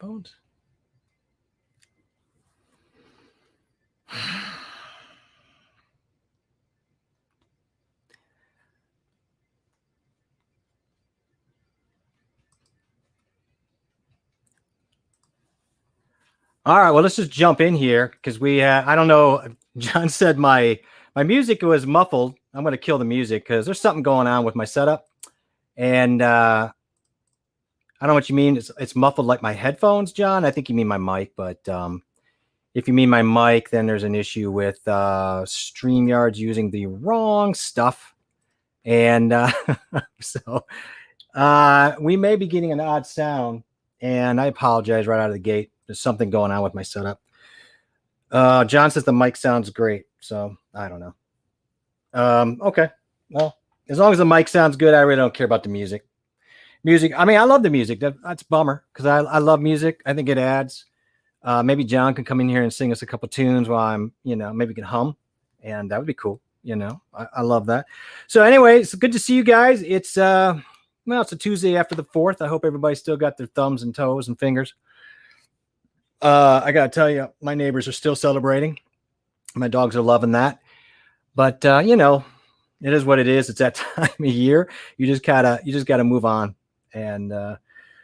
headphones? All right, well, let's just jump in here because I don't know. John said my music was muffled. I'm going to kill the music because there's something going on with my setup. And I don't know what you mean. It's muffled like my headphones, John. I think you mean my mic, but if you mean my mic, then there's an issue with StreamYard's using the wrong stuff. And so we may be getting an odd sound, and I apologize right out of the gate. There's something going on with my setup. John says the mic sounds great, so I don't know. Okay. Well, as long as the mic sounds good, I really don't care about the music. I mean, I love the music. That's a bummer because I love music. I think it adds. Maybe John can come in here and sing us a couple tunes while I'm, maybe can hum, and that would be cool. I love that. So anyway, it's good to see you guys. It's it's a Tuesday after the 4th. I hope everybody still got their thumbs and toes and fingers. I got to tell you, my neighbors are still celebrating. My dogs are loving that. But, it is what it is. It's that time of year. You just gotta move on. And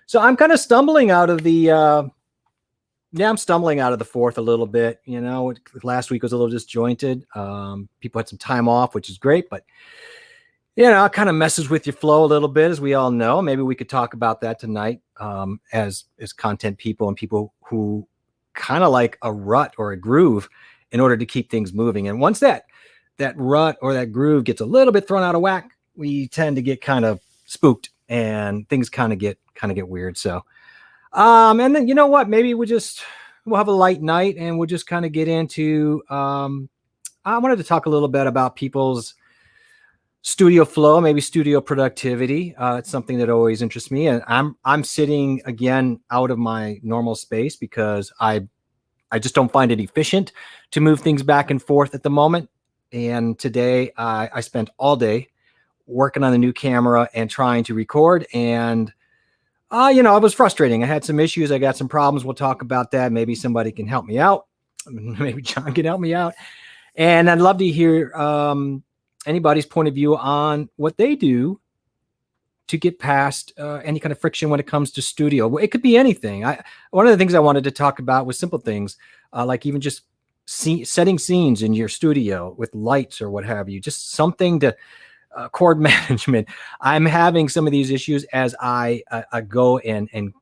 so I'm kind of stumbling out of the, I'm stumbling out of the 4th a little bit. Last week was a little disjointed. People had some time off, which is great. But, it kind of messes with your flow a little bit, as we all know. Maybe we could talk about that tonight as content people and people who kind of like a rut or a groove in order to keep things moving. And once that rut or that groove gets a little bit thrown out of whack, we tend to get kind of spooked and things kind of get weird. So, and then, you know what, maybe we'll have a light night and we'll just kind of get into, I wanted to talk a little bit about people's studio flow, maybe studio productivity. It's something that always interests me. And I'm sitting again out of my normal space because I just don't find it efficient to move things back and forth at the moment. And today I spent all day working on the new camera and trying to record. And, it was frustrating. I had some issues. I got some problems. We'll talk about that. Maybe somebody can help me out. Maybe John can help me out. And I'd love to hear anybody's point of view on what they do to get past any kind of friction when it comes to studio. It could be anything. One of the things I wanted to talk about was simple things, like even just setting scenes in your studio with lights or what have you, just something to cord management. I'm having some of these issues as I go and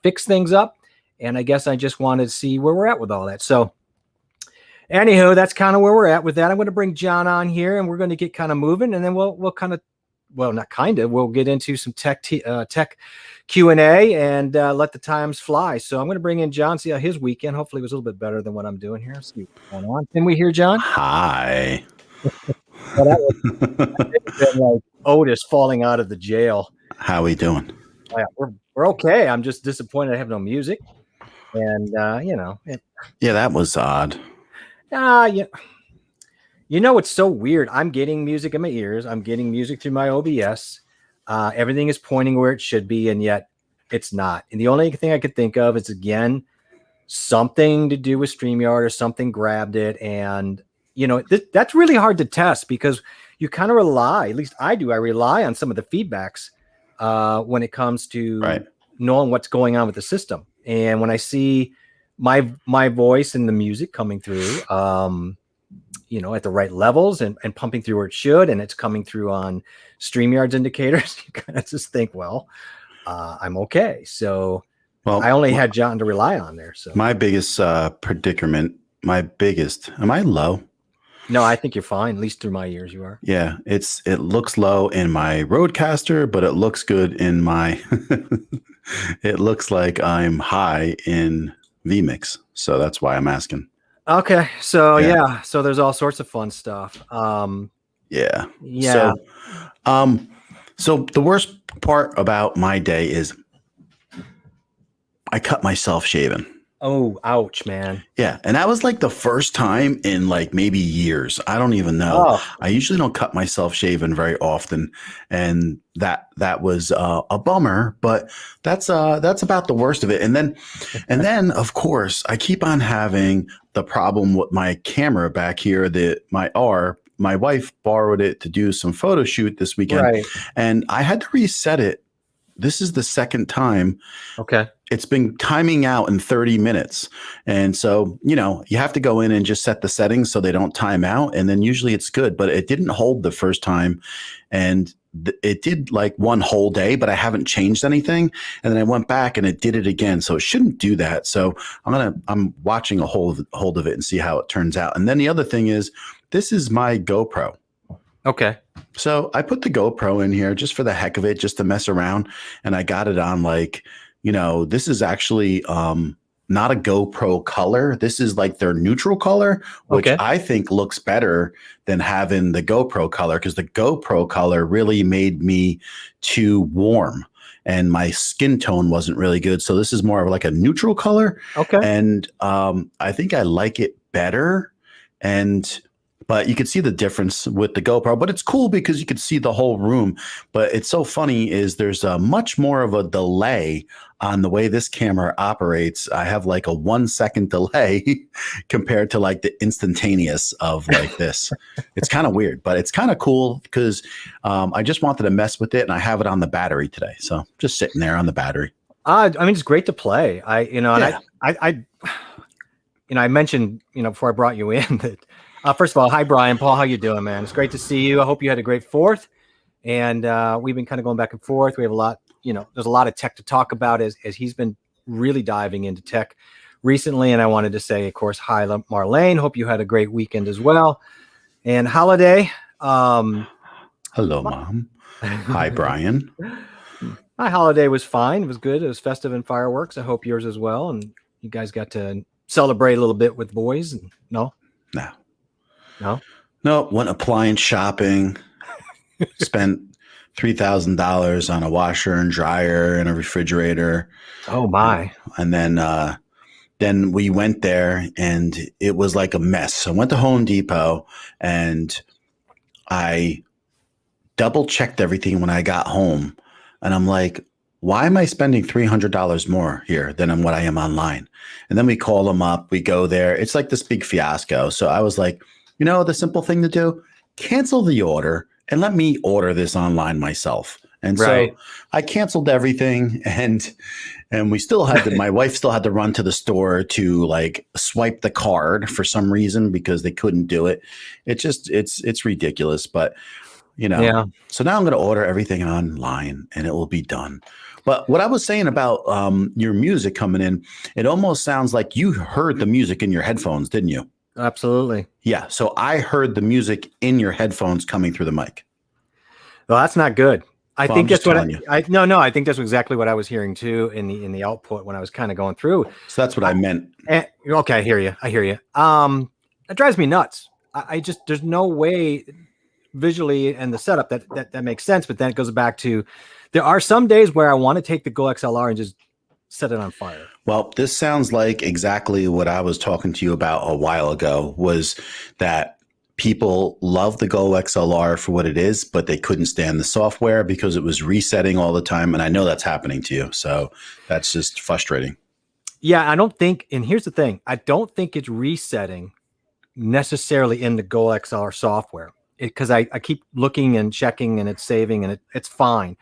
fix things up. And I guess I just wanted to see where we're at with all that. So anywho, that's kind of where we're at with that. I'm going to bring John on here and we're going to get kind of moving, and then we'll get into some tech Q&A and let the times fly. So I'm going to bring in John, see how his weekend hopefully was a little bit better than what I'm doing here. See what's going on. Can we hear John? Hi. Well, that was like Otis falling out of the jail. How we doing? Yeah, we're okay. I'm just disappointed I have no music. And, yeah, that was odd. Yeah. It's so weird. I'm getting music in my ears. I'm getting music through my OBS. Everything is pointing where it should be, and yet it's not. And the only thing I could think of is, again, something to do with StreamYard or something grabbed it. And, that's really hard to test because you kind of rely, at least I do, I rely on some of the feedbacks when it comes to knowing what's going on with the system. And when I see my voice and the music coming through, at the right levels and pumping through where it should, and it's coming through on StreamYard's indicators, you kind of just think, well, I'm okay. So I only had John to rely on there. So my biggest predicament, am I low? No, I think you're fine. At least through my ears, you are. Yeah, it looks low in my Rodecaster, but it looks good in my, it looks like I'm high in vMix. So that's why I'm asking. Okay. So yeah. So there's all sorts of fun stuff. Yeah. Yeah. So the worst part about my day is I cut myself shaving. Oh, ouch, man. Yeah, and that was like the first time in like maybe years. I don't even know. Oh, I usually don't cut myself shaving very often, and that was a bummer. But that's about the worst of it. And then of course I keep on having the problem with my camera back here. That my wife borrowed it to do some photo shoot this weekend, right. and I had to reset it. This is the second time Okay. it's been timing out in 30 minutes. And so, you have to go in and just set the settings so they don't time out. And then usually it's good, but it didn't hold the first time. And it did like one whole day, but I haven't changed anything. And then I went back and it did it again. So it shouldn't do that. So I'm watching a hold of it and see how it turns out. And then the other thing is, this is my GoPro. Okay. So I put the GoPro in here just for the heck of it, just to mess around. And I got it on like, this is actually not a GoPro color. This is like their neutral color, which Okay. I think looks better than having the GoPro color, because the GoPro color really made me too warm and my skin tone wasn't really good. So this is more of like a neutral color. Okay. And I think I like it better. But you can see the difference with the GoPro, but it's cool because you can see the whole room. But it's so funny is there's a much more of a delay on the way this camera operates. I have like a 1 second delay compared to like the instantaneous of like this. It's kind of weird, but it's kind of cool because I just wanted to mess with it, and I have it on the battery today. So just sitting there on the battery. I mean, it's great to play. And Yeah. I mentioned, before I brought you in that, first of all, hi, Brian, Paul, how you doing, man? It's great to see you. I hope you had a great 4th. And we've been kind of going back and forth. We have a lot, there's a lot of tech to talk about as he's been really diving into tech recently. And I wanted to say, of course, hi, Marlene. Hope you had a great weekend as well. And Holiday. Hello, Mom. Hi, Brian. My holiday was fine. It was good. It was festive and fireworks. I hope yours as well. And you guys got to celebrate a little bit with boys. And no? Went appliance shopping, spent $3,000 on a washer and dryer and a refrigerator. Oh my. And then we went there and it was like a mess. So I went to Home Depot and I double checked everything when I got home. And I'm like, why am I spending $300 more here than what I am online? And then we call them up, we go there. It's like this big fiasco. So I was like, the simple thing to do, cancel the order and let me order this online myself. And Right. so I canceled everything, and we still had my wife still had to run to the store to like swipe the card for some reason because they couldn't do it. It's ridiculous, but Yeah. So now I'm going to order everything online and it will be done. But what I was saying about your music coming in, it almost sounds like you heard the music in your headphones, didn't you? Absolutely. Yeah. So I heard the music in your headphones coming through the mic. Well, that's not good. I Well, think I'm just that's what telling you. I think that's exactly what I was hearing too in the output when I was kind of going through. So that's what I meant. Okay, I hear you. It drives me nuts. I just there's no way visually and the setup that makes sense. But then it goes back to there are some days where I want to take the Go XLR and just set it on fire. Well, this sounds like exactly what I was talking to you about a while ago, was that people love the Go XLR for what it is, but they couldn't stand the software because it was resetting all the time. And I know that's happening to you. So that's just frustrating. Yeah, I don't think, and here's the thing, I don't think it's resetting necessarily in the Go XLR software, because I keep looking and checking and it's saving and it's fine.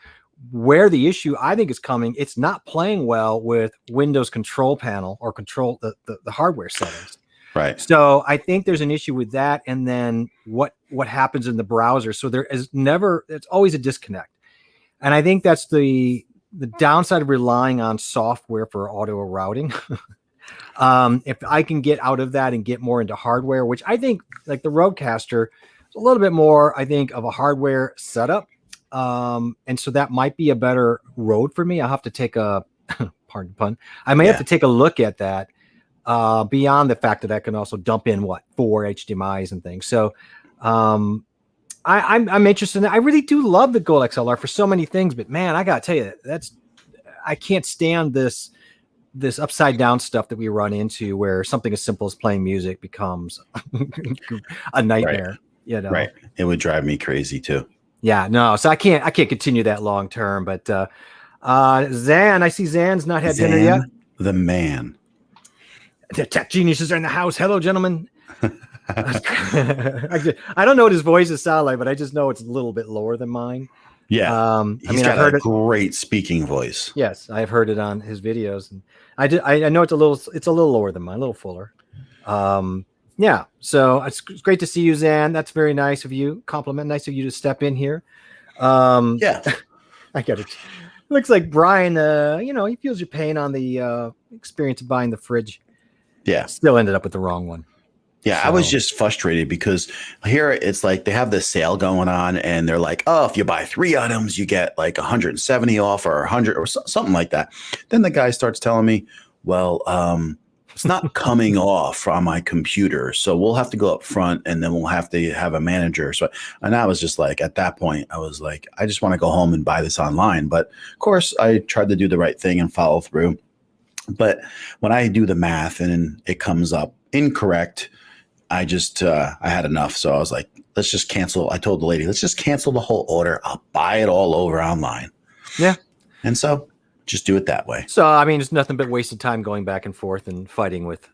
Where the issue I think is coming, it's not playing well with Windows control panel or control the hardware settings. Right. So I think there's an issue with that. And then what happens in the browser. So it's always a disconnect. And I think that's the downside of relying on software for auto routing. If I can get out of that and get more into hardware, which I think like the Rodecaster is a little bit more, I think, of a hardware setup. And so that might be a better road for me. I'll have to take a pardon the pun. I may have to take a look at that beyond the fact that I can also dump in 4 HDMIs and things. So I'm interested in that. I really do love the Gold XLR for so many things, but man, I gotta tell you, I can't stand this this upside down stuff that we run into, where something as simple as playing music becomes a nightmare. You know, Right. It would drive me crazy too. yeah, no. So I can't continue that long term. But Zan, I see Zan's not had dinner yet. The man. The tech geniuses are in the house. Hello, gentlemen. I don't know what his voices sound like, but I just know it's a little bit lower than mine. Yeah. He's got I've heard a great speaking voice. Yes, I've heard it on his videos, and I know it's a little lower than mine, a little fuller. Yeah, so it's great to see you, Zan. That's very nice of you. Compliment, nice of you to step in here. Yeah. I got it. Looks like Brian, he feels your pain on the experience of buying the fridge. Yeah. Still ended up with the wrong one. Yeah, so. I was just frustrated because here it's like they have this sale going on and they're like, oh, if you buy 3 items, you get like 170 off or 100 or something like that. Then the guy starts telling me, well, it's not coming off on my computer. So we'll have to go up front and then we'll have to have a manager. So, and I was just like, at that point, I was like, I just want to go home and buy this online. But of course, I tried to do the right thing and follow through. But when I do the math and it comes up incorrect, I just, I had enough. So I was like, let's just cancel. I told the lady, let's just cancel the whole order. I'll buy it all over online. Yeah. And so just do it that way. So, I mean, it's nothing but wasted time going back and forth and fighting with,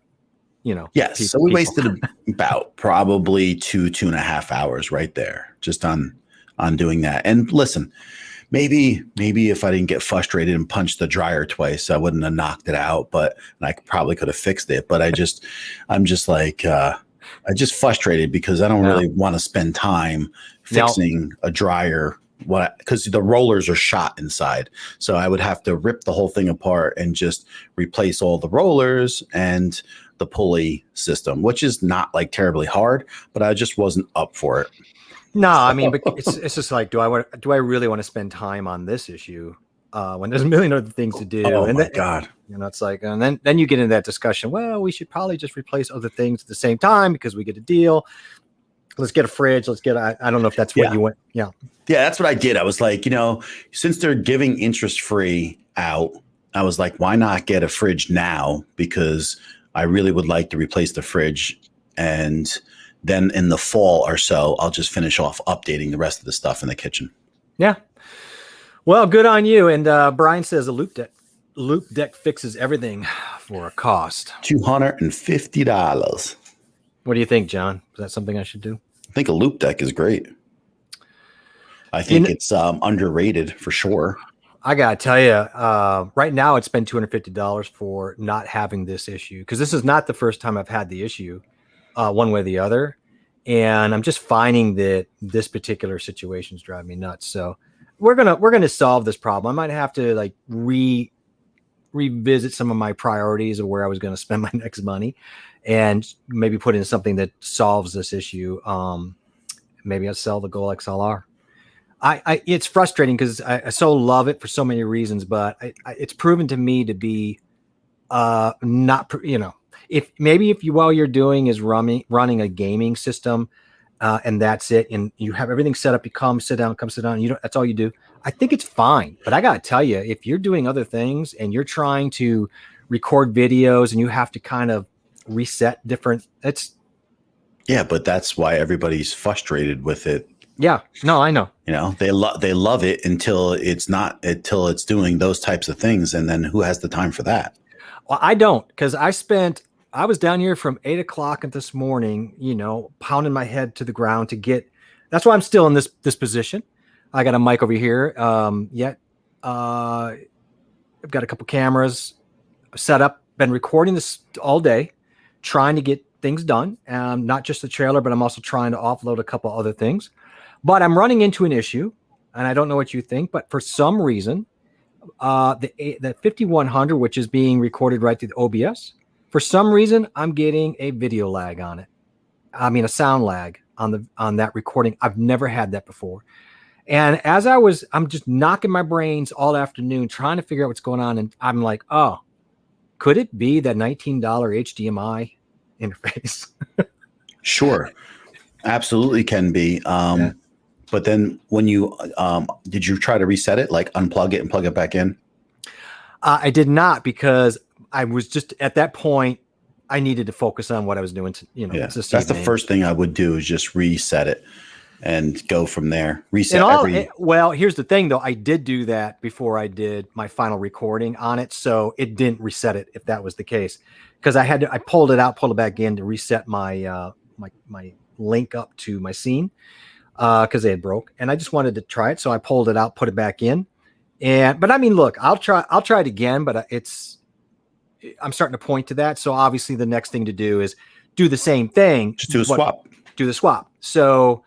Yes. So we wasted about probably 2.5 hours right there just on doing that. And listen, maybe if I didn't get frustrated and punched the dryer twice, I wouldn't have knocked it out, but I probably could have fixed it. But I'm just like, I just frustrated because I don't really want to spend time fixing a dryer because the rollers are shot inside. So I would have to rip the whole thing apart and just replace all the rollers and the pulley system, which is not like terribly hard, but I just wasn't up for it. No, I mean, but it's just like, do I really want to spend time on this issue when there's a million other things to do? Oh my God. It's like, and then you get into that discussion. Well, we should probably just replace other things at the same time because we get a deal. Let's get a fridge. I don't know if that's what you went. Yeah. Yeah, that's what I did. I was like, since they're giving interest free out, I was like, why not get a fridge now? Because I really would like to replace the fridge. And then in the fall or so, I'll just finish off updating the rest of the stuff in the kitchen. Yeah. Well, good on you. And Brian says a loop deck fixes everything for a cost. $250. What do you think, John? Is that something I should do? I think a loop deck is great. I think it's underrated for sure. I got to tell you, right now it's been $250 for not having this issue, because this is not the first time I've had the issue one way or the other. And I'm just finding that this particular situation is driving me nuts. So we're gonna solve this problem. I might have to like revisit some of my priorities of where I was going to spend my next money, and maybe put in something that solves this issue. Maybe I'll sell the Goal XLR. It's frustrating because I so love it for so many reasons, but it's proven to me to be not, if while you're doing is running a gaming system, and that's it, and you have everything set up, you come sit down, that's all you do. I think it's fine, but I gotta tell you, if you're doing other things and you're trying to record videos and you have to kind of reset different, but that's why everybody's frustrated with it. Yeah, no, I know. They love it until it's doing those types of things, and then who has the time for that? Well, I don't, because I was down here from 8 o'clock this morning, pounding my head to the ground to get. That's why I'm still in this position. I got a mic over here. I've got a couple cameras set up. Been recording this all day, trying to get things done. Not just the trailer, but I'm also trying to offload a couple other things. But I'm running into an issue, and I don't know what you think, but for some reason, the 5100, which is being recorded right through the OBS, for some reason, I'm getting a video lag on it. I mean, a sound lag on that recording. I've never had that before. And as I'm just knocking my brains all afternoon trying to figure out what's going on, and I'm like, oh, could it be that $19 HDMI interface? Sure, absolutely can be. But then when did you try to reset it, like unplug it and plug it back in? I did not, because I was just at that point, I needed to focus on what I was doing to, Yeah, that's succeed, the man. first thing I would do is just reset it and go from there. And Reset every. well, here's the thing though. I did do that before I did my final recording on it. So it didn't reset it if that was the case. Because I pulled it out, pulled it back in to reset my my link up to my scene because they had broke. And I just wanted to try it. So I pulled it out, put it back in. But I mean, look, I'll try it again, but I'm starting to point to that. So obviously the next thing to do is do the same thing. Just do a swap. Do the swap. So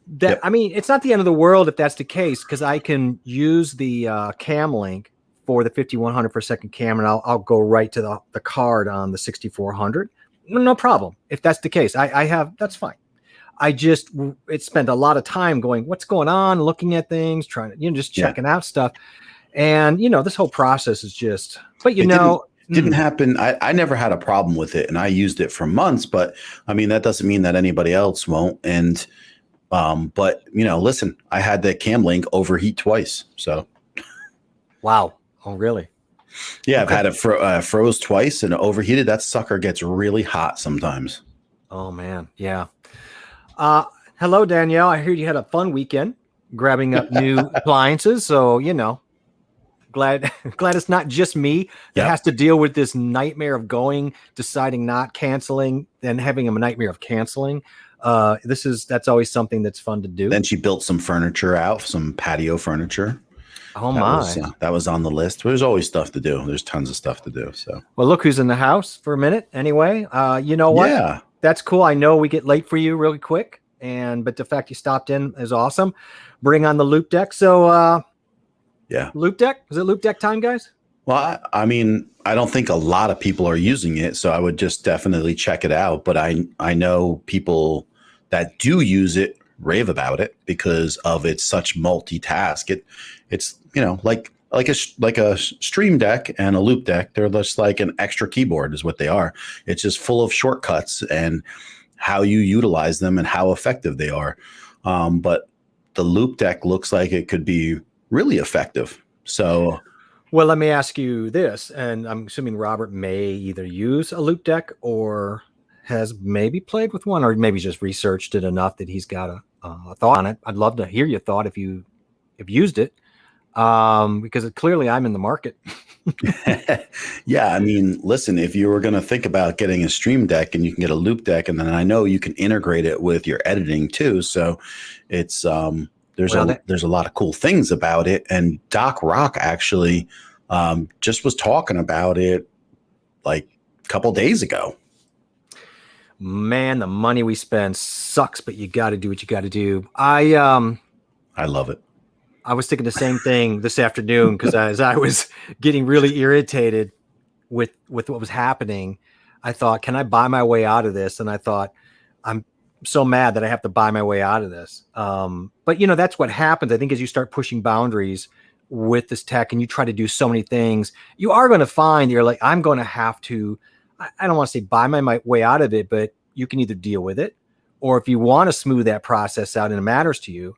that, Yep. I mean, it's not the end of the world if that's the case, because I can use the cam link for the 5100 per second cam, and I'll go right to the card on the 6400. No problem. If that's the case, I have, that's fine. I just spent a lot of time going, what's going on, looking at things, trying to, just checking out stuff. And, this whole process is just, but didn't happen. I never had a problem with it, and I used it for months, but I mean, that doesn't mean that anybody else won't. And, but listen, I had that cam link overheat twice. So. Wow. Oh, really? Yeah. Okay. I've had it froze twice and overheated. That sucker gets really hot sometimes. Oh man. Yeah. Hello, Danielle. I heard you had a fun weekend grabbing up new appliances. So, glad it's not just me that has to deal with this nightmare of deciding not canceling, then having a nightmare of canceling. That's always something that's fun to do. Then she built some furniture out, some patio furniture. Oh that was on the list. There's always stuff to do. There's tons of stuff to do. So, well, look who's in the house for a minute. Anyway, you know what? Yeah, that's cool. I know we get late for you really quick, but the fact you stopped in is awesome. Bring on the loop deck. So, yeah, loop deck. Is it loop deck time, guys? Well, I mean, I don't think a lot of people are using it, so I would just definitely check it out. But I know people that do use it rave about it because of its such multitask. It's like a stream deck and a loop deck. They're just like an extra keyboard is what they are. It's just full of shortcuts and how you utilize them and how effective they are. But the loop deck looks like it could be really effective. So, well, let me ask you this, and I'm assuming Robert may either use a loop deck or has maybe played with one, or maybe just researched it enough that he's got a thought on it. I'd love to hear your thought if you've used it, because clearly I'm in the market. Yeah, I mean, listen, if you were going to think about getting a stream deck and you can get a loop deck, and then I know you can integrate it with your editing too. So it's there's a lot of cool things about it. And Doc Rock actually just was talking about it like a couple days ago. Man, the money we spend sucks, but you got to do what you got to do. I love it. I was thinking the same thing this afternoon because as I was getting really irritated with what was happening, I thought, can I buy my way out of this? And I thought, I'm so mad that I have to buy my way out of this. But that's what happens. I think as you start pushing boundaries with this tech and you try to do so many things, you are going to find you're like, I'm going to have to, I don't want to say buy my way out of it, but you can either deal with it, or if you want to smooth that process out and it matters to you.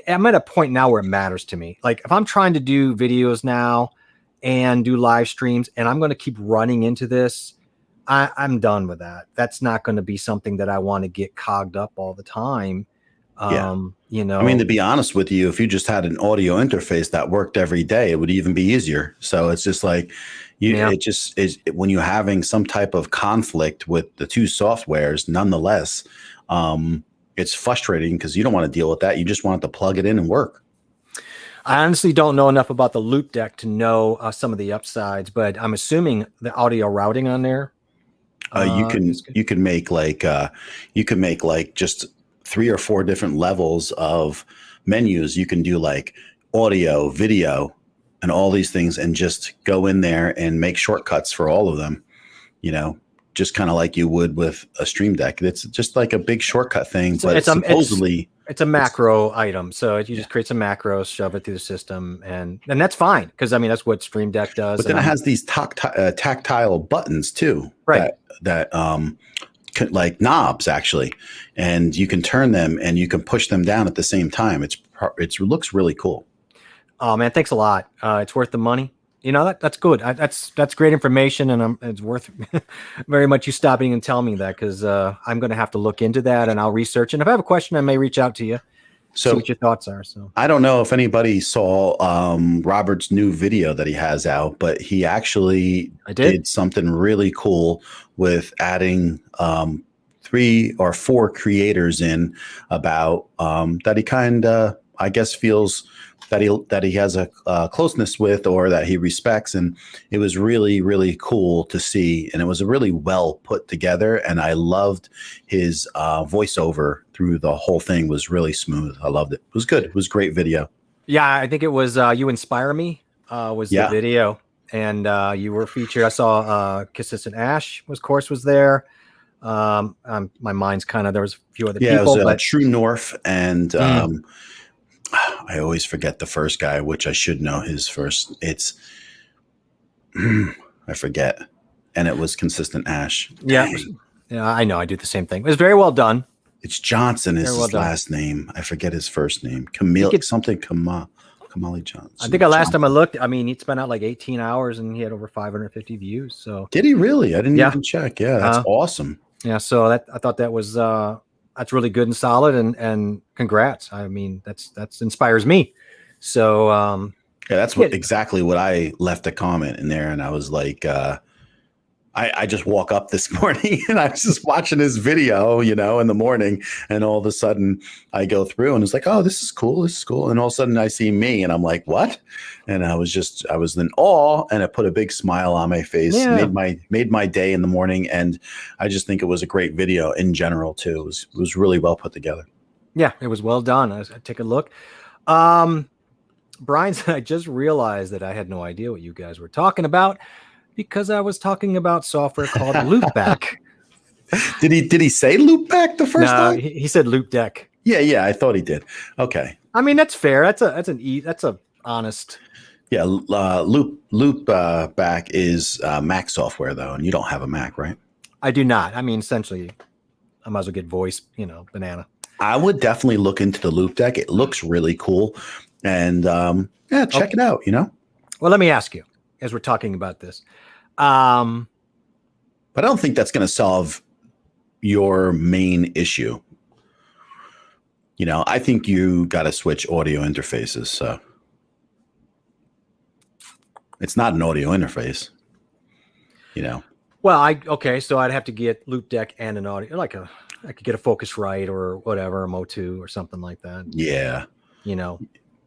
I'm at a point now where it matters to me. Like if I'm trying to do videos now and do live streams and I'm going to keep running into this, I'm done with that. That's not going to be something that I want to get cogged up all the time. I mean, to be honest with you, if you just had an audio interface that worked every day, it would even be easier. So it's just like it just is when you're having some type of conflict with the two softwares, nonetheless, it's frustrating because you don't want to deal with that. You just want to plug it in and work. I honestly don't know enough about the loop deck to know some of the upsides, but I'm assuming the audio routing on there. You can make just 3 or 4 different levels of menus. You can do like audio, video, and all these things, and just go in there and make shortcuts for all of them. Just kind of like you would with a stream deck. It's just like a big shortcut thing, but it's a macro item. So you just create some macros, shove it through the system, and that's fine because I mean that's what Stream Deck does. But then it has these tactile buttons too, right? That like knobs actually, and you can turn them and you can push them down at the same time. It looks really cool. Oh man, thanks a lot. It's worth the money. You know, that's good. That's great information, and it's worth very much you stopping and telling me that, because I'm going to have to look into that, and I'll research. And if I have a question, I may reach out to you, see So what your thoughts are. So I don't know if anybody saw Robert's new video that he has out, but he actually I did. did something really cool with adding 3 or 4 creators in about that he kind of, I guess, feels that he has a closeness with, or that he respects, and it was really really cool to see, and it was a really well put together, and I loved his voiceover through the whole thing. Was really smooth. I loved it. It was good. It was a great video. Yeah, I think it was "You Inspire Me" was the Yeah. video, and you were featured. I saw Consistent Ash was there. My mind's kind of, there was a few other Yeah, it was people, but True North, and mm, I always forget the first guy, which I should know his first. It's I forget, and it was Consistent Ash. yeah, Dang. yeah, I know. I do the same thing. It was very well done. It's Johnson is Very well his done. last name. I forget his first name. I think Camille it's. something Kamali I Johnson. think last time I Johnson. looked, I mean, it's been out like 18 hours, and he had over 550 views. So Did he really? I didn't yeah, even check. Yeah, that's uh, awesome. yeah. So that, I thought that was that's really good and solid, and congrats. I mean, that's inspires me. So Yeah, that's yeah, exactly what I left a comment in there, and I was like, I just woke up this morning and I was just watching his video, in the morning, and all of a sudden I go through and it's like, oh, this is cool, this is cool, and all of a sudden I see me, and I'm like, what? And I was in awe, and it put a big smile on my face, yeah, made my day in the morning, and I just think it was a great video in general too. It was really well put together. yeah. It was well done. I take a look. Um, Brian said, I just realized that I had no idea what you guys were talking about, because I was talking about software called Loopback. Did he say loop back the first No, time? he said Loop Deck. Yeah, I thought he did. Okay. I mean, that's fair. That's a honest. Yeah, loop back is Mac software though, and you don't have a Mac, right? I do not. I mean, essentially, I might as well get voice, banana. I would definitely look into the loop deck. It looks really cool, and yeah, check it out. Well, let me ask you, as we're talking about this. But I don't think that's going to solve your main issue. I think you got to switch audio interfaces. So it's not an audio interface. Well, so I'd have to get Loop Deck and an audio, I could get a Focusrite or whatever, a Mo2 or something like that. Yeah.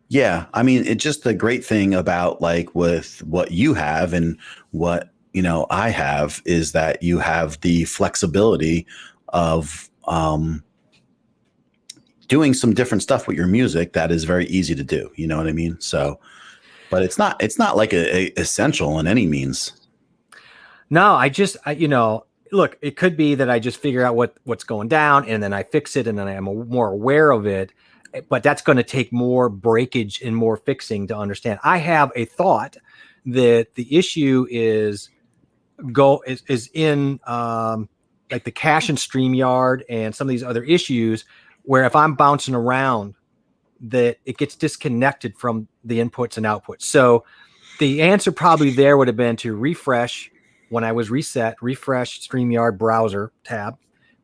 Yeah. I mean, it's just the great thing about like with what you have and what, I have, is that you have the flexibility of doing some different stuff with your music that is very easy to do. You know what I mean? So, but it's not like a essential in any means. No, look, it could be that I just figure out what's going down, and then I fix it, and then I am more aware of it. But that's going to take more breakage and more fixing to understand. I have a thought that the issue is in like the cache and StreamYard and some of these other issues, where if I'm bouncing around, that it gets disconnected from the inputs and outputs. So the answer probably there would have been to refresh. When I was refresh StreamYard browser tab.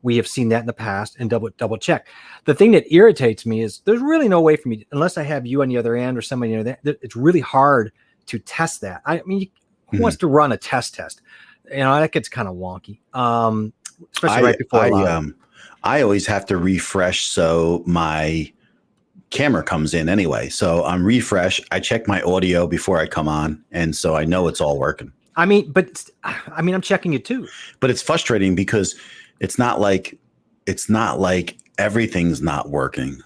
We have seen that in the past, and double check. The thing that irritates me is there's really no way for me, unless I have you on the other end or somebody it's really hard to test that. I mean, who wants to run a test? That gets kind of wonky. Especially right before live. I always have to refresh, so my camera comes in anyway. So on refresh, I check my audio before I come on, and so I know it's all working. I mean, I'm checking it too. But it's frustrating because it's not like everything's not working.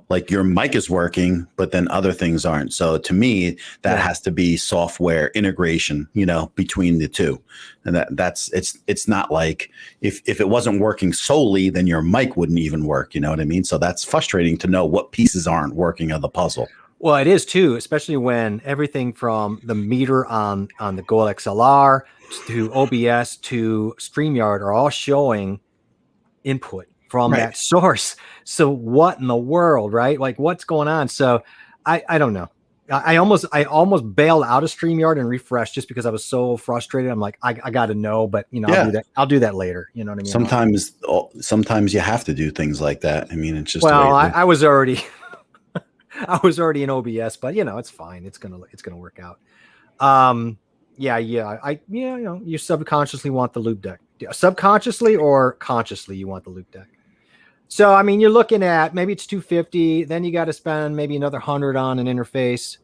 Like your mic is working, but then other things aren't. So to me, that has to be software integration, between the two. And it's not like if it wasn't working solely, then your mic wouldn't even work. You know what I mean? So that's frustrating to know what pieces aren't working of the puzzle. Well, it is too, especially when everything from the meter on the Gold XLR to OBS to StreamYard are all showing input from that source. So what in the world, right? Like, what's going on? So I don't know. I almost bailed out of StreamYard and refreshed just because I was so frustrated. I'm like, I got to know, but I'll Yeah. do that. I'll do that later. You know what I mean? Sometimes you have to do things like that. I mean, it's just the way Well, it is. I was already I was already in OBS, but it's fine. It's gonna work out. Yeah. You subconsciously want the loop deck. Subconsciously or consciously, you want the loop deck. So I mean, you're looking at maybe it's 250. Then you got to spend maybe another 100 on an interface.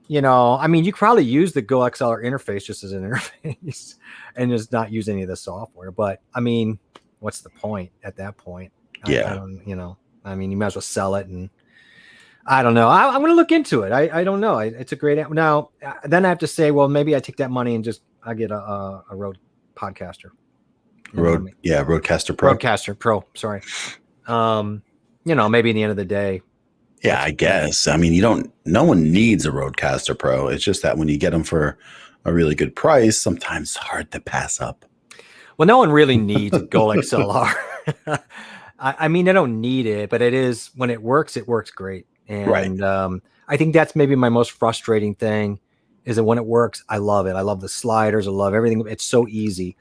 I mean, you could probably use the Go XLR interface just as an interface and just not use any of the software. But I mean, what's the point at that point? I Yeah. don't, I mean, you might as well sell it. And I don't know. I'm going to look into it. I don't know. It's a great app. Now, then I have to say, well, maybe I take that money and I get a Rode podcaster. Rodecaster Pro. Rodecaster Pro. Sorry. Maybe in the end of the day. Yeah, I guess. I mean, no one needs a Rodecaster Pro. It's just that when you get them for a really good price, sometimes it's hard to pass up. Well, no one really needs a Go XLR. I mean, I don't need it, but it is, when it works great. And I think that's maybe my most frustrating thing is that when it works, I love it. I love the sliders. I love everything. It's so easy.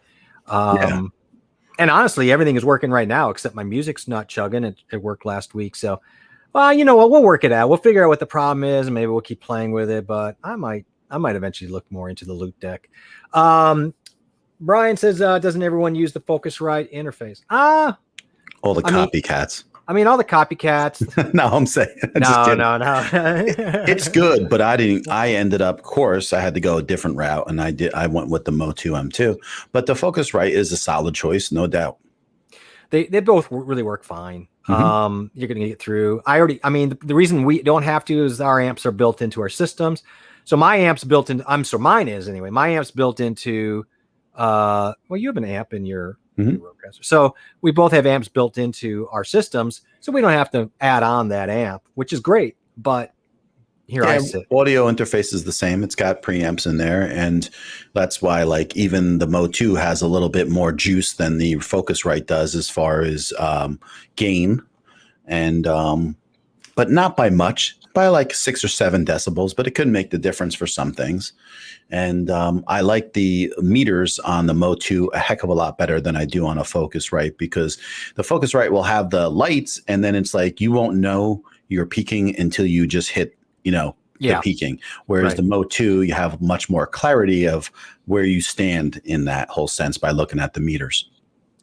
And honestly, everything is working right now, except my music's not chugging. It worked last week. So, well, you know what? We'll work it out. We'll figure out what the problem is, and maybe we'll keep playing with it. But I might eventually look more into the loop deck. Brian says, doesn't everyone use the Focusrite interface? All the copycats. I mean, all the copycats. No, I'm saying. No. It's good, but I ended up, of course, I had to go a different route, and I went with the Mo2 M2. But the Focusrite is a solid choice, no doubt. They both really work fine. Mm-hmm. You're going to get through. The reason we don't have to is our amps are built into our systems. So my amp's built in. Mine is anyway. My amp's built into. Well, you have an amp in your Rodecaster. So we both have amps built into our systems, so we don't have to add on that amp, which is great. But I sit. Audio interface is the same. It's got preamps in there, and that's why, like, even the Mo2 has a little bit more juice than the Focusrite does as far as gain, and but not by much, by like 6 or 7 decibels. But it could make the difference for some things. And I like the meters on the Mo2 a heck of a lot better than I do on a Focusrite, because the Focusrite will have the lights, and then it's like you won't know you're peaking until you just hit the peaking. Whereas the Mo2, you have much more clarity of where you stand in that whole sense by looking at the meters.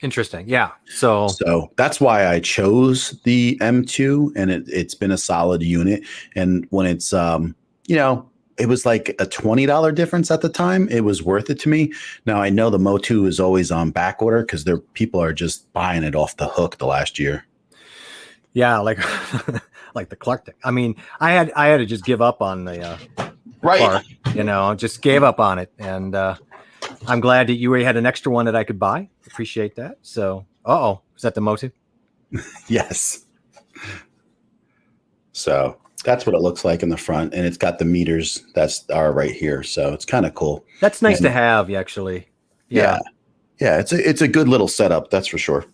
Interesting. Yeah. So that's why I chose the M2, and it's been a solid unit. And when it's, it was like a $20 difference at the time. It was worth it to me. Now I know the Mo2 is always on back order because people are just buying it off the hook the last year. Yeah. Like the Clark deck. I mean, I had to just give up on the Clark, just gave up on it. And I'm glad that you already had an extra one that I could buy. Appreciate that. So, is that the Mo2? Yes. So that's what it looks like in the front, and it's got the meters that are right here. So it's kind of cool. That's nice to have, actually. Yeah. It's a good little setup. That's for sure.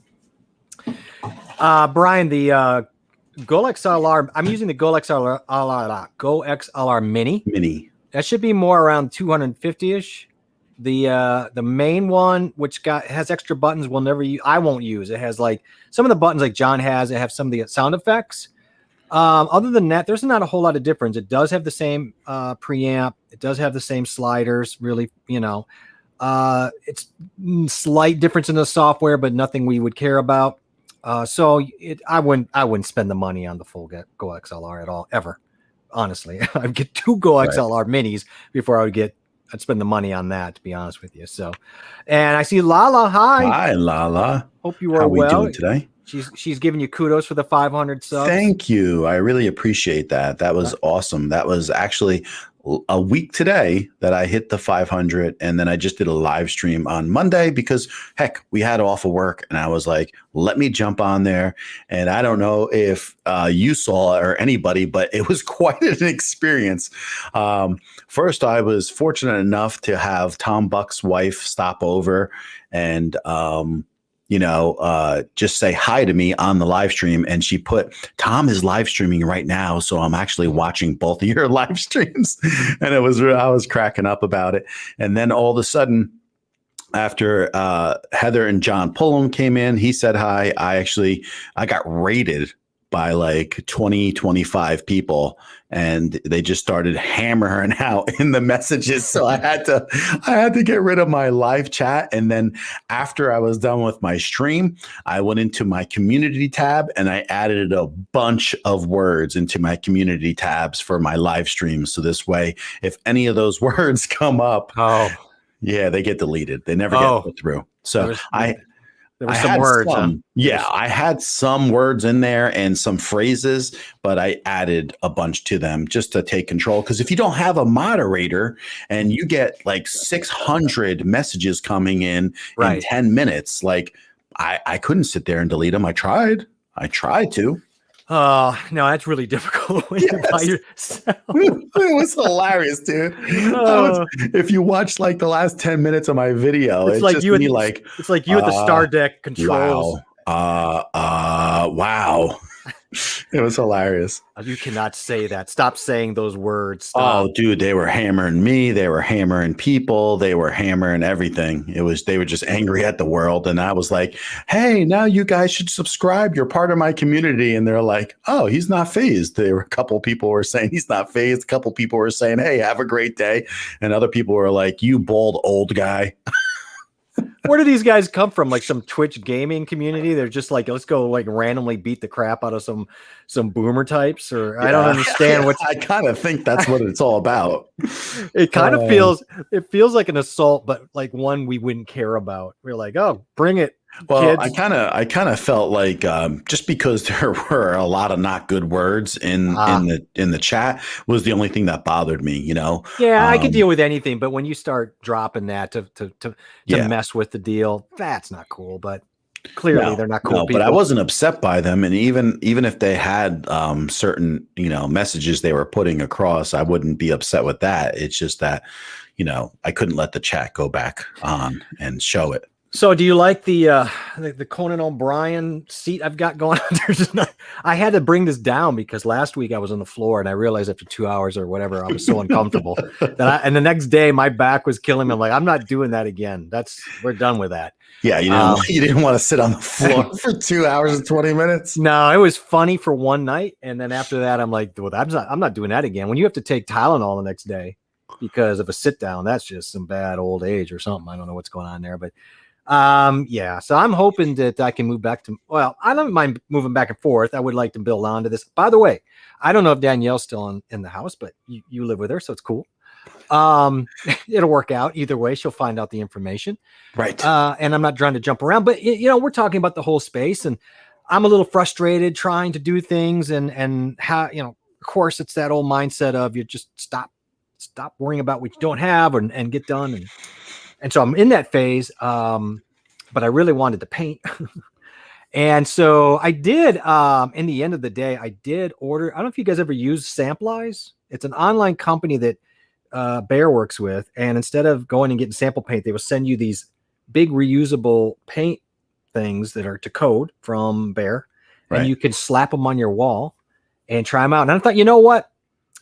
Brian, the Go XLR. I'm using the Go XLR Mini. That should be more around 250-ish. The main one, which has extra buttons, I won't use. It has like some of the buttons like John has. It have some of the sound effects. Other than that, there's not a whole lot of difference. It does have the same preamp. It does have the same sliders. Really, it's slight difference in the software, but nothing we would care about. I wouldn't spend the money on the full Go XLR at all, ever. Honestly, I'd get 2 Go XLR minis before I'd spend the money on that, to be honest with you. So, and I see Lala. Hi, Lala. Hope you are well. How are we doing today? She's giving you kudos for the 500 subs. Thank you. I really appreciate that. That was awesome. That was actually a week today that I hit the 500, and then I just did a live stream on Monday because, heck, we had off of work, and I was like, let me jump on there. And I don't know if you saw or anybody, but it was quite an experience. First, I was fortunate enough to have Tom Buck's wife stop over and just say hi to me on the live stream. And she put, Tom is live streaming right now. So I'm actually watching both of your live streams. And I was cracking up about it. And then all of a sudden, after Heather and John Pullum came in, he said hi. I got rated by like 20, 25 people, and they just started hammering out in the messages. So I had to get rid of my live chat. And then after I was done with my stream, I went into my community tab and I added a bunch of words into my community tabs for my live streams. So this way, if any of those words come up, yeah, they get deleted. They never get put through. So there were some words. I had some words in there and some phrases, but I added a bunch to them just to take control. Because if you don't have a moderator and you get like 600 messages coming in 10 minutes, like I couldn't sit there and delete them. I tried to. Oh, no, that's really difficult when you're by yourself. It was hilarious, dude. If you watch like the last 10 minutes of my video, it's like you at the Star Deck controls. Wow. It was hilarious. You cannot say that. Stop saying those words. Stop. Oh, dude, they were hammering me. They were hammering people. They were hammering everything. They were just angry at the world. And I was like, hey, now you guys should subscribe. You're part of my community. And they're like, oh, he's not phased. There were a couple people were saying he's not phased. A couple people were saying, hey, have a great day. And other people were like, you bald old guy. Where do these guys come from? Like some Twitch gaming community? They're just like, let's go like randomly beat the crap out of some boomer types, or I don't understand what. I kind of think that's what it's all about. It kind of feels like an assault, but like one we wouldn't care about. We're like, oh, bring it. Well, kids. I kind of felt like just because there were a lot of not good words in the chat was the only thing that bothered me, Yeah, I could deal with anything, but when you start dropping that to mess with the deal, that's not cool. But clearly, they're not cool people. But I wasn't upset by them, and even if they had certain messages they were putting across, I wouldn't be upset with that. It's just that I couldn't let the chat go back on and show it. So do you like the Conan O'Brien seat I've got going on? I had to bring this down because last week I was on the floor and I realized after 2 hours or whatever, I was so uncomfortable and the next day my back was killing me. I'm like, I'm not doing that again. We're done with that. Yeah. You didn't want to sit on the floor for 2 hours and 20 minutes. No, it was funny for one night. And then after that, I'm like, well, I'm not doing that again. When you have to take Tylenol the next day because of a sit down, that's just some bad old age or something. I don't know what's going on there, but so I'm hoping that I can move back I don't mind moving back and forth. I would like to build onto this. By the way, I don't know if Danielle's still in the house, but you live with her, so it's cool. It'll work out either way. She'll find out the information. Right. And I'm not trying to jump around, but we're talking about the whole space and I'm a little frustrated trying to do things and how, of course it's that old mindset of you just stop worrying about what you don't have and get done. And so I'm in that phase, but I really wanted to paint. And so I did, in the end of the day, I did order. I don't know if you guys ever use Samplize. It's an online company that Bear works with. And instead of going and getting sample paint, they will send you these big reusable paint things that are to code from Bear. Right. And you can slap them on your wall and try them out. And I thought, you know what?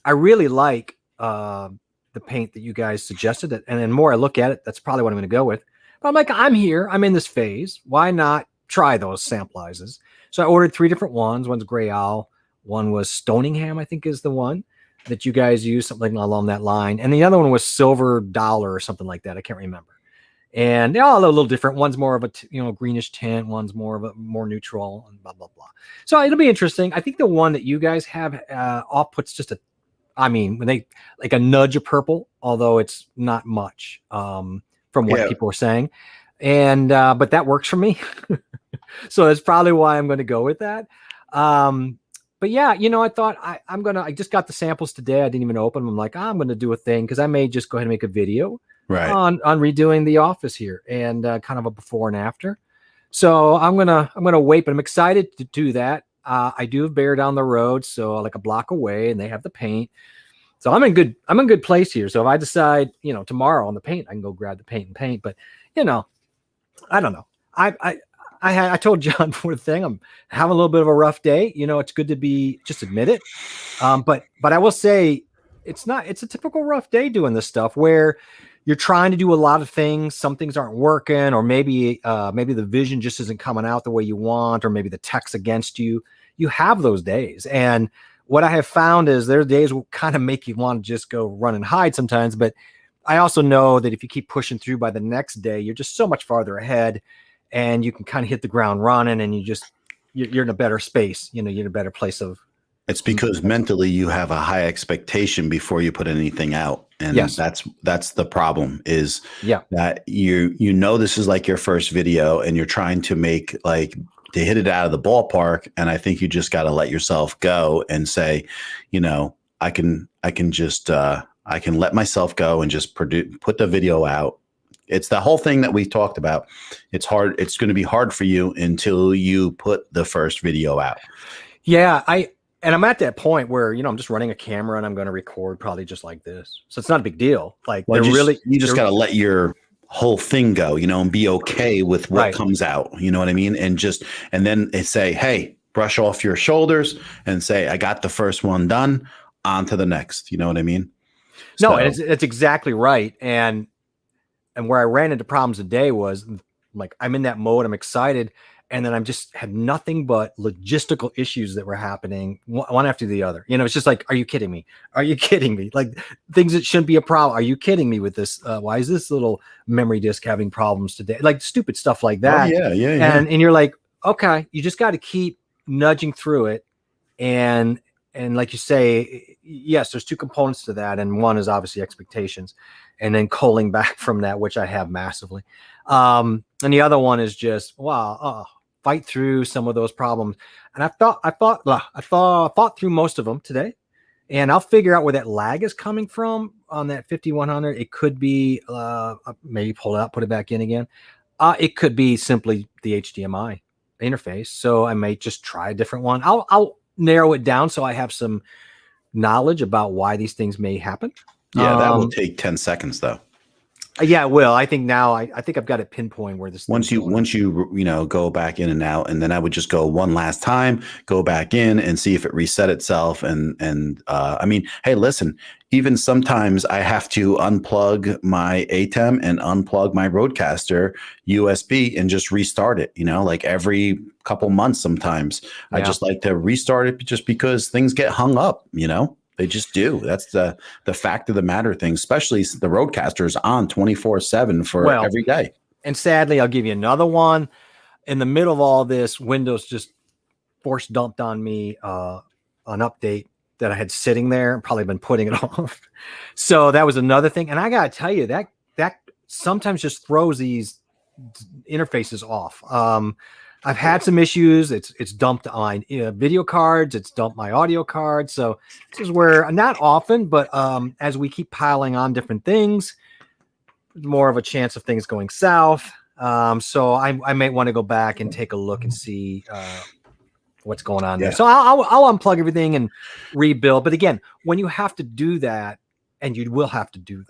I really like the paint that you guys suggested, and then more I look at it, that's probably what I'm going to go with. But I'm like, I'm in this phase. Why not try those Samplizes? So I ordered 3 different ones. One's Gray Owl. One was Stoningham, I think is the one that you guys use, something along that line. And the other one was Silver Dollar or something like that. I can't remember. And they're all a little different. One's more of a greenish tint. One's more of a more neutral and blah, blah, blah. So it'll be interesting. I think the one that you guys have off puts just when they like a nudge of purple, although it's not much from what people were saying. And, but that works for me. So that's probably why I'm going to go with that. But yeah, I thought I just got the samples today. I didn't even open them. I'm like, I'm going to do a thing because I may just go ahead and make a video on redoing the office here and kind of a before and after. So I'm going to wait, but I'm excited to do that. I do have Bear down the road, so like a block away, and they have the paint. So I'm in good place here. So if I decide, tomorrow on the paint, I can go grab the paint and paint. But I don't know. I told John before the thing, I'm having a little bit of a rough day. You know, it's good to be just admit it. But I will say it's a typical rough day doing this stuff where you're trying to do a lot of things. Some things aren't working, or maybe the vision just isn't coming out the way you want, or maybe the tech's against you. You have those days. And what I have found is there are days will kind of make you want to just go run and hide sometimes. But I also know that if you keep pushing through, by the next day, you're just so much farther ahead and you can kind of hit the ground running, and you're in a better space. You know, you're in a better place of. It's because mentally you have a high expectation before you put anything out. And Yes. that's the problem is Yeah. that you know this is like your first video and you're trying to make like to hit it out of the ballpark. And I think you just got to let yourself go and say, you know, I can just I can let myself go and just put the video out. It's the whole thing that we talked about. It's hard. It's going to be hard for you until you put the first video out. Yeah. And I'm at that point where, you know, I'm just running a camera and I'm going to record probably just like this. So it's not a big deal. Like you just got to let your whole thing go, you know, and be okay with what Right. comes out. You know what I mean? And then they say, hey, brush off your shoulders and say, I got the first one done, on to the next. You know what I mean? No, So, and it's exactly right. And where I ran into problems today was like, I'm in that mode. I'm excited. And then I'm just had nothing but logistical issues that were happening one after the other. You know, it's just like, are you kidding me? Are you kidding me? Like things that shouldn't be a problem. Are you kidding me with this? Why is this little memory disk having problems today? Like stupid stuff like that. yeah. And you're like, okay, you just got to keep nudging through it. And like you say, yes, there's two components to that. And one is obviously expectations and then culling back from that, which I have massively. And the other one is just, fight through some of those problems. And I fought through most of them today, and I'll figure out where that lag is coming from on that 5100. It could be, maybe pull it out, put it back in again. It could be simply the HDMI interface. So I may just try a different one. I'll narrow it down so I have some knowledge about why these things may happen. Yeah, that will take 10 seconds though. Yeah, it will. I think now I think I've got it pinpoint where this once you go back in and out, and then I would just go one last time, go back in and see if it reset itself. And I mean, hey, listen, even sometimes I have to unplug my ATEM and unplug my Rodecaster USB and just restart it, you know, like every couple months sometimes. Yeah. I just like to restart it just because things get hung up, you know. They just do. That's the fact of the matter thing, especially the Rodecaster is on 24/7 for every day. And sadly, I'll give you another one. In the middle of all this, Windows just force dumped on me an update that I had sitting there and probably been putting it off. So that was another thing. And I got to tell you, that sometimes just throws these interfaces off. I've had some issues. It's dumped on video cards. It's dumped my audio cards. So this is where, not often, but as we keep piling on different things, more of a chance of things going south. So I may want to go back and take a look and see what's going on there. So I'll unplug everything and rebuild. But again, when you have to do that, and you will have to do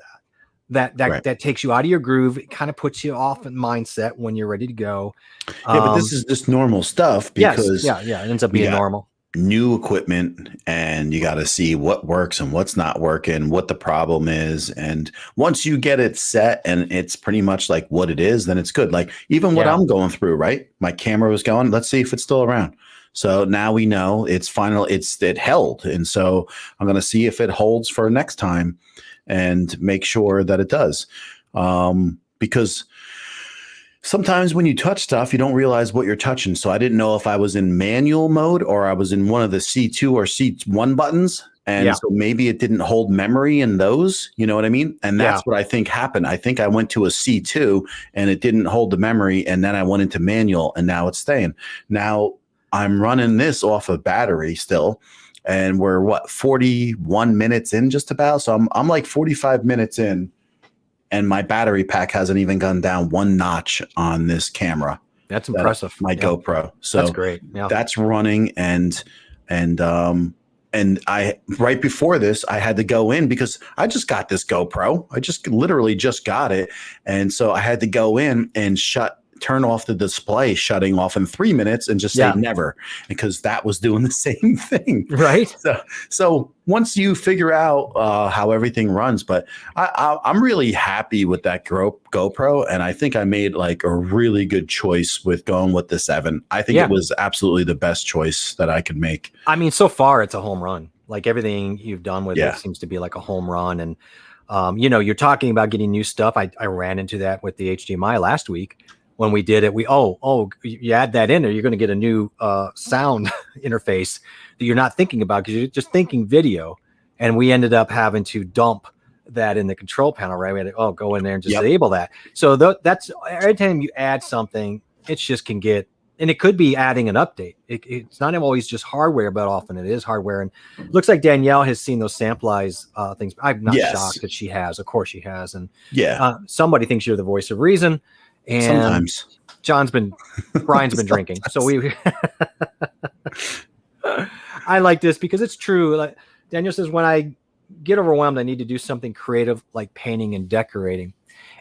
that, that takes you out of your groove. It kind of puts you off in mindset when you're ready to go. Yeah, but this is just normal stuff because it ends up being normal. New equipment, and you got to see what works and what's not working, what the problem is. And once you get it set and it's pretty much like what it is, then it's good. Like even what I'm going through, right? My camera was going, let's see if it's still around. So now we know it held. And so I'm going to see if it holds for next time and make sure that it does. Because sometimes when you touch stuff, you don't realize what you're touching. So I didn't know if I was in manual mode or I was in one of the C2 or C1 buttons. And so maybe it didn't hold memory in those, you know what I mean? And that's what I think happened. I think I went to a C2 and it didn't hold the memory. And then I went into manual and now it's staying. Now I'm running this off of battery still. And we're 41 minutes in just about. So I'm like 45 minutes in. And my battery pack hasn't even gone down one notch on this camera. That's impressive. My GoPro. So that's great. Yeah. That's running and I right before this I had to go in because I just got this GoPro. I just literally just got it. And so I had to go in and shut turn off the display shutting off in 3 minutes and just say Yeah. never, because that was doing the same thing. Right. So once you figure out how everything runs, but I'm really happy with that GoPro, and I think I made like a really good choice with going with the 7. I think it was absolutely the best choice that I could make. I mean, so far it's a home run. Like everything you've done with it seems to be like a home run. And you know, you're talking about getting new stuff. I ran into that with the HDMI last week when we did it. You add that in there, you're going to get a new sound interface that you're not thinking about because you're just thinking video. And we ended up having to dump that in the control panel, right? We had to go in there and just disable that. So that's every time you add something, it just can get, and it could be adding an update. It's not always just hardware, but often it is hardware. And it looks like Danielle has seen those Samplize things. I'm not shocked that she has. Of course she has. And somebody thinks you're the voice of reason. And sometimes Brian's been drinking. So I like this because it's true. Like Daniel says, when I get overwhelmed, I need to do something creative like painting and decorating.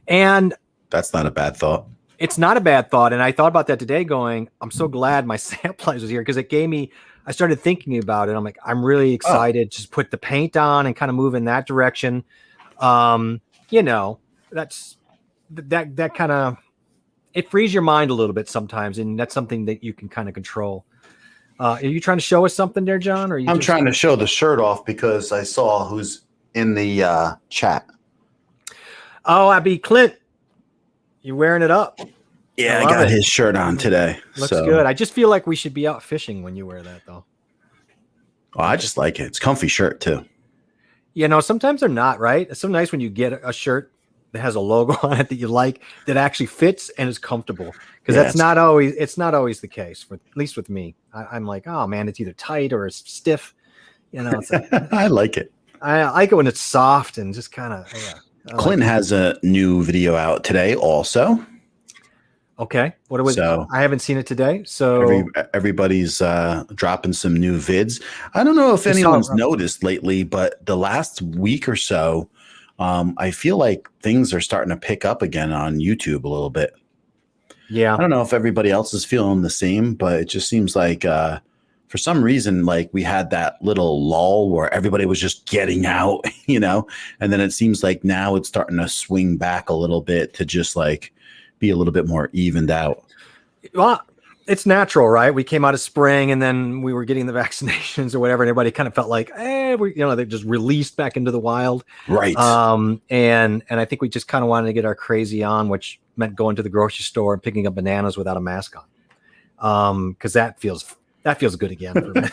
And that's not a bad thought. It's not a bad thought. And I thought about that today going, I'm so glad my Samplize was here because it gave me, I started thinking about it. I'm like, I'm really excited. Just put the paint on and kind of move in that direction. You know, that kind of, it frees your mind a little bit sometimes. And that's something that you can kind of control. Are you trying to show us something there, John? Or I'm trying to show the shirt off because I saw who's in the chat. Oh, Abby Clint. You're wearing it up. Yeah, I got his shirt on today. Looks good. I just feel like we should be out fishing when you wear that, though. Oh, I just like it. It's a comfy shirt, too. You know, sometimes they're not, right? It's so nice when you get a shirt that has a logo on it that you like, that actually fits and is comfortable. Because it's not always the case, at least with me. I'm like, oh, man, it's either tight or it's stiff. You know, it's like, I like it. I like it when it's soft and just kind of, Clint has a new video out today also. Okay. What was I haven't seen it today. So everybody's dropping some new vids. I don't know if anyone's noticed lately, but the last week or so, I feel like things are starting to pick up again on YouTube a little bit. Yeah. I don't know if everybody else is feeling the same, but it just seems like for some reason, like we had that little lull where everybody was just getting out, you know, and then it seems like now it's starting to swing back a little bit to just like be a little bit more evened out. Well, it's natural, right? We came out of spring and then we were getting the vaccinations or whatever. And everybody kind of felt like, they just released back into the wild. Right. And I think we just kind of wanted to get our crazy on, which meant going to the grocery store and picking up bananas without a mask on. Cause that feels good again for me.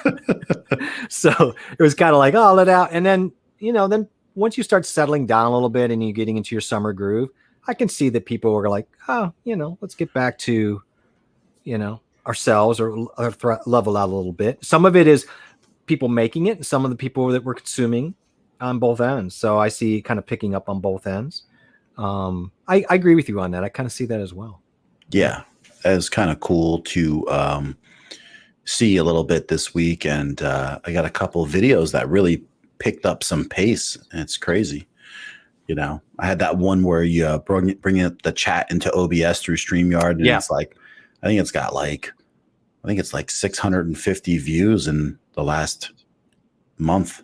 So it was kind of like, oh, let out. And then, then once you start settling down a little bit and you're getting into your summer groove, I can see that people were like, oh, let's get back to, ourselves or level out a little bit. Some of it is people making it and some of the people that we're consuming on both ends. So I see kind of picking up on both ends. I agree with you on that. I kind of see that as well. Yeah. It's kind of cool to, see a little bit this week, and I got a couple of videos that really picked up some pace, and it's crazy. I had that one where you bring up the chat into OBS through StreamYard, and it's like, I think it's like 650 views in the last month.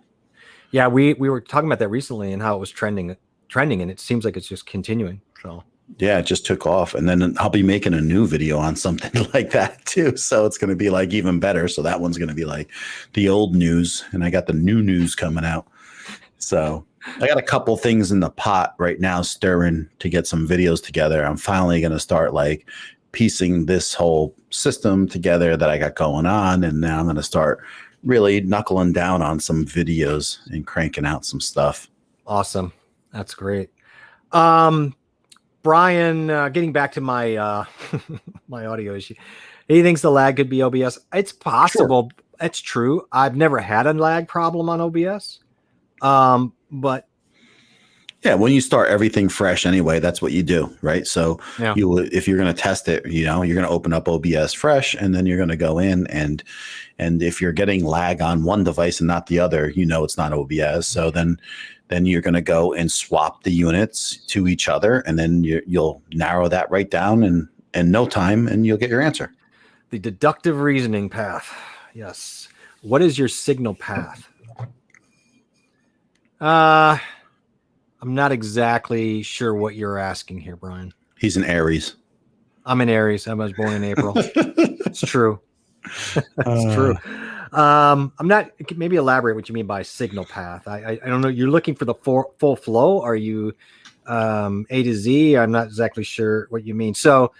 Yeah, we were talking about that recently and how it was trending, and it seems like it's just continuing. So. Yeah, it just took off. And then I'll be making a new video on something like that too. So it's going to be like even better. So that one's going to be like the old news, and I got the new news coming out. So I got a couple things in the pot right now stirring to get some videos together. I'm finally going to start like piecing this whole system together that I got going on. And now I'm going to start really knuckling down on some videos and cranking out some stuff. Awesome. That's great. Brian, getting back to my my audio issue, he thinks the lag could be OBS. It's possible. Sure. It's true. I've never had a lag problem on OBS, but yeah, when you start everything fresh anyway, that's what you do, right? So if you're going to test it, you're going to open up OBS fresh, and then you're going to go in and if you're getting lag on one device and not the other, it's not OBS. So then you're going to go and swap the units to each other, and then you'll narrow that right down, and in no time, and you'll get your answer. The deductive reasoning path. Yes. What is your signal path? I'm not exactly sure what you're asking here, Brian. He's an Aries. I'm an Aries. I was born in April. It's true. It's true. I'm not. Maybe elaborate what you mean by signal path. I don't know. You're looking for the full flow. Are you A to Z? I'm not exactly sure what you mean. So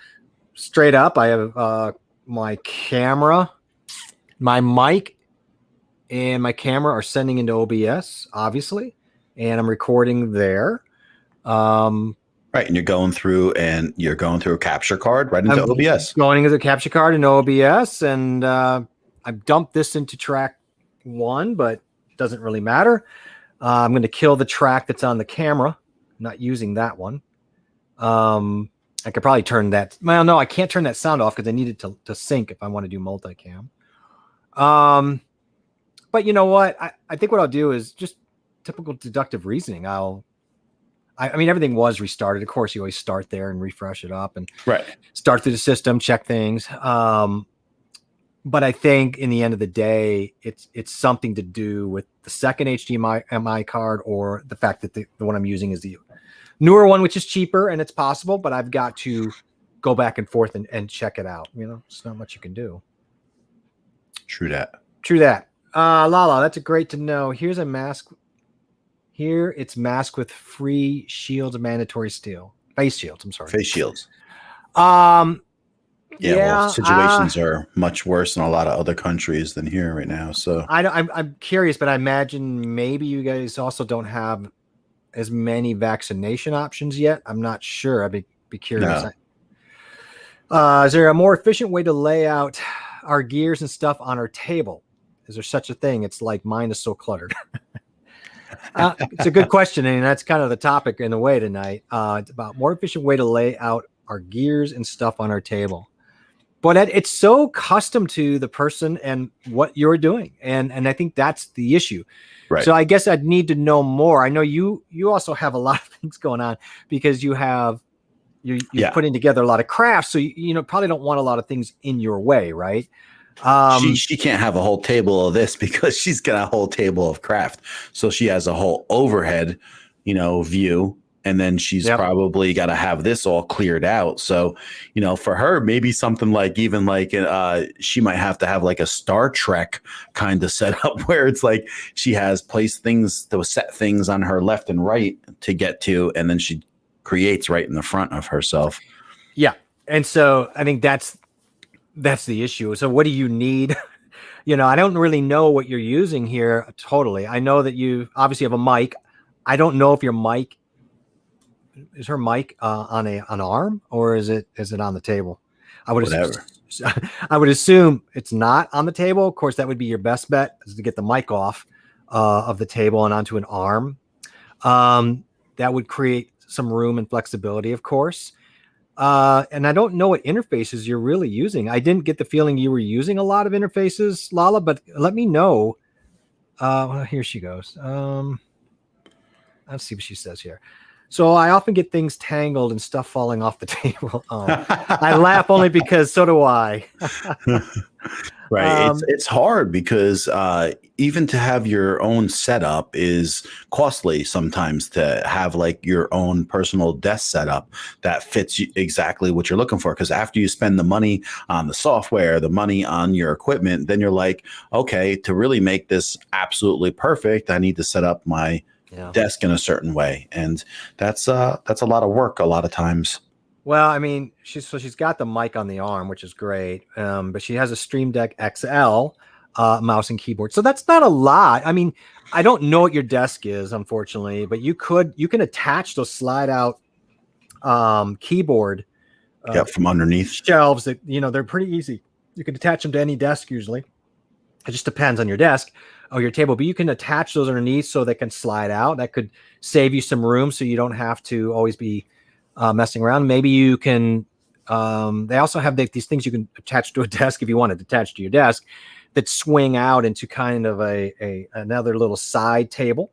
straight up, I have my camera, my mic, and my camera are sending into OBS, obviously, and I'm recording there. Right, and you're going through a capture card right into OBS. Going into the capture card in OBS, and I've dumped this into track 1, but it doesn't really matter. I'm going to kill the track that's on the camera, not using that one. I could probably turn that. Well, no, I can't turn that sound off because I need it to sync if I want to do multicam. But you know what? I think what I'll do is just typical deductive reasoning. I mean, everything was restarted. Of course, you always start there and refresh it up and start through the system, check things. But I think in the end of the day, it's something to do with the second HDMI card, or the fact that the one I'm using is the newer one, which is cheaper, and it's possible, but I've got to go back and forth and check it out. You know, it's not much you can do. True that. Lala, that's great to know. Here's a mask. Here it's masked with free shields, mandatory steel. Face shields, I'm sorry. Face shields. Yeah, situations are much worse in a lot of other countries than here right now. So I'm curious, but I imagine maybe you guys also don't have as many vaccination options yet. I'm not sure. I'd be curious. No. Is there a more efficient way to lay out our gears and stuff on our table? Is there such a thing? It's like mine is so cluttered. It's a good question, and that's kind of the topic in a way tonight. It's about more efficient way to lay out our gears and stuff on our table. But it's so custom to the person and what you're doing. And I think that's the issue. Right. So I guess I'd need to know more. I know you also have a lot of things going on because you're putting together a lot of crafts. So you probably don't want a lot of things in your way, right? She can't have a whole table of this because she's got a whole table of craft. So she has a whole overhead, view. And then she's probably got to have this all cleared out. So, for her, maybe something like she might have to have like a Star Trek kind of setup where it's like she has placed things, those set things on her left and right to get to, and then she creates right in the front of herself. Yeah. And so I think that's the issue. So what do you need? I don't really know what you're using here totally. I know that you obviously have a mic. I don't know if your mic is her mic on an arm, or is it on the table? I would assume it's not on the table. Of course, that would be your best bet, is to get the mic off of the table and onto an arm. That would create some room and flexibility, of course. And I don't know what interfaces you're really using. I didn't get the feeling you were using a lot of interfaces, Lala, but let me know. Well, here she goes. Let's see what she says here. So I often get things tangled and stuff falling off the table. I laugh only because so do I. Right. It's hard because even to have your own setup is costly sometimes, to have like your own personal desk setup that fits exactly what you're looking for. Because after you spend the money on the software, the money on your equipment, then you're like, okay, to really make this absolutely perfect, I need to set up my desk in a certain way. And that's a lot of work a lot of times. Well, I mean, she's got the mic on the arm, which is great. But she has a Stream Deck XL mouse and keyboard. So that's not a lot. I mean, I don't know what your desk is, unfortunately, but you can attach those slide out keyboard from underneath shelves that, they're pretty easy. You can attach them to any desk usually. It just depends on your desk or your table, but you can attach those underneath so they can slide out. That could save you some room so you don't have to always be messing around. Maybe you can, they also have these things you can attach to a desk if you want it attached to your desk that swing out into kind of another little side table.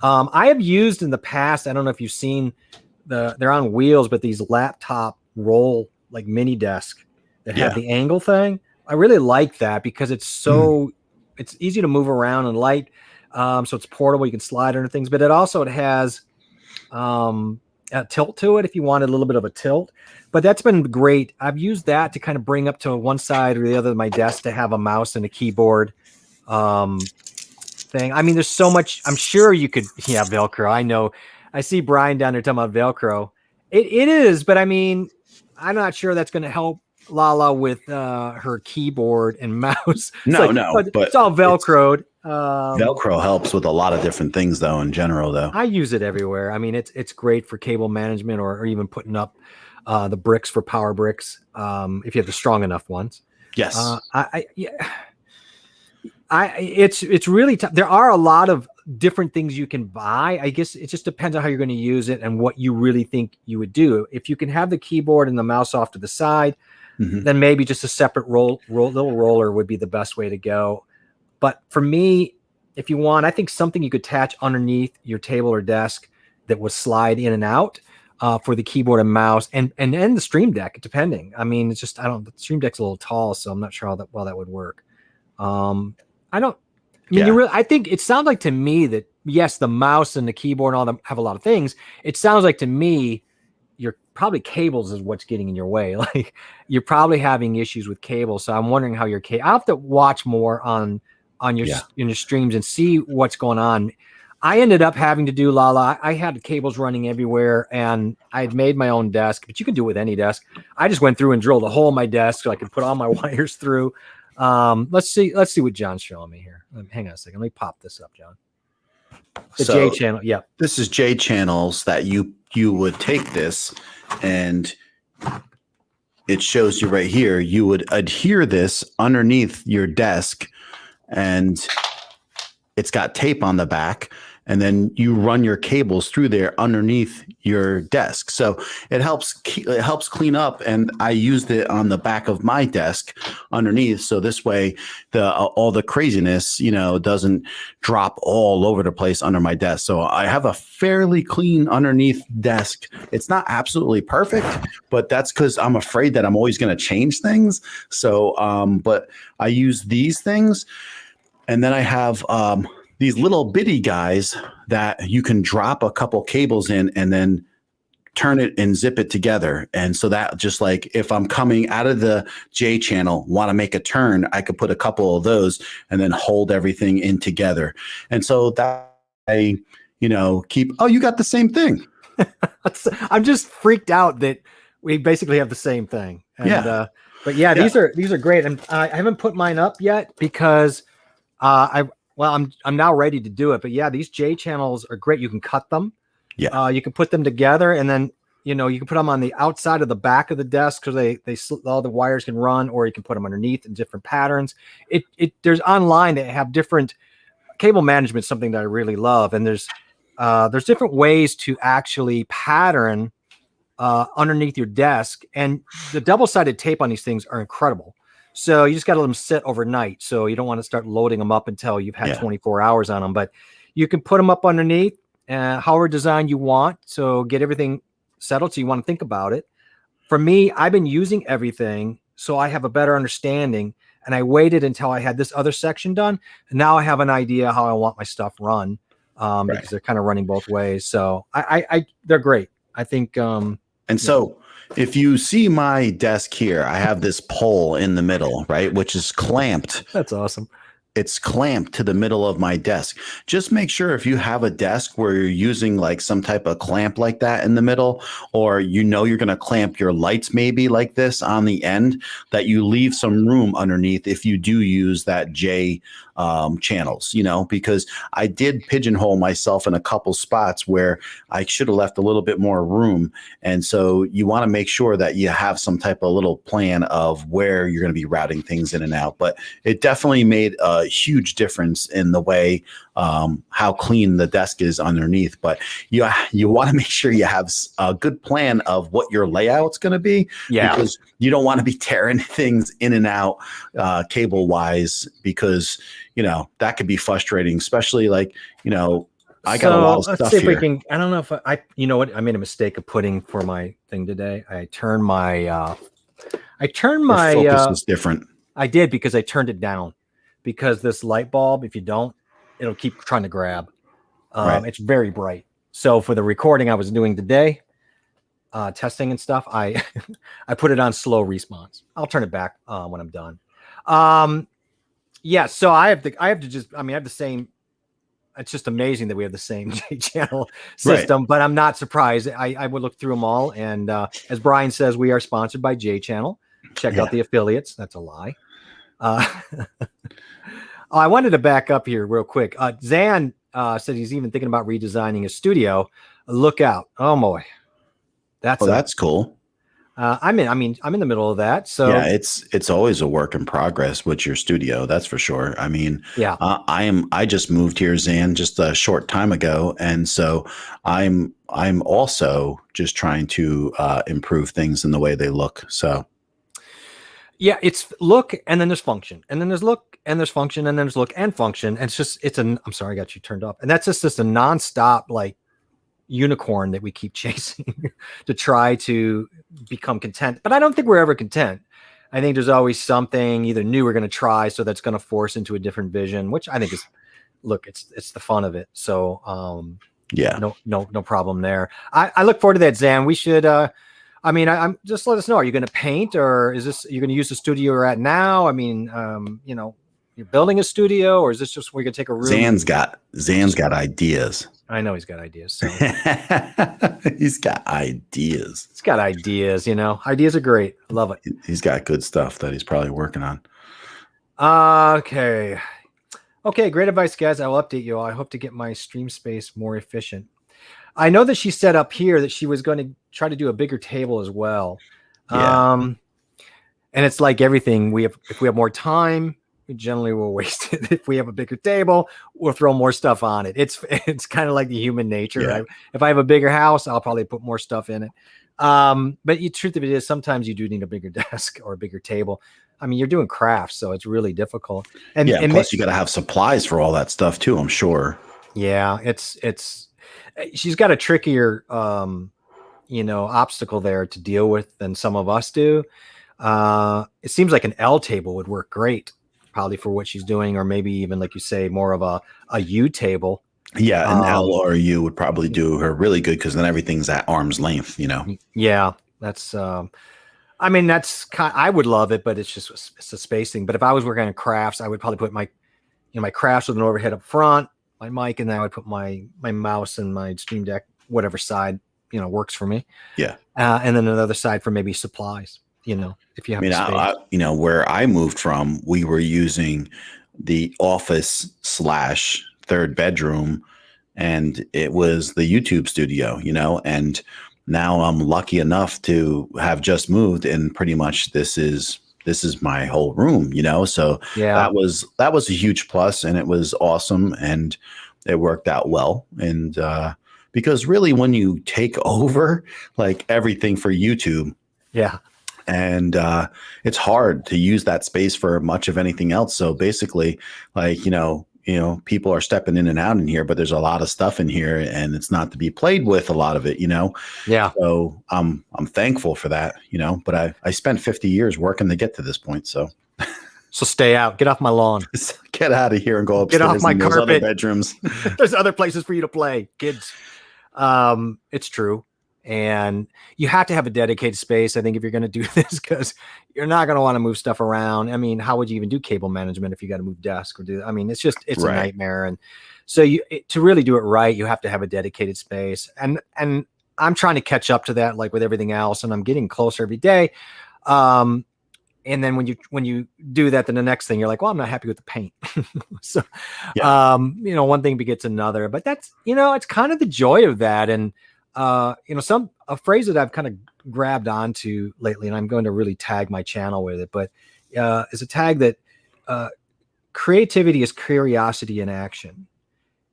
I have used in the past, I don't know if you've seen they're on wheels, but these laptop roll like mini desk that have Yeah. the angle thing. I really like that because it's easy to move around and light. So it's portable. You can slide under things, but it has a tilt to it if you wanted a little bit of a tilt. But that's been great. I've used that to kind of bring up to one side or the other of my desk to have a mouse and a keyboard thing. I mean, there's so much. I'm sure you could, yeah, Velcro. I know. I see Brian down there talking about Velcro. It is, but I mean, I'm not sure that's going to help Lala with her keyboard and mouse. It's No, like, no, but but it's all Velcroed. Velcro helps with a lot of different things, though. In general, though. I use it everywhere. I mean, it's great for cable management or even putting up the bricks for power bricks if you have the strong enough ones. Yes. It's really tough. There are a lot of different things you can buy. I guess it just depends on how you're going to use it and what you really think you would do. If you can have the keyboard and the mouse off to the side, then maybe just a separate little roller would be the best way to go. But for me, if you want, I think something you could attach underneath your table or desk that would slide in and out for the keyboard and mouse and the Stream Deck, depending. I mean, it's just the Stream Deck's a little tall, so I'm not sure how well that would work. I think it sounds like to me that yes, the mouse and the keyboard and all them have a lot of things. It sounds like to me, you're probably cables is what's getting in your way. Like you're probably having issues with cables. So I'm wondering how your I'll have to watch more on your in your streams and see what's going on. I ended up having to do Lala. I had cables running everywhere and I had made my own desk, but you can do it with any desk. I just went through and drilled a hole in my desk so I could put all my wires through. Let's see what John's showing me here. Hang on a second. Let me pop this up, John. The J channel. Yeah. This is J channels that you would take this and it shows you right here. You would adhere this underneath your desk and it's got tape on the back. And then you run your cables through there underneath your desk. So it helps clean up. And I used it on the back of my desk underneath. So this way all the craziness, doesn't drop all over the place under my desk. So I have a fairly clean underneath desk. It's not absolutely perfect, but that's because I'm afraid that I'm always going to change things. So, but I use these things and then I have, these little bitty guys that you can drop a couple cables in and then turn it and zip it together. And so that just like if I'm coming out of the J channel, want to make a turn, I could put a couple of those and then hold everything in together. And so that I, you got the same thing. I'm just freaked out that we basically have the same thing. And, but these are great. And I haven't put mine up yet because I'm now ready to do it, but these J channels are great. You can cut them. Yeah. You can put them together and then, you can put them on the outside of the back of the desk because they all the wires can run, or you can put them underneath in different patterns. There's online that have different cable management, something that I really love. And there's different ways to actually pattern underneath your desk, and the double-sided tape on these things are incredible. So you just got to let them sit overnight. So you don't want to start loading them up until you've had 24 hours on them, but you can put them up underneath however design you want. So get everything settled. So you want to think about it. For me, I've been using everything, so I have a better understanding, and I waited until I had this other section done. And now I have an idea how I want my stuff run because they're kind of running both ways. So they're great. I think, so if you see my desk here, I have this pole in the middle, right, which is clamped. That's awesome. It's clamped to the middle of my desk. Just make sure if you have a desk where you're using like some type of clamp like that in the middle, or you're going to clamp your lights maybe like this on the end, that you leave some room underneath if you do use that J channels, because I did pigeonhole myself in a couple spots where I should have left a little bit more room. And so you want to make sure that you have some type of little plan of where you're going to be routing things in and out. But it definitely made a huge difference in the way how clean the desk is underneath. But you want to make sure you have a good plan of what your layout's going to be, because you don't want to be tearing things in and out cable wise, because that could be frustrating, especially like I got a lot of stuff let's see if here. we can. I made a mistake of putting for my thing today. I turned my I turned Or my, focus is different. I did because I turned it down because this light bulb, if you don't, it'll keep trying to grab. Right. It's very bright. So for the recording I was doing today, testing and stuff, I I put it on slow response. I'll turn it back when I'm done. Yeah, so I have to just, I mean, I have the same. It's just amazing that we have the same J channel system, right. But I'm not surprised. I would look through them all. And as Brian says, we are sponsored by J channel. Check out the affiliates. That's a lie. Oh, I wanted to back up here real quick. Zan said he's even thinking about redesigning his studio. Look out. Oh boy. That's cool. I'm in the middle of that. So yeah, it's always a work in progress with your studio. That's for sure. I mean, yeah, I just moved here, Zan, just a short time ago. And so I'm also just trying to improve things in the way they look. So yeah, it's look and then there's function and then there's look and there's function and then there's look and function. And I'm sorry, I got you turned up. And that's just a nonstop like unicorn that we keep chasing to try to become content. But I don't think we're ever content. I think there's always something either new we're going to try. So that's going to force into a different vision, which I think is, look, it's the fun of it. So yeah, no problem there. I look forward to that, Zan. We should, I'm just let us know. Are you going to paint or is this, you're going to use the studio you're at now? I mean, you're building a studio or is this just where you're going to take a room? Zan's got ideas. I know he's got ideas. So he's got ideas. He's got ideas, ideas are great. I love it. He's got good stuff that he's probably working on. Okay. Great advice, guys. I will update you all. I hope to get my stream space more efficient. I know that she said up here that she was going to try to do a bigger table as well. Yeah. And it's like everything if we have more time, we generally will waste it. If we have a bigger table, we'll throw more stuff on it. It's kind of like the human nature, yeah. Right? If I have a bigger house, I'll probably put more stuff in it. But the truth of it is sometimes you do need a bigger desk or a bigger table. I mean, you're doing crafts, so it's really difficult. And plus you got to have supplies for all that stuff too, I'm sure. Yeah, she's got a trickier, obstacle there to deal with than some of us do. It seems like an L table would work great, probably for what she's doing, or maybe even like you say, more of a U table. Yeah, an L or a U would probably do her really good because then everything's at arm's length, Yeah, that's. That's I would love it, but it's a space thing. But if I was working on crafts, I would probably put my crafts with an overhead up front, my mic, and then I would put my mouse and my Stream Deck, whatever side works for me. Yeah, and then another side for maybe supplies. If you have space. Where I moved from, we were using the office / third bedroom, and it was the YouTube studio, and now I'm lucky enough to have just moved, and pretty much this is my whole room, so yeah, that was a huge plus, and it was awesome, and it worked out well. And because really when you take over like everything for YouTube, yeah, and it's hard to use that space for much of anything else. So basically, like, people are stepping in and out in here, but there's a lot of stuff in here and it's not to be played with, a lot of it, Yeah. So I'm thankful for that, but I spent 50 years working to get to this point. So stay out, get off my lawn, get out of here and go upstairs. Get off my carpet. Other bedrooms. There's other places for you to play, kids. It's true. And you have to have a dedicated space, I think, if you're going to do this, because you're not going to want to move stuff around. I mean, how would you even do cable management if you got to move desk or do? I mean, it's right. A nightmare. And so to really do it right, you have to have a dedicated space. And I'm trying to catch up to that, like with everything else, and I'm getting closer every day. And then when you do that, then the next thing you're like, well, I'm not happy with the paint. So, yeah. One thing begets another. But that's it's kind of the joy of that. And a phrase that I've kind of grabbed onto lately, and I'm going to really tag my channel with it, but is a tag that creativity is curiosity in action.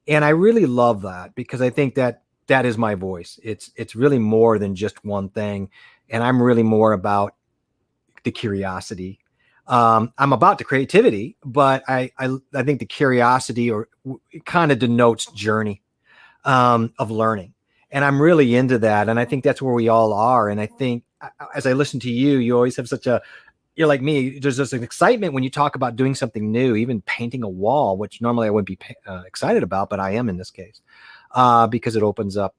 And I really love that because I think that is my voice. It's really more than just one thing. And I'm really more about the curiosity. I'm about the creativity, but I think the curiosity it kind of denotes journey of learning. And I'm really into that. And I think that's where we all are. And I think as I listen to you, you always have you're like me. There's just an excitement when you talk about doing something new, even painting a wall, which normally I wouldn't be excited about, but I am in this case, because it opens up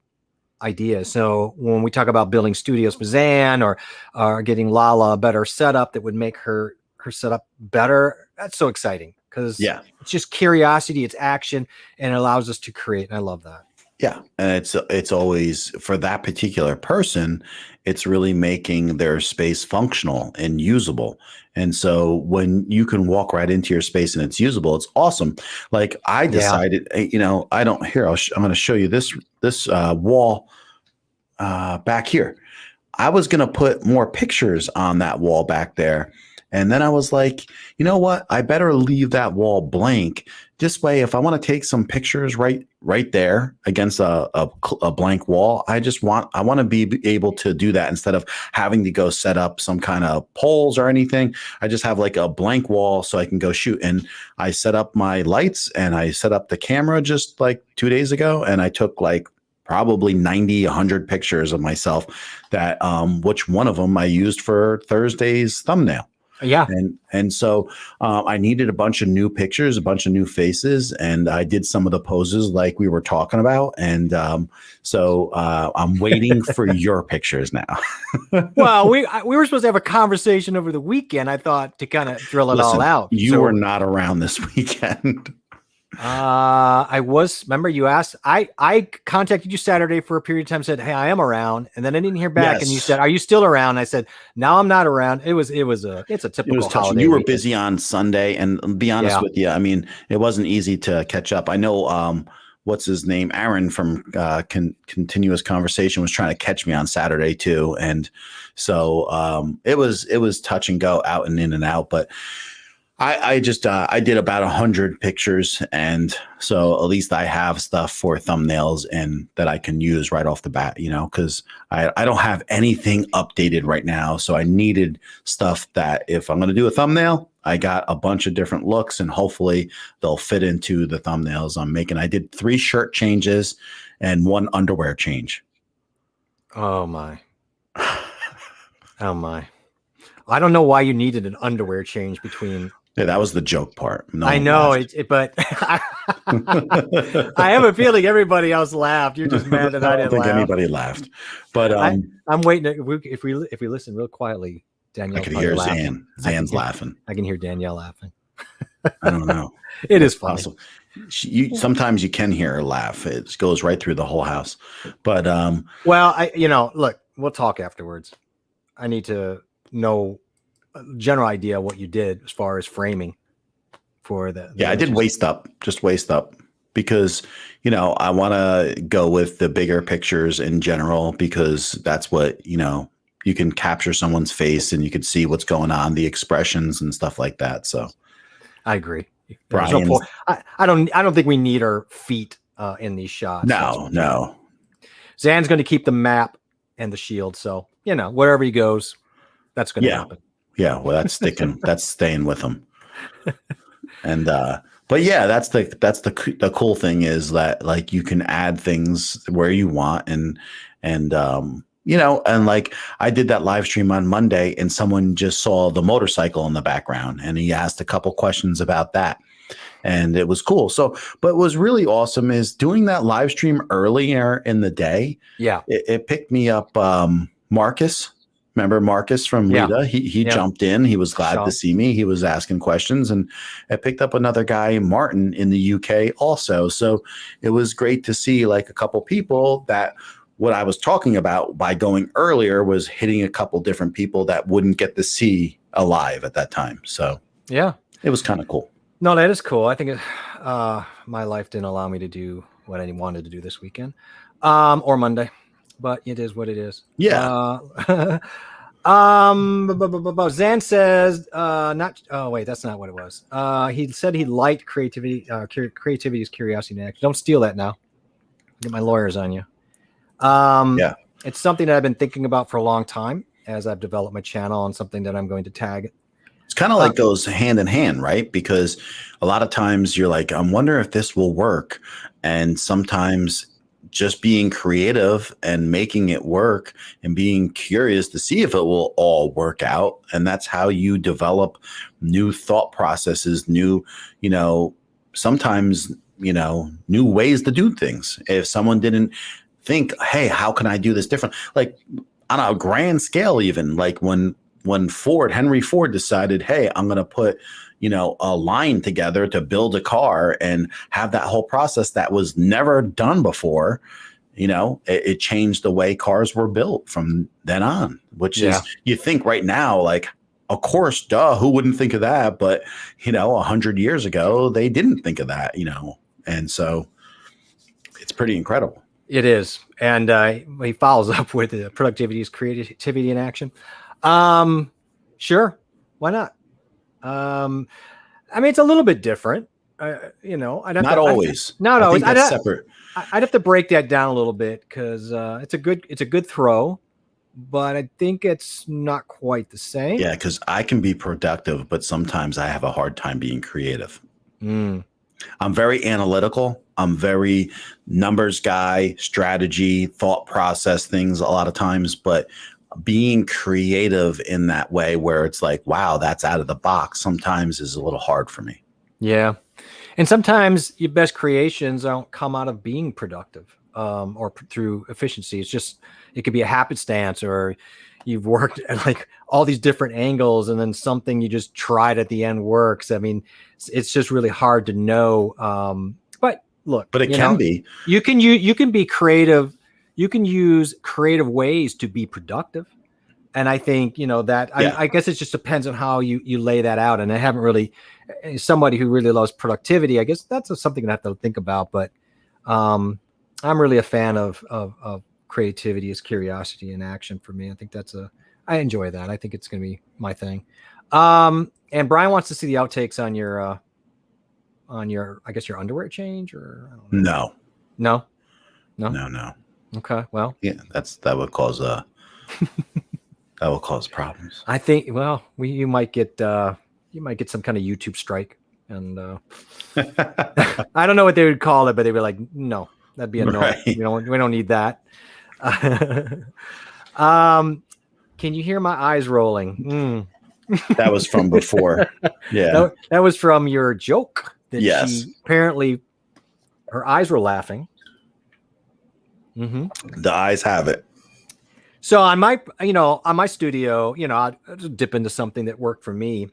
ideas. So when we talk about building studios for Zan or getting Lala a better setup that would make her setup better, that's so exciting because it's just curiosity, it's action, and it allows us to create. And I love that. Yeah, and it's always for that particular person, it's really making their space functional and usable. And so when you can walk right into your space and it's usable, it's awesome. Like I decided, I don't here. I'm going to show you this wall back here. I was going to put more pictures on that wall back there. And then I was like, you know what? I better leave that wall blank. This way, if I want to take some pictures right there against a blank wall, I want to be able to do that instead of having to go set up some kind of poles or anything. I just have like a blank wall so I can go shoot. And I set up my lights and I set up the camera just like 2 days ago. And I took like probably 90, 100 pictures of myself that which one of them I used for Thursday's thumbnail. Yeah. And so I needed a bunch of new pictures, a bunch of new faces, and I did some of the poses like we were talking about. And so I'm waiting for your pictures now. Well, we were supposed to have a conversation over the weekend, I thought, to kind of drill it all out. You were not around this weekend. Remember you asked, I contacted you Saturday for a period of time, said, hey, I am around. And then I didn't hear back. Yes. And you said, are you still around? I said, no, I'm not around. It's a typical holiday. You were weekend. Busy on Sunday, and be honest with you, I mean, it wasn't easy to catch up. I know, what's his name? Aaron from Continuous Conversation was trying to catch me on Saturday too. And so, it was touch and go, out and in and out, but I just I did about 100 pictures, and so at least I have stuff for thumbnails and that I can use right off the bat, because I don't have anything updated right now. So I needed stuff that if I'm going to do a thumbnail, I got a bunch of different looks, and hopefully they'll fit into the thumbnails I'm making. I did 3 shirt changes and 1 underwear change. Oh my. Oh my. I don't know why you needed an underwear change between. Yeah, that was the joke part. No, I know but I have a feeling everybody else laughed. You're just mad that I didn't think laugh. Anybody laughed, but I'm waiting. If we listen real quietly, Danielle. I could hear Zan. Zan's laughing. I can hear Danielle laughing. I don't know. It is funny. Sometimes you can hear her laugh. It goes right through the whole house. But well, look, we'll talk afterwards. I need to know a general idea what you did as far as framing for the I did waist up because I want to go with the bigger pictures in general, because that's what you can capture someone's face and you can see what's going on, the expressions and stuff like that. So I agree. No I don't think we need our feet in these shots. No. Zan's going to keep the map and the shield, so wherever he goes, that's going to happen. Yeah, well, that's sticking. That's staying with him. And but yeah, that's the cool thing is that like you can add things where you want, and like I did that live stream on Monday, and someone just saw the motorcycle in the background, and he asked a couple questions about that, and it was cool. So, but what was really awesome is doing that live stream earlier in the day. Yeah, it picked me up Marcus. Remember Marcus from Lita? He jumped in. He was glad to see me. He was asking questions, and I picked up another guy, Martin, in the UK also. So it was great to see like a couple people that what I was talking about by going earlier was hitting a couple different people that wouldn't get to see alive at that time. So yeah, it was kind of cool. No, that is cool. I think my life didn't allow me to do what I wanted to do this weekend or Monday. But it is what it is. Yeah. Zan says, not. Oh wait, that's not what it was. He said he liked creativity. Creativity is curiosity and action. Don't steal that now. Get my lawyers on you. It's something that I've been thinking about for a long time as I've developed my channel, and something that I'm going to tag. It's kind of like goes hand in hand, right? Because a lot of times you're like, I wonder if this will work, and sometimes just being creative and making it work and being curious to see if it will all work out. And that's how you develop new thought processes, new, sometimes, new ways to do things. If someone didn't think, hey, how can I do this different? Like on a grand scale, even like when Henry Ford decided, hey, I'm going to put, a line together to build a car and have that whole process that was never done before, it changed the way cars were built from then on, which is, you think right now, like, of course, duh, who wouldn't think of that? But, 100 years ago, they didn't think of that, and so it's pretty incredible. It is. And he follows up with productivity is creativity in action. Sure. Why not? I mean, it's a little bit different. I'd have not to, always. Not always. That's separate. I'd have to break that down a little bit because it's a good throw, but I think it's not quite the same. Yeah, because I can be productive, but sometimes I have a hard time being creative. I'm very analytical. I'm very numbers guy, strategy, thought process things a lot of times, but being creative in that way where it's like, wow, that's out of the box sometimes is a little hard for me. Yeah. And sometimes your best creations don't come out of being productive or through efficiency. It could be a happenstance, or you've worked at like all these different angles and then something you just tried at the end works. I mean, it's just really hard to know. But look, but it can be. You can be creative. You can use creative ways to be productive. And I think, I guess it just depends on how you lay that out. And I haven't really, somebody who really loves productivity, I guess that's something I have to think about. But I'm really a fan of creativity as curiosity in action for me. I think I enjoy that. I think it's going to be my thing. And Brian wants to see the outtakes on your, I guess your underwear change, or I don't know. No. Okay. Well, yeah, that would cause that will cause problems. I think. Well, you might get some kind of YouTube strike, and I don't know what they would call it, but they'd be like, "No, that'd be annoying. Right. We don't need that." Can you hear my eyes rolling? That was from before. Yeah, that was from your joke. That yes. She apparently, her eyes were laughing. Mm-hmm. The eyes have it. So on my studio, I'll just dip into something that worked for me,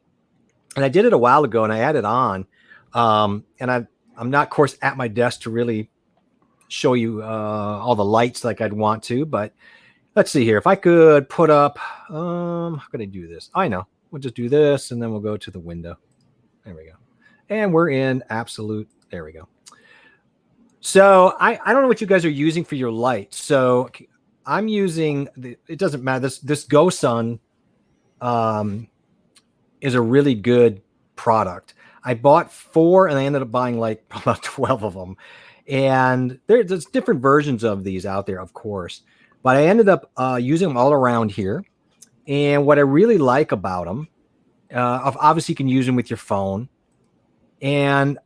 and I did it a while ago, and I added on, and I'm not, of course, at my desk to really show you all the lights like I'd want to, but let's see here. If I could put up, how could I do this? I know. We'll just do this, and then we'll go to the window. There we go. And we're in absolute. There we go. So I don't know what you guys are using for your light. So I'm using it doesn't matter. This GoSun is a really good product. I bought 4 and I ended up buying like about 12 of them. And there's different versions of these out there, of course. But I ended up using them all around here. And what I really like about them, obviously you can use them with your phone. And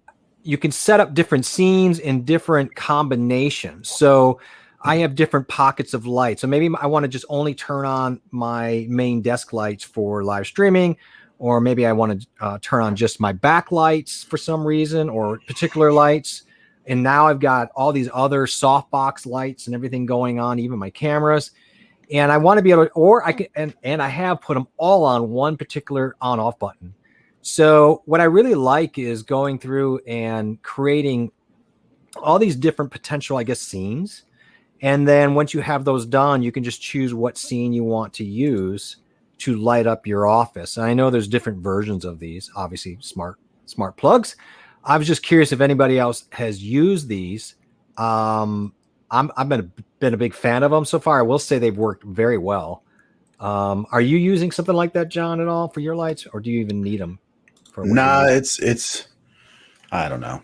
you can set up different scenes in different combinations. So I have different pockets of light. So maybe I want to just only turn on my main desk lights for live streaming, or maybe I want to turn on just my backlights for some reason, or particular lights. And now I've got all these other softbox lights and everything going on, even my cameras. And I want to be able to, or I can, and I have put them all on one particular on-off button. So what I really like is going through and creating all these different potential, I guess, scenes. And then once you have those done, you can just choose what scene you want to use to light up your office. And I know there's different versions of these, obviously smart plugs. I was just curious if anybody else has used these. I've been a big fan of them so far. I will say they've worked very well. Are you using something like that, John, at all for your lights, or do you even need them? Nah, it's I don't know.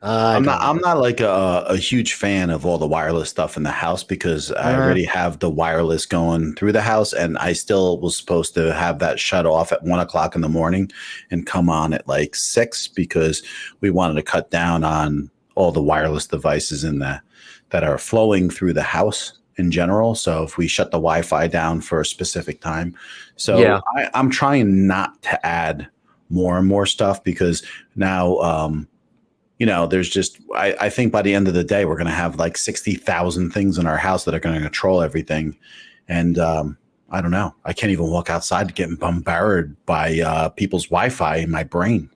I'm not like a huge fan of all the wireless stuff in the house, because I already have the wireless going through the house, and I still was supposed to have that shut off at 1:00 in the morning and come on at like 6, because we wanted to cut down on all the wireless devices in that are flowing through the house in general. So if we shut the Wi-Fi down for a specific time, so Yeah. I'm trying not to add more and more stuff because now, there's just, I think by the end of the day, we're going to have like 60,000 things in our house that are going to control everything. And I don't know. I can't even walk outside to get bombarded by people's Wi-Fi in my brain.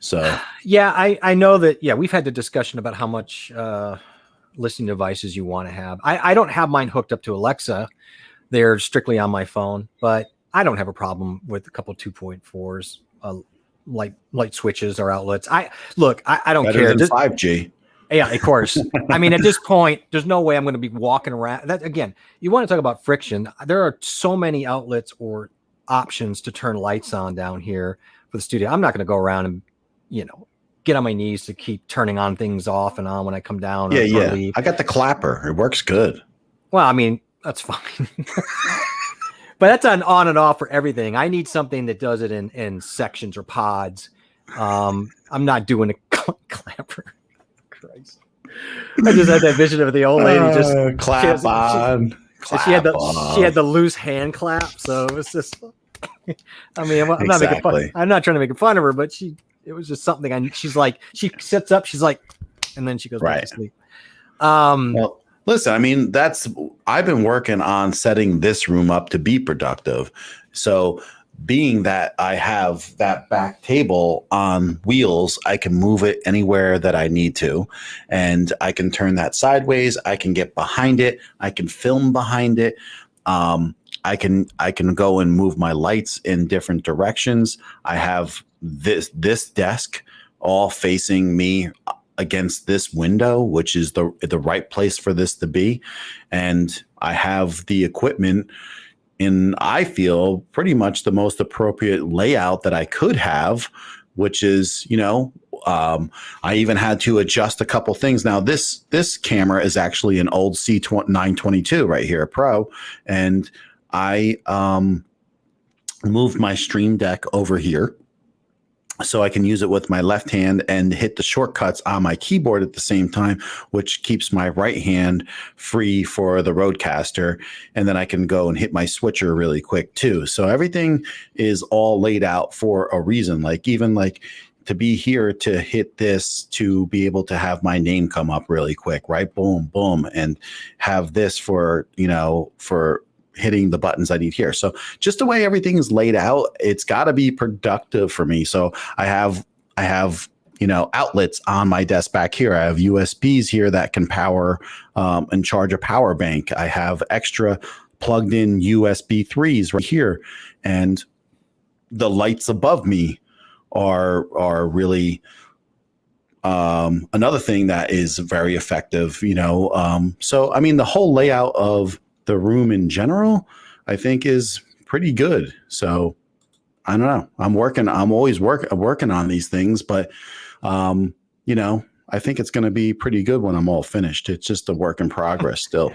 So yeah, I know that. Yeah, we've had the discussion about how much listening devices you want to have. I don't have mine hooked up to Alexa. They're strictly on my phone, but I don't have a problem with a couple 2.4s, light switches or outlets. I don't better care. than 5G. Yeah, of course. I mean, at this point, there's no way I'm going to be walking around. That again, you want to talk about friction. There are so many outlets or options to turn lights on down here for the studio. I'm not going to go around and, get on my knees to keep turning on things off and on when I come down or leave. I got the clapper. It works good. Well, I mean, that's fine. But that's on and off for everything. I need something that does it in sections or pods. I'm not doing a clapper. Christ. I just had that vision of the old lady just clap on. She had the loose hand clap, so it was just. I mean, I'm not making fun. I'm not trying to make fun of her, but it was just something. She's like, she sits up, she's like, and then she goes back to sleep. Well, listen, I mean, I've been working on setting this room up to be productive. So being that I have that back table on wheels, I can move it anywhere that I need to, and I can turn that sideways. I can get behind it. I can film behind it. I can go and move my lights in different directions. I have this desk all facing me against this window, which is the right place for this to be. And I have the equipment in, I feel, pretty much the most appropriate layout that I could have, which is, I even had to adjust a couple things. Now, this camera is actually an old C922 right here, Pro. And I moved my Stream Deck over here so I can use it with my left hand and hit the shortcuts on my keyboard at the same time, which keeps my right hand free for the Rodecaster. And then I can go and hit my switcher really quick too. So everything is all laid out for a reason. Like even like to be here to hit this, to be able to have my name come up really quick, right? Boom, boom. And have this for hitting the buttons I need here. So just the way everything is laid out, it's got to be productive for me. So I have outlets on my desk back here. I have USBs here that can power and charge a power bank. I have extra plugged in USB 3s right here. And the lights above me are really another thing that is very effective, So, I mean, the whole layout of the room in general, I think is pretty good. So I don't know. I'm always working on these things, but I think it's going to be pretty good when I'm all finished. It's just a work in progress still.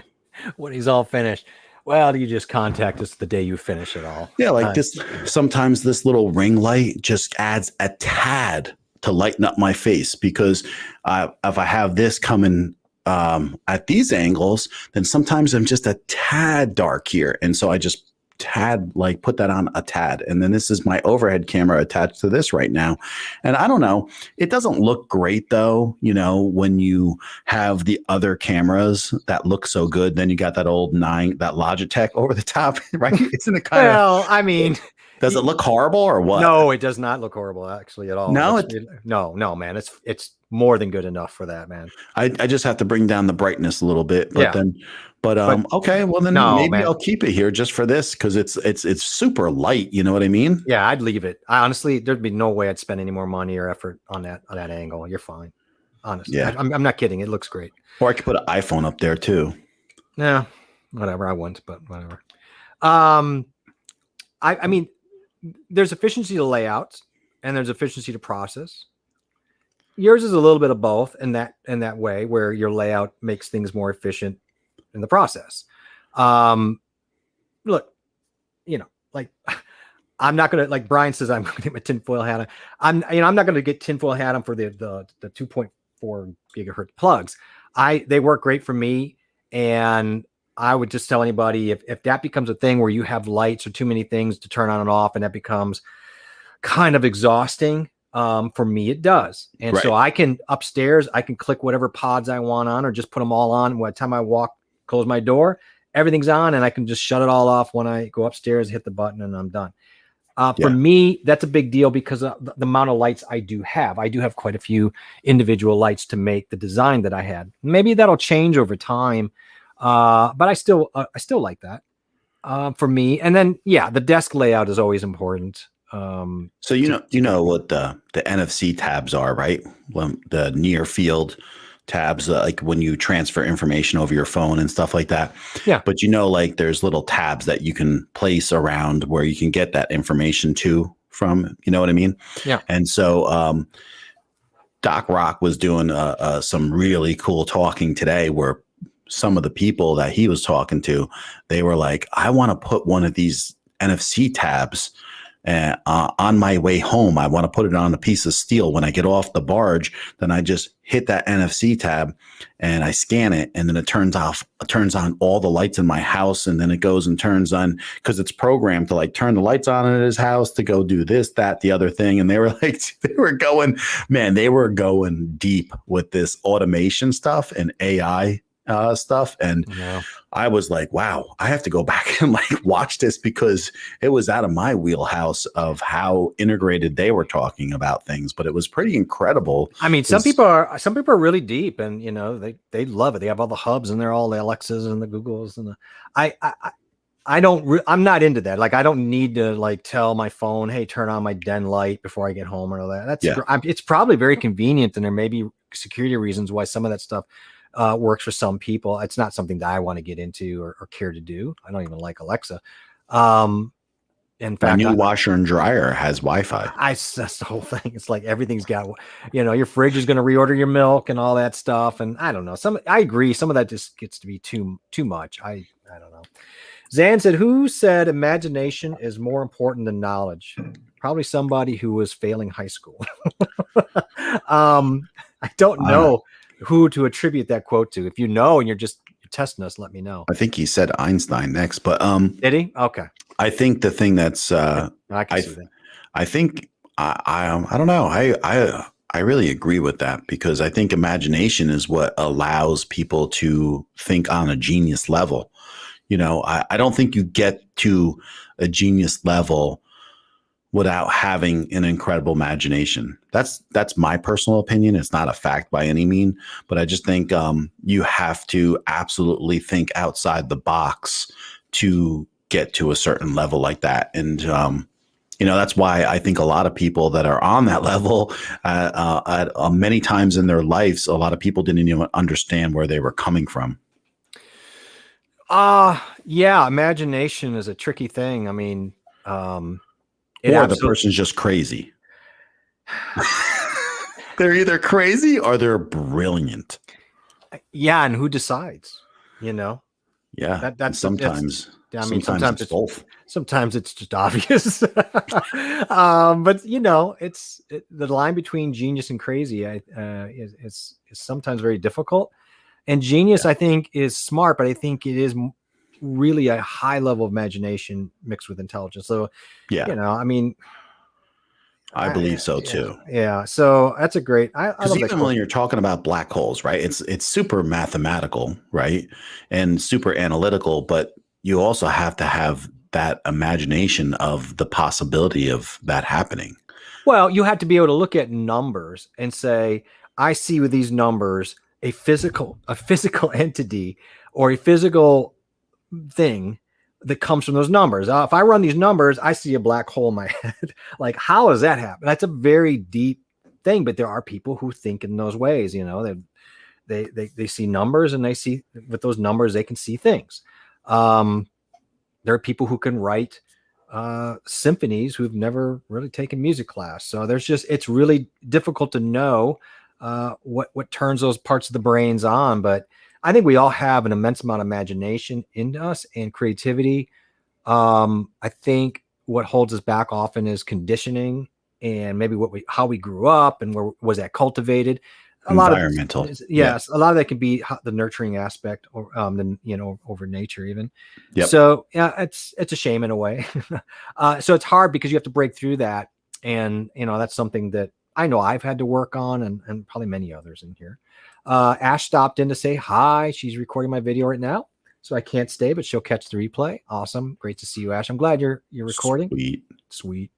When he's all finished, well, you just contact us the day you finish it all. Yeah, like this. Sometimes this little ring light just adds a tad to lighten up my face because if I have this coming at these angles, then sometimes I'm just a tad dark here. And so I just put that on a tad. And then this is my overhead camera attached to this right now. And I don't know, it doesn't look great though, when you have the other cameras that look so good, then you got that that Logitech over the top, right? Isn't it kind of, well, I mean, does it look horrible or what? No, it does not look horrible actually at all. No, no, man. It's more than good enough for that, man. I just have to bring down the brightness a little bit, but okay, well then maybe I'll keep it here just for this because it's super light. You know what I mean? Yeah, I'd leave it. Honestly, there'd be no way I'd spend any more money or effort on that angle. You're fine. Honestly, yeah. I'm not kidding. It looks great. Or I could put an iPhone up there too. Yeah, whatever. I wouldn't, but whatever. I mean, there's efficiency to layout and there's efficiency to process. Yours is a little bit of both in that way where your layout makes things more efficient in the process. Look, like I'm not like Brian says, I'm going to get my tinfoil hat on. I'm not going to get tinfoil hat on for the 2.4 4 gigahertz plugs. They work great for me, and I would just tell anybody, if that becomes a thing where you have lights or too many things to turn on and off, and that becomes kind of exhausting. For me, it does. And so Right. I can upstairs, I can click whatever pods I want on, or just put them all on. By the time I close my door, everything's on, and I can just shut it all off when I go upstairs, hit the button, and I'm done. For Yeah. me, that's a big deal because of the amount of lights I do have. I do have quite a few individual lights to make the design that I had. Maybe that'll change over time, but I still like that for me. And then, yeah, the desk layout is always important. So you know what the NFC tabs are, right? When the near field tabs, like when you transfer information over your phone and stuff like that. Yeah. But like there's little tabs that you can place around where you can get that information from. You know what I mean? Yeah. And so Doc Rock was doing some really cool talking today, where some of the people that he was talking to, they were like, I want to put one of these NFC tabs on my way home. I want to put it on a piece of steel. When I get off the barge, then I just hit that NFC tab and I scan it, and then it turns on all the lights in my house, and then it goes and turns on, because it's programmed to like turn the lights on in his house to go do this, that, the other thing. And they were like, they were going deep with this automation stuff and AI stuff. And Yeah. I was like, wow, I have to go back and like watch this, because it was out of my wheelhouse of how integrated they were talking about things. But it was pretty incredible. I mean, some people are really deep, and they love it. They have all the hubs, and they're all the Alexas and the Googles, and I'm not into that. Like, I don't need to like tell my phone, hey, turn on my den light before I get home or all that. It's probably very convenient, and there may be security reasons why some of that stuff works for some people. It's not something that I want to get into or care to do. I don't even like Alexa. In fact, my new washer and dryer has Wi-Fi. That's the whole thing. It's like everything's got, your fridge is going to reorder your milk and all that stuff. And I don't know. I agree. Some of that just gets to be too much. I don't know. Zan said, who said imagination is more important than knowledge? Probably somebody who was failing high school. I don't know who to attribute that quote to. If you know and you're testing us, let me know. I think he said Einstein next, but did he? Okay. I think the thing that's I can see that. I think I don't know. I really agree with that, because I think imagination is what allows people to think on a genius level. I don't think you get to a genius level without having an incredible imagination. That's my personal opinion. It's not a fact by any mean, but I just think you have to absolutely think outside the box to get to a certain level like that. And that's why I think a lot of people that are on that level at many times in their lives, a lot of people didn't even understand where they were coming from. Yeah, imagination is a tricky thing. I mean, or the person's just crazy. They're either crazy or they're brilliant. Yeah, and who decides? Yeah, that's sometimes. Sometimes it's both. Sometimes it's just obvious. But it's the line between genius and crazy. Is sometimes very difficult. And genius, I think, is smart, but I think it is really a high level of imagination mixed with intelligence. So, I mean, I believe so too. Yeah. So that's a great. I love even when you're talking about black holes, right? It's super mathematical, right, and super analytical, but you also have to have that imagination of the possibility of that happening. Well, you have to be able to look at numbers and say, I see with these numbers a physical entity or a physical thing that comes from those numbers. If I run these numbers, I see a black hole in my head. Like, how does that happen? That's a very deep thing, but there are people who think in those ways. They see numbers, and they see with those numbers they can see things. There are people who can write symphonies who've never really taken music class. So it's really difficult to know what turns those parts of the brains on. But I think we all have an immense amount of imagination in us and creativity. I think what holds us back often is conditioning, and maybe how we grew up and where was that cultivated. a lot of Environmental. Yeah. yes, a lot of that can be the nurturing aspect, or then over nature even. Yep. So yeah, it's a shame in a way. So it's hard because you have to break through that, and that's something that I know I've had to work on, and probably many others in here. Ash stopped in to say hi. She's recording my video right now, so I can't stay, but she'll catch the replay. Awesome, great to see you, Ash. I'm glad you're recording. Sweet.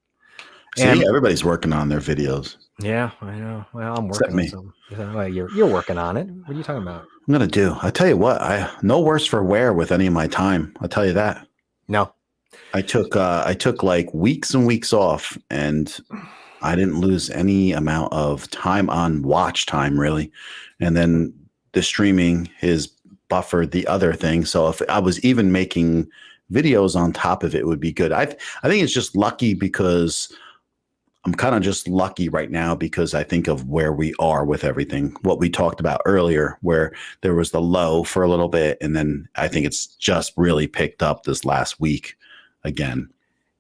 See, And everybody's working on their videos. yeah, I know. Well, I'm Except working on me. some. Well, you're working on it. What are you talking about? I'm gonna do. I tell you what, I no worse for wear with any of my time. I'll tell you that. No. I took like weeks and weeks off, and I didn't lose any amount of time on watch time really. And then the streaming is buffered the other thing. So if I was even making videos on top of it, would be good. I think it's just lucky because I'm kind of just lucky right now because I think of where we are with everything, what we talked about earlier, where there was the low for a little bit. And then I think it's just really picked up this last week again.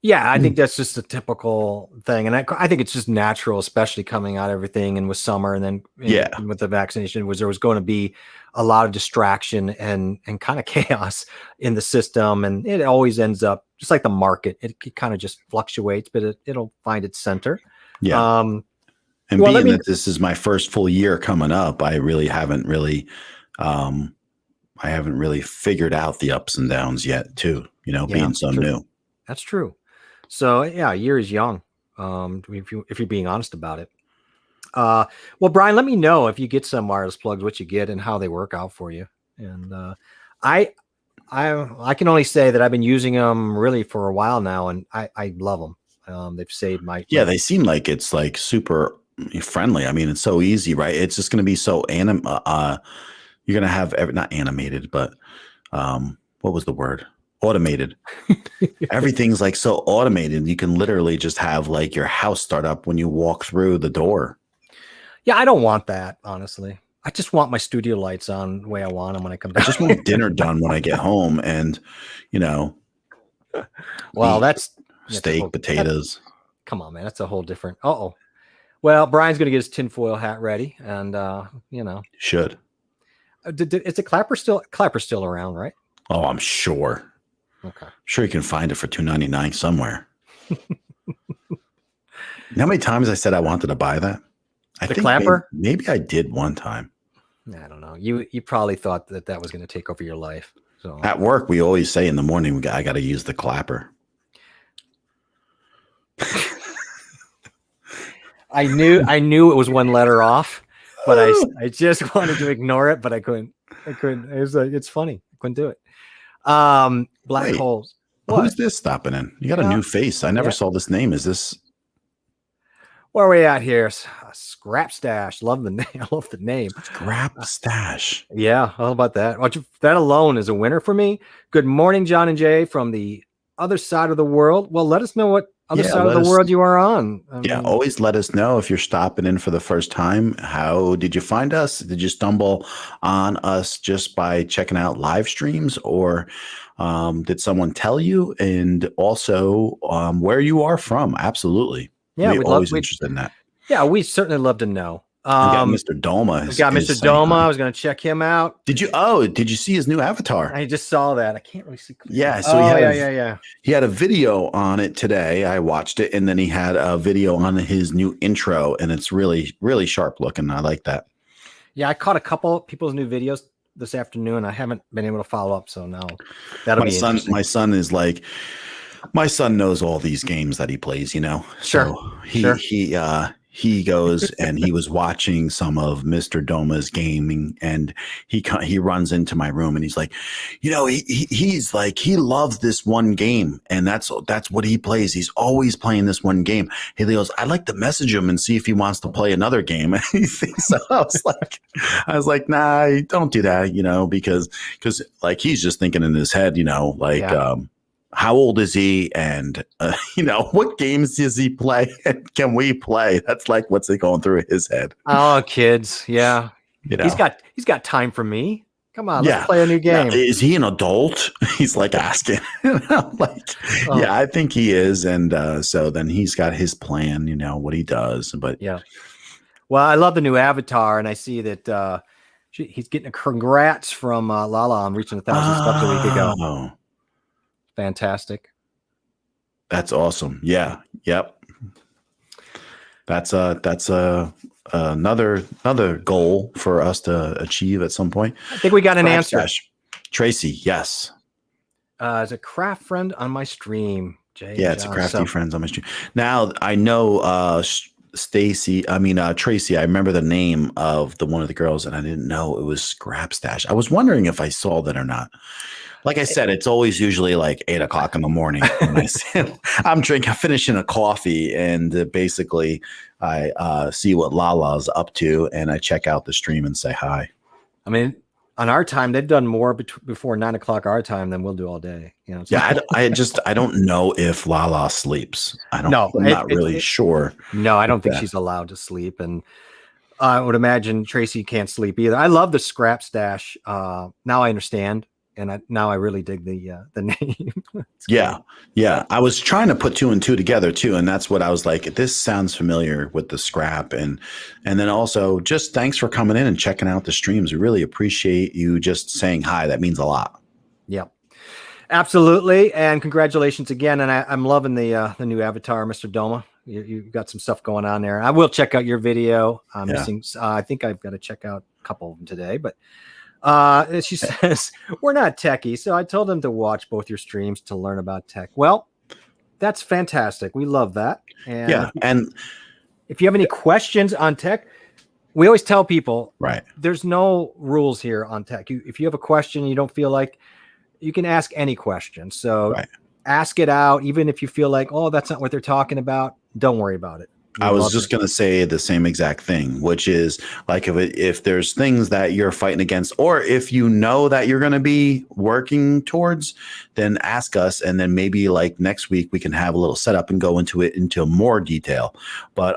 Yeah, I think that's just a typical thing. And I think it's just natural, especially coming out of everything and with summer and then with the vaccination, was there was going to be a lot of distraction and kind of chaos in the system. And it always ends up just like the market. It kind of just fluctuates, but it'll find its center. Yeah. And being that this is my first full year coming up, I haven't really figured out the ups and downs yet too, being so new. That's true. So yeah, a year is young. If you're being honest about it. Well, Brian, let me know if you get some wireless plugs, what you get and how they work out for you. And I can only say that I've been using them really for a while now, and I love them. They've saved my they seem like it's like super friendly. I mean, it's so easy, right? It's just going to be so you're going to have not animated, but what was the word? Automated. Everything's like so automated. You can literally just have like your house start up when you walk through the door. Yeah, I don't want that, honestly. I just want my studio lights on the way I want them when I come back. I just want dinner done when I get home, and well, that's steak, potatoes. Come on, man, that's a whole different. Well, Brian's gonna get his tinfoil hat ready, and should. Is Clapper still around, right? Oh, I'm sure. Okay. I'm sure you can find it for $2.99 somewhere. How many times I said I wanted to buy that? I think Clapper? Maybe I did one time. I don't know. You probably thought that was going to take over your life. So at work, we always say in the morning, I got to use the clapper. I knew it was one letter off, but I just wanted to ignore it, but I couldn't. It was like, it's funny. I couldn't do it. Black holes. What? Who's this stopping in? You got a new face. I never saw this name. Is this? Where are we at here? Scrap Stash. Love the name. I love the name. Scrap Stash. Yeah. How about that? That alone is a winner for me. Good morning, John and Jay from the other side of the world. Well, let us know what other side of the world you are on. Always let us know if you're stopping in for the first time. How did you find us? Did you stumble on us just by checking out live streams, or did someone tell you? And also where you are from? Absolutely. Yeah, we're always interested in that. Yeah, we certainly love to know. We got Mr. Doma. We got Mr. Doma. I was going to check him out. Did you see his new avatar? I just saw that. I can't really see. Yeah. So he had a video on it today. I watched it, and then he had a video on his new intro, and it's really, really sharp looking. I like that. Yeah, I caught a couple people's new videos this afternoon. I haven't been able to follow up, so now that'll be interesting. My son is like, my son knows all these games that he plays, Sure. So he goes and he was watching some of Mr. Doma's gaming, and he runs into my room and he's like, he's like, he loves this one game, and that's what he plays. He's always playing this one game. He goes, I'd like to message him and see if he wants to play another game. And he thinks, so I was like, nah, don't do that, because like he's just thinking in his head, how old is he? And, what games does he play? And can we play? That's like, what's going through his head? Oh, kids. Yeah. He's got time for me. Come on, let's play a new game. Now, is he an adult? He's like asking. Yeah, I think he is. And so then he's got his plan, what he does. But yeah. Well, I love the new avatar, and I see that he's getting a congrats from Lala on reaching 1,000 subs a week ago. Oh, Fantastic. that's awesome. Yeah. Yep. That's another goal for us to achieve at some point. I think we got an Scrap answer. Stash. Tracy, yes. As a craft friend on my stream, Jay. Yeah, it's a crafty friends on my stream. Now I know Tracy, I remember the name of one of the girls, and I didn't know it was Scrap Stash. I was wondering if I saw that or not. Like I said, it's always usually like 8:00 in the morning when I'm finishing a coffee, and basically I see what Lala's up to, and I check out the stream and say hi. I mean, on our time, they've done more before 9:00 our time than we'll do all day. You know. Yeah, I don't know if Lala sleeps. I'm not really sure. No, I don't think she's allowed to sleep, and I would imagine Tracy can't sleep either. I love the Scrap Stash. Now I understand. And now I really dig the name. Yeah. I was trying to put 2 and 2 together too, and that's what I was like. This sounds familiar with the scrap, and then also just thanks for coming in and checking out the streams. We really appreciate you just saying hi. That means a lot. Yep, absolutely, and congratulations again. And I'm loving the new avatar, Mr. Doma. You've got some stuff going on there. I will check out your video. I'm missing. I think I've got to check out a couple of them today, but. She says, we're not techie, so I told them to watch both your streams to learn about tech. Well, that's fantastic. We love that. And if you have any questions on tech, we always tell people, right, there's no rules here on tech. If you have a question, you don't feel like, you can ask any question. So ask it out, even if you feel like, oh, that's not what they're talking about. Don't worry about it. I was just going to say the same exact thing, which is like if there's things that you're fighting against, or if you know that you're going to be working towards, then ask us. And then maybe like next week we can have a little setup and go into more detail. But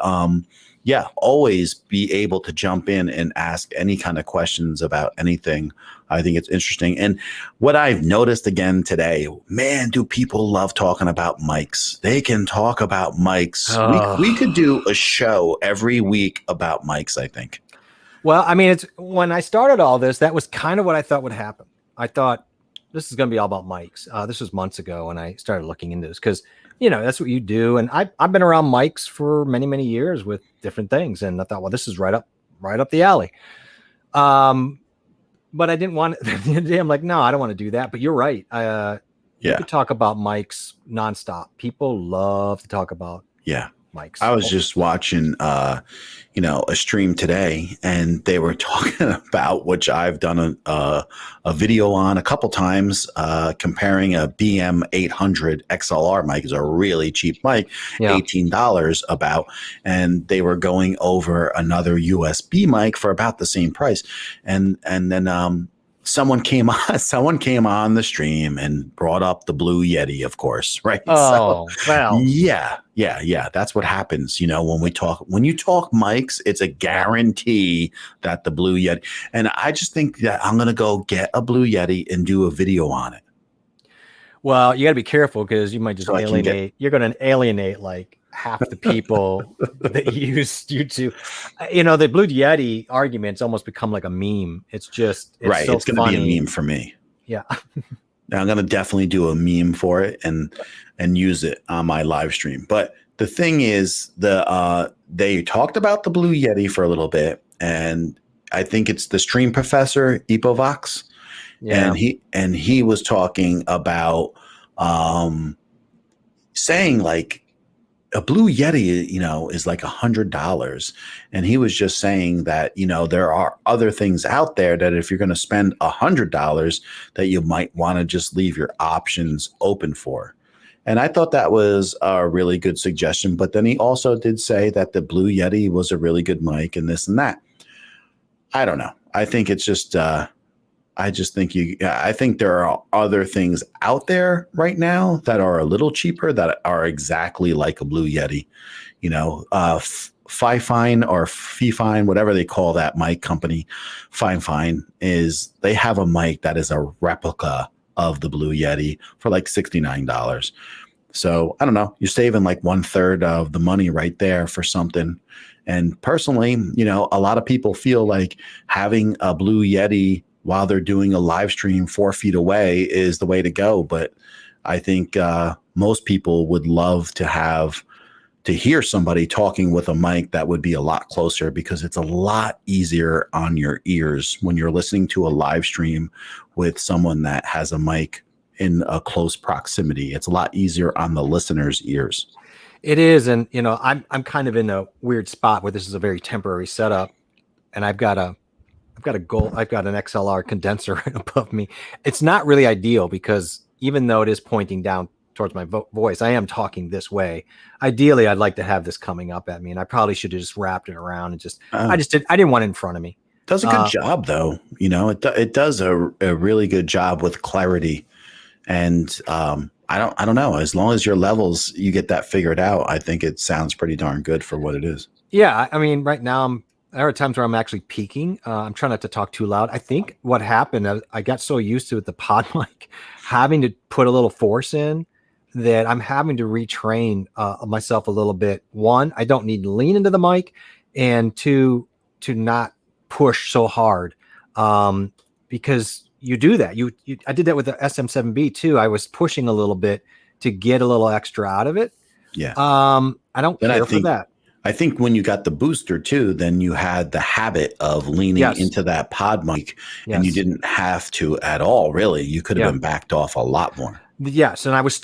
yeah, always be able to jump in and ask any kind of questions about anything. I think it's interesting. And what I've noticed again today, man, do people love talking about mics. They can talk about mics. We could do a show every week about mics, I think. Well, I mean, it's when I started all this, that was kind of what I thought would happen. I thought this is going to be all about mics. This was months ago when I started looking into this because, that's what you do. And I've been around mics for many, many years with different things. And I thought, well, this is right up the alley. But I didn't want it. I'm like, no, I don't want to do that. But you're right. You could talk about mics nonstop. People love to talk about mics. I was just watching, a stream today, and they were talking about, which I've done a video on a couple times, comparing a BM800 XLR mic, is a really cheap mic, $18 about, and they were going over another USB mic for about the same price, and then someone came on the stream and brought up the Blue Yeti, of course, right? Oh, well. Yeah. That's what happens, when you talk mics, it's a guarantee that the Blue Yeti. And I just think that I'm going to go get a Blue Yeti and do a video on it. Well, you got to be careful because you might just alienate. You're going to alienate like half the people that use YouTube. The Blue Yeti arguments almost become like a meme. It's just right. So it's going to be a meme for me. Yeah. Now I'm going to definitely do a meme for it and use it on my live stream. But the thing is, they talked about the Blue Yeti for a little bit, and I think it's the stream professor Epovox. Yeah. And he was talking about saying like a Blue Yeti, is like $100. And he was just saying that, there are other things out there that if you're going to spend $100 that you might want to just leave your options open for. And I thought that was a really good suggestion. But then he also did say that the Blue Yeti was a really good mic and this and that. I don't know. I think it's just, I think there are other things out there right now that are a little cheaper that are exactly like a Blue Yeti, Fifine or Fifine, whatever they call that mic company. Fine they have a mic that is a replica of the Blue Yeti for like $69. So I don't know. You're saving like 1/3 of the money right there for something. And personally, a lot of people feel like having a Blue Yeti while they're doing a live stream 4 feet away is the way to go. But I think most people would love to hear somebody talking with a mic that would be a lot closer, because it's a lot easier on your ears when you're listening to a live stream with someone that has a mic in a close proximity. It's a lot easier on the listener's ears. It is, and I'm kind of in a weird spot where this is a very temporary setup, and I've got an XLR condenser right above me. It's not really ideal because even though it is pointing down towards my voice, I am talking this way. Ideally, I'd like to have this coming up at me, and I probably should have just wrapped it around and I didn't want it in front of me. Does a good job though. It does a really good job with clarity. And I don't know. As long as your levels, you get that figured out, I think it sounds pretty darn good for what it is. Yeah, I mean, right now there are times where I'm actually peaking. I'm trying not to talk too loud. I think what happened, I got so used to the pod mic having to put a little force in that I'm having to retrain myself a little bit. One, I don't need to lean into the mic, and two, to not push so hard, because you do that. I did that with the SM7B too. I was pushing a little bit to get a little extra out of it. Yeah. I don't care for that. I think when you got the booster too, then you had the habit of leaning into that pod mic, and you didn't have to at all, really. You could have been backed off a lot more. Yes. And I was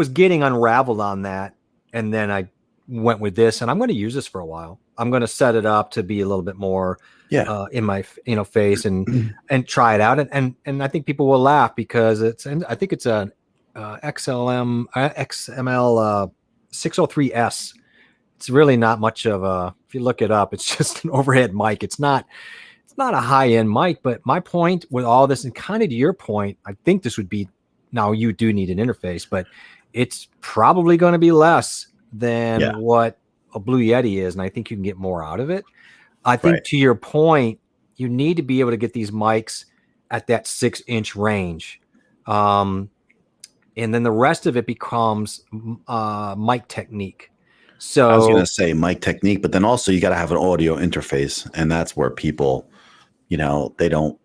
getting unraveled on that. And then I went with this, and I'm going to use this for a while. I'm going to set it up to be a little bit more in my face and try it out. And I think people will laugh because I think it's a XML 603S. It's really not much of a, if you look it up, it's just an overhead mic. It's not a high end mic, but my point with all this, and kind of to your point, I think this would be, now you do need an interface, but it's probably going to be less than what a Blue Yeti is. And I think you can get more out of it. I think to your point, you need to be able to get these mics at that 6-inch range. And then the rest of it becomes mic technique. So I was going to say mic technique, but then also you got to have an audio interface, and that's where people, they don't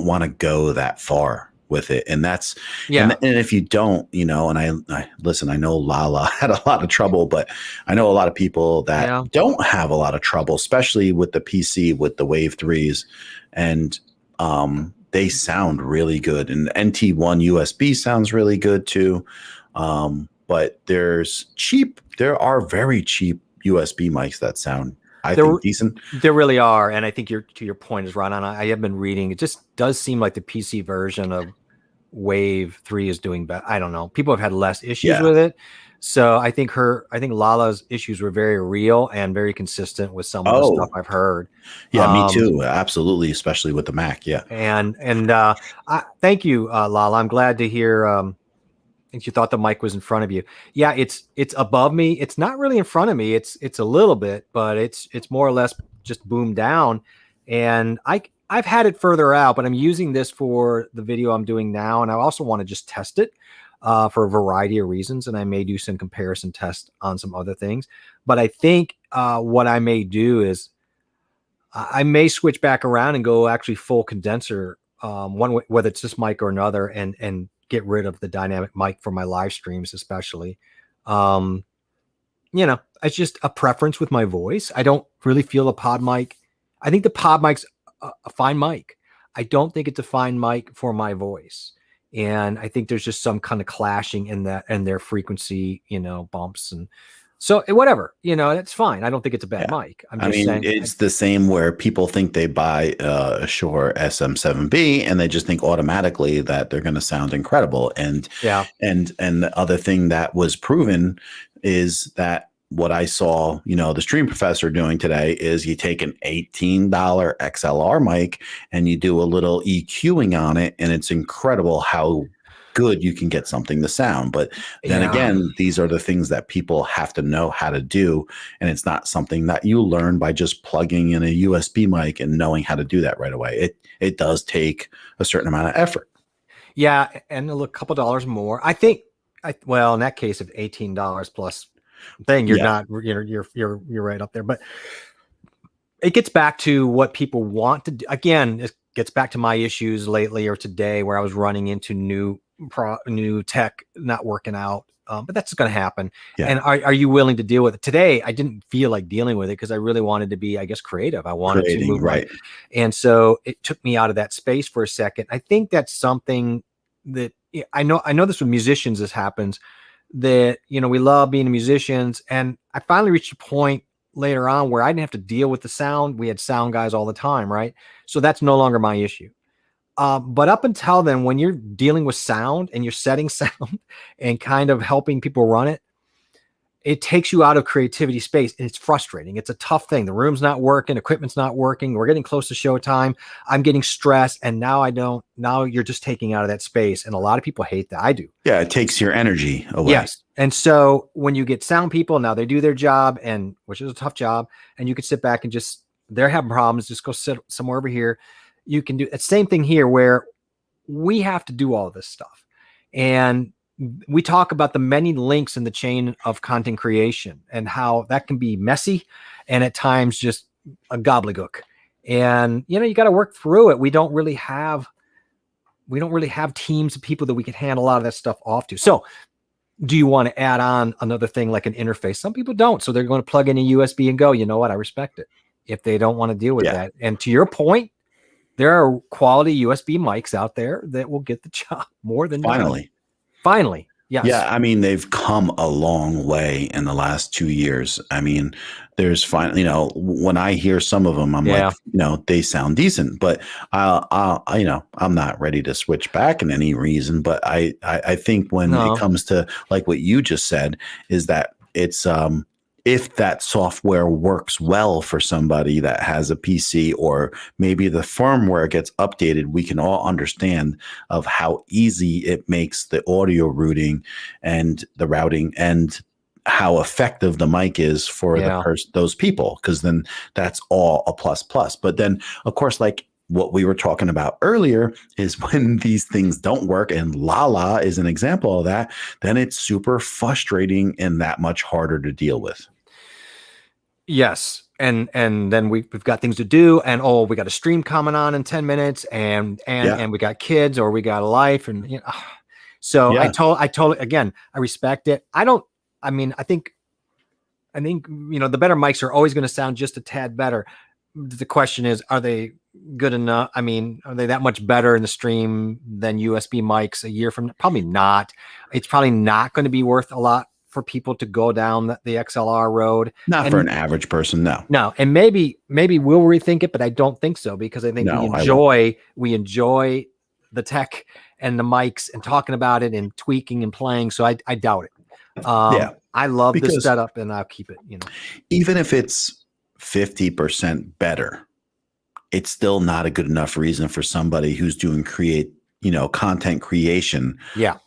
want to go that far with it. And that's, and if you don't, and I listen, I know Lala had a lot of trouble, but I know a lot of people that don't have a lot of trouble, especially with the PC, with the Wave 3s, and they sound really good. And NT1 USB sounds really good too. But there are very cheap USB mics that sound, I think, decent. There really are. And I think to your point is right on. I have been reading. It just does seem like the PC version of Wave 3 is doing better. I don't know. People have had less issues with it. So I think Lala's issues were very real and very consistent with some of the stuff I've heard. Yeah, me too. Absolutely. Especially with the Mac. Yeah. And thank you, Lala. I'm glad to hear, I think you thought the mic was in front of you. Yeah, it's above me. It's not really in front of me. It's a little bit, but it's more or less just boomed down. And I've had it further out, but I'm using this for the video I'm doing now. And I also want to just test it for a variety of reasons. And I may do some comparison tests on some other things. But I think what I may do is I may switch back around and go actually full condenser, one way, whether it's this mic or another, and get rid of the dynamic mic for my live streams, especially. It's just a preference with my voice. I don't really feel a pod mic. I think the pod mic's a fine mic. I don't think it's a fine mic for my voice. And I think there's just some kind of clashing in that and their frequency, bumps. And so whatever, that's fine. I don't think it's a bad mic. I'm just saying it's the same where people think they buy a Shure SM7B and they just think automatically that they're going to sound incredible. And the other thing that was proven is that what I saw, the Stream Professor doing today is you take an $18 XLR mic and you do a little EQing on it, and it's incredible how good you can get something to sound. But then again, these are the things that people have to know how to do, and it's not something that you learn by just plugging in a USB mic and knowing how to do that right away. It does take a certain amount of effort. Yeah, and a couple dollars more. I think Well, in that case, of $18 plus thing, you're Yeah, not, you're right up there. But it gets back to what people want to do. Again, it gets back to my issues lately or today where I was running into new tech not working out. But that's going to happen. yeah, And are you willing to deal with it? Today, I didn't feel like dealing with it because I really wanted to be, I guess, creative. I wanted to creating, move my, right. and so it took me out of that space for a second. I think that's something that I know this with musicians, this happens that, we love being musicians. And I finally reached a point later on where I didn't have to deal with the sound. We had sound guys all the time, right? So that's no longer my issue. But up until then, when you're dealing with sound and you're setting sound and kind of helping people run it, it takes you out of creativity space, and it's frustrating. It's a tough thing. The room's not working, equipment's not working. We're getting close to showtime. I'm getting stressed, and now you're just taking out of that space. And a lot of people hate that. I do. Yeah, it takes your energy away. Yes. And so when you get sound people, now they do their job, and which is a tough job, and you can sit back and just, they're having problems, just go sit somewhere over here. You can do the same thing here where we have to do all of this stuff. And we talk about the many links in the chain of content creation and how that can be messy and at times just a gobbledygook. And you got to work through it. We don't really have teams of people that we can hand a lot of that stuff off to. So do you want to add on another thing like an interface? Some people don't. So they're going to plug in a USB and go. You know what? I respect it if they don't want to deal with that. And to your point, there are quality USB mics out there that will get the job more than Finally. done. Finally. Yes. Yeah, I mean, they've come a long way in the last 2 years. I mean, there's finally, when I hear some of them, I'm like, they sound decent, but I'm not ready to switch back in any reason. But I think when it comes to like what you just said, is that it's if that software works well for somebody that has a PC, or maybe the firmware gets updated, we can all understand of how easy it makes the audio routing and the routing, and how effective the mic is for those people, because then that's all a plus plus. But then, of course, like what we were talking about earlier is when these things don't work, and Lala is an example of that, then it's super frustrating and that much harder to deal with. Yes. And then we've got things to do, and we got a stream coming on in 10 minutes, and we got kids, or we got a life, and so I told again, I respect it. I think the better mics are always going to sound just a tad better. The question is, are they good enough? I mean, are they that much better in the stream than USB mics a year from now? Probably not. It's probably not going to be worth a lot for people to go down the XLR road. Not for an average person, no. No, and maybe we'll rethink it, but I don't think so, because I think we enjoy the tech and the mics and talking about it and tweaking and playing. So I doubt it. I love this setup, and I'll keep it. Even if it's 50% better, it's still not a good enough reason for somebody who's doing content creation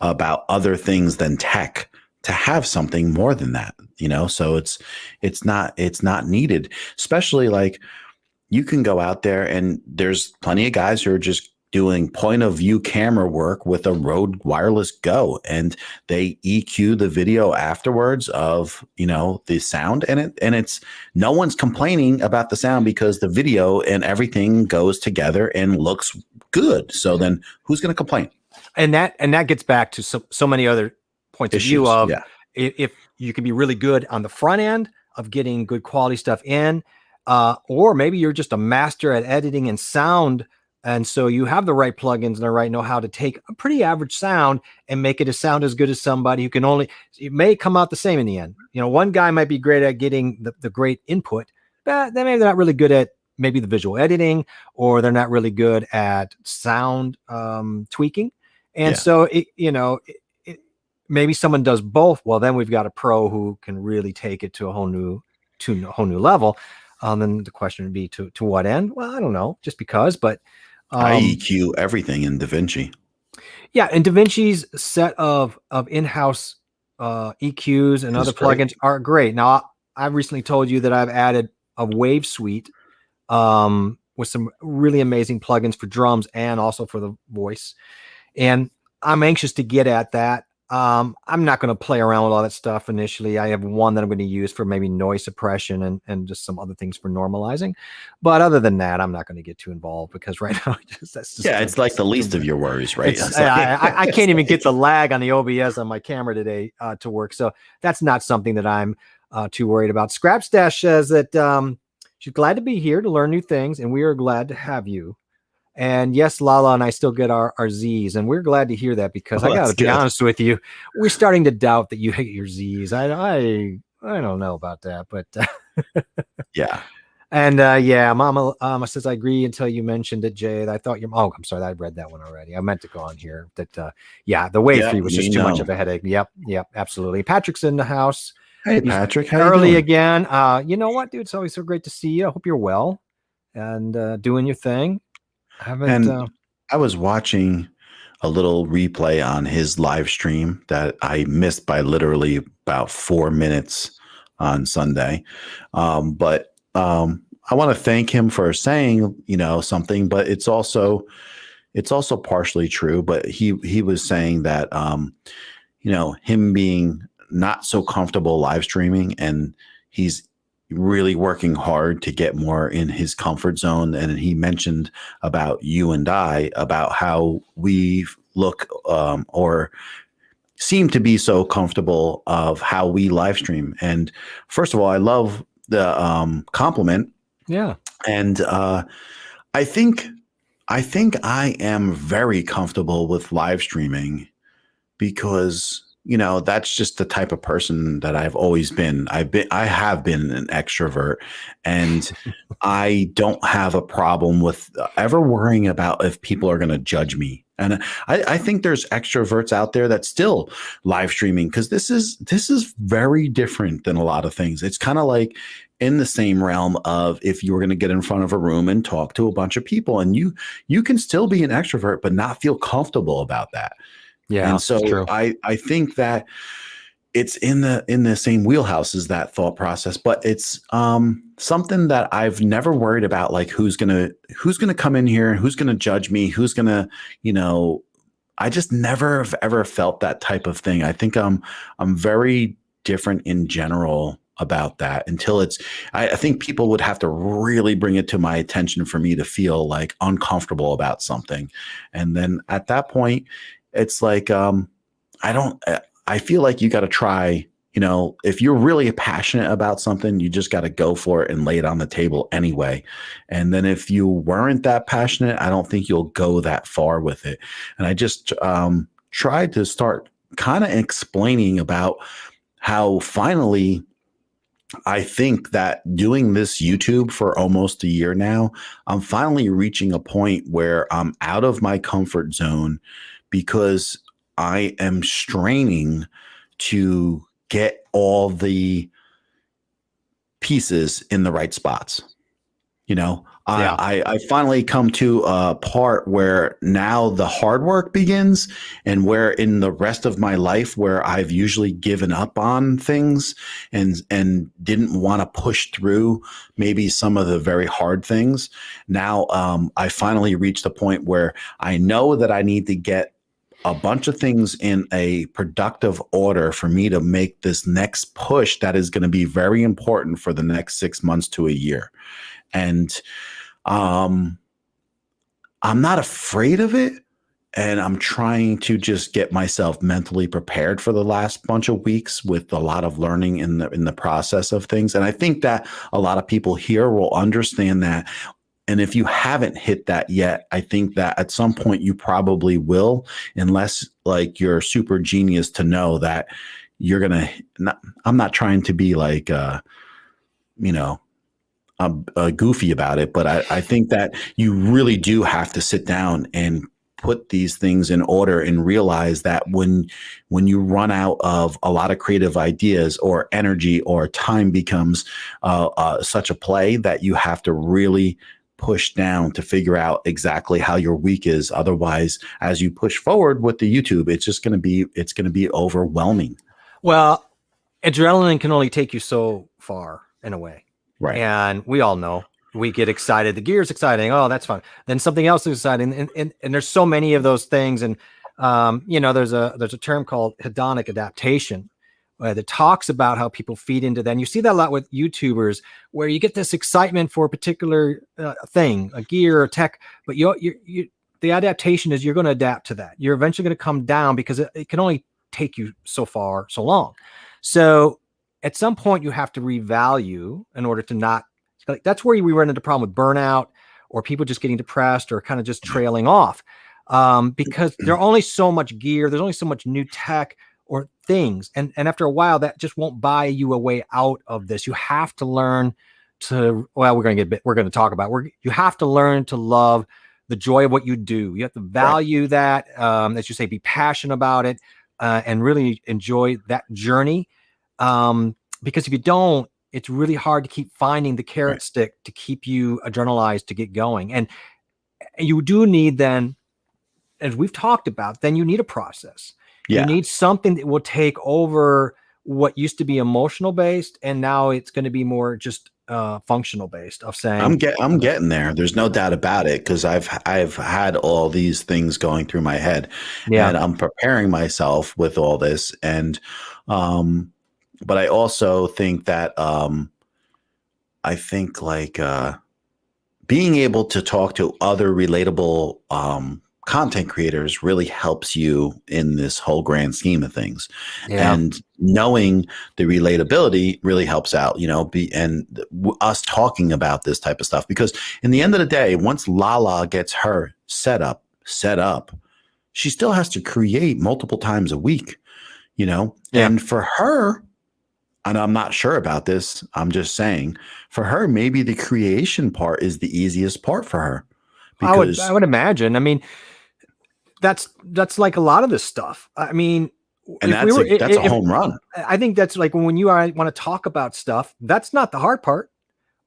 about other things than tech to have something more than that, so it's not needed. Especially like, you can go out there and there's plenty of guys who are just doing point of view camera work with a Rode Wireless Go, and they EQ the video afterwards of, the sound, and it's no one's complaining about the sound because the video and everything goes together and looks good. So then who's going to complain? And that gets back to so many other points of view of if you can be really good on the front end of getting good quality stuff in, or maybe you're just a master at editing and sound. And so you have the right plugins and the right know-how to take a pretty average sound and make it sound as good as somebody who it may come out the same in the end. One guy might be great at getting the great input, but then maybe they're not really good at maybe the visual editing, or they're not really good at sound tweaking. And so maybe someone does both. Well, then we've got a pro who can really take it to a whole new level. Then the question would be to what end? Well, I don't know, just because, but I EQ everything in DaVinci. Yeah, and DaVinci's set of in-house EQs and other plugins are great. Now, I've recently told you that I've added a Wave suite with some really amazing plugins for drums and also for the voice. And I'm anxious to get at that. I'm not going to play around with all that stuff initially. I have one that I'm going to use for maybe noise suppression and just some other things for normalizing. But other than that, I'm not going to get too involved because right now that's just Yeah, it's like the least of your worries, right? it's It's like, I can't even get the lag on the OBS on my camera today to work. So that's not something that I'm too worried about. Scrap Stash says that she's glad to be here to learn new things, and we are glad to have you. And yes, Lala and I still get our Z's, and we're glad to hear that because I oh, got that's to be good. honest with you, we're starting to doubt that you hate your Z's. I don't know about that, but Yeah. and yeah, Mama says I agree until you mentioned it, Jay. I thought you're. Oh, I'm sorry, I read that one already. I meant to go on here. That yeah, the wave Yeah, three was we just too much know. of a headache. Yep, absolutely. Patrick's in the house. Hey, He's Patrick, how you early doing? again. You know what, dude? It's always so great to see you. I hope you're well and doing your thing. I haven't. And I was watching a little replay on his live stream that I missed by literally about 4 minutes on Sunday. But I want to thank him for saying, something, but it's also partially true. But he was saying that, him being not so comfortable live streaming, and he's really working hard to get more in his comfort zone. And he mentioned about you and I, about how we look or seem to be so comfortable of how we live stream. And first of all, I love the compliment. Yeah. And I think I am very comfortable with live streaming because that's just the type of person that I've always been. I have been an extrovert, and I don't have a problem with ever worrying about if people are going to judge me. And I think there's extroverts out there that still live streaming, because this is very different than a lot of things. It's kind of like in the same realm of if you were going to get in front of a room and talk to a bunch of people, and you can still be an extrovert but not feel comfortable about that. Yeah, And it's so true. I think that it's in the same wheelhouse as that thought process, but it's something that I've never worried about, like who's gonna come in here, who's gonna judge me, who's gonna, you know, I just never have ever felt that type of thing. I think I'm very different in general about that until I think people would have to really bring it to my attention for me to feel like uncomfortable about something. And then at that point, it's like I don't I feel like you got to try, if you're really passionate about something, you just got to go for it and lay it on the table anyway. And then if you weren't that passionate, I don't think you'll go that far with it. And I just tried to start kind of explaining about how finally I think that doing this YouTube for almost a year now, I'm finally reaching a point where I'm out of my comfort zone because I am straining to get all the pieces in the right spots. Yeah. I finally come to a part where now the hard work begins, and where in the rest of my life where I've usually given up on things and didn't want to push through maybe some of the very hard things. Now I finally reached the point where I know that I need to get a bunch of things in a productive order for me to make this next push that is going to be very important for the next 6 months to a year. And I'm not afraid of it. And I'm trying to just get myself mentally prepared for the last bunch of weeks with a lot of learning in the process of things. And I think that a lot of people here will understand that. And if you haven't hit that yet, I think that at some point you probably will, unless like you're super genius to know that you're going to, I'm not trying to be like, you know, goofy about it, but I think that you really do have to sit down and put these things in order and realize that when you run out of a lot of creative ideas or energy or time becomes such a play that you have to really push down to figure out exactly how your week is. Otherwise, as you push forward with the YouTube, it's going to be overwhelming. Well, adrenaline can only take you so far in a way. Right. And we all know we get excited. The gear's exciting. Oh, that's fun. Then something else is exciting. And there's so many of those things. And There's a term called hedonic adaptation that talks about how people feed into that. And you see that a lot with YouTubers, where you get this excitement for a particular thing, a gear or tech, but the adaptation is you're going to adapt to that. You're eventually going to come down because it can only take you so far, so long. So at some point you have to revalue in order to not, like, that's where we run into the problem with burnout or people just getting depressed or kind of just trailing off. Because there's only so much gear, there's only so much new tech or things. And after a while, that just won't buy you a way out of this. You have to learn to, well, we're going to talk about, you have to learn to love the joy of what you do. You have to value that, as you say, be passionate about it, and really enjoy that journey. Because if you don't, it's really hard to keep finding the carrot stick to keep you adrenalized to get going. And you do need then, as we've talked about, then you need a process. You need something that will take over what used to be emotional based, and now it's going to be more just functional based. Of saying, I'm getting there. There's no doubt about it, because I've had all these things going through my head, and I'm preparing myself with all this. And but I also think that I think like being able to talk to other relatable content creators really helps you in this whole grand scheme of things. And knowing the relatability really helps out, us talking about this type of stuff, because in the end of the day, once Lala gets her set up, she still has to create multiple times a week, and for her, and I'm not sure about this, I'm just saying, for her, maybe the creation part is the easiest part for her. Because I would imagine. I mean, that's like a lot of this stuff. I mean, and that's a home run. I think that's like when you want to talk about stuff, that's not the hard part.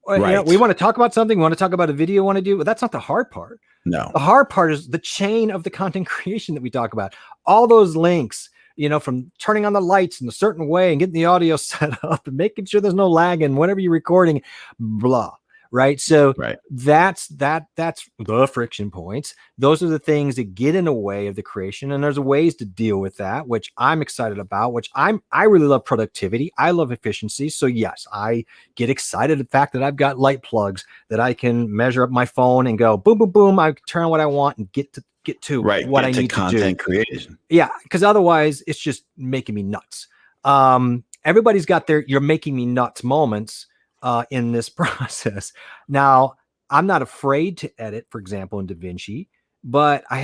Right. We want to talk about something, we want to talk about a video we want to do, but that's not the hard part. No. The hard part is the chain of the content creation that we talk about. All those links, from turning on the lights in a certain way and getting the audio set up and making sure there's no lag in whatever you're recording, blah. Right. So that's the friction points. Those are the things that get in the way of the creation. And there's ways to deal with that, which I'm excited about, I really love productivity. I love efficiency. So yes, I get excited the fact that I've got light plugs that I can measure up my phone and go boom, boom, boom. I turn on what I want and get to what I need to do. Content creation. Yeah. Because otherwise it's just making me nuts. Everybody's got their, you're making me nuts moments in this process. Now, I'm not afraid to edit, for example, in DaVinci, but I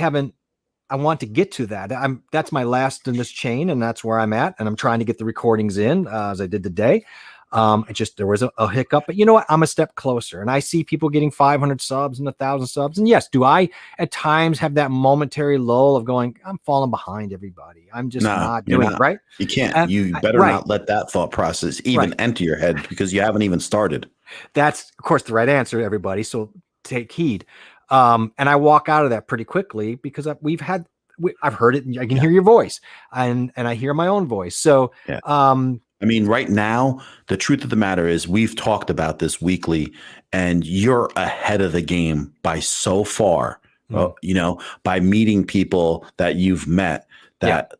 want to get to that. That's my last in this chain, and that's where I'm at. And I'm trying to get the recordings in as I did today. There was a hiccup, but you know what? I'm a step closer, and I see people getting 500 subs and 1,000 subs. And yes, do I at times have that momentary lull of going, I'm falling behind everybody. I'm just not doing it right. You can't. You better not let that thought process even enter your head, because you haven't even started. That's, of course, the right answer, everybody. So take heed. And I walk out of that pretty quickly, because I've heard it. I can hear your voice, and I hear my own voice. So, I mean, right now, the truth of the matter is we've talked about this weekly, and you're ahead of the game by so far, by meeting people that you've met, that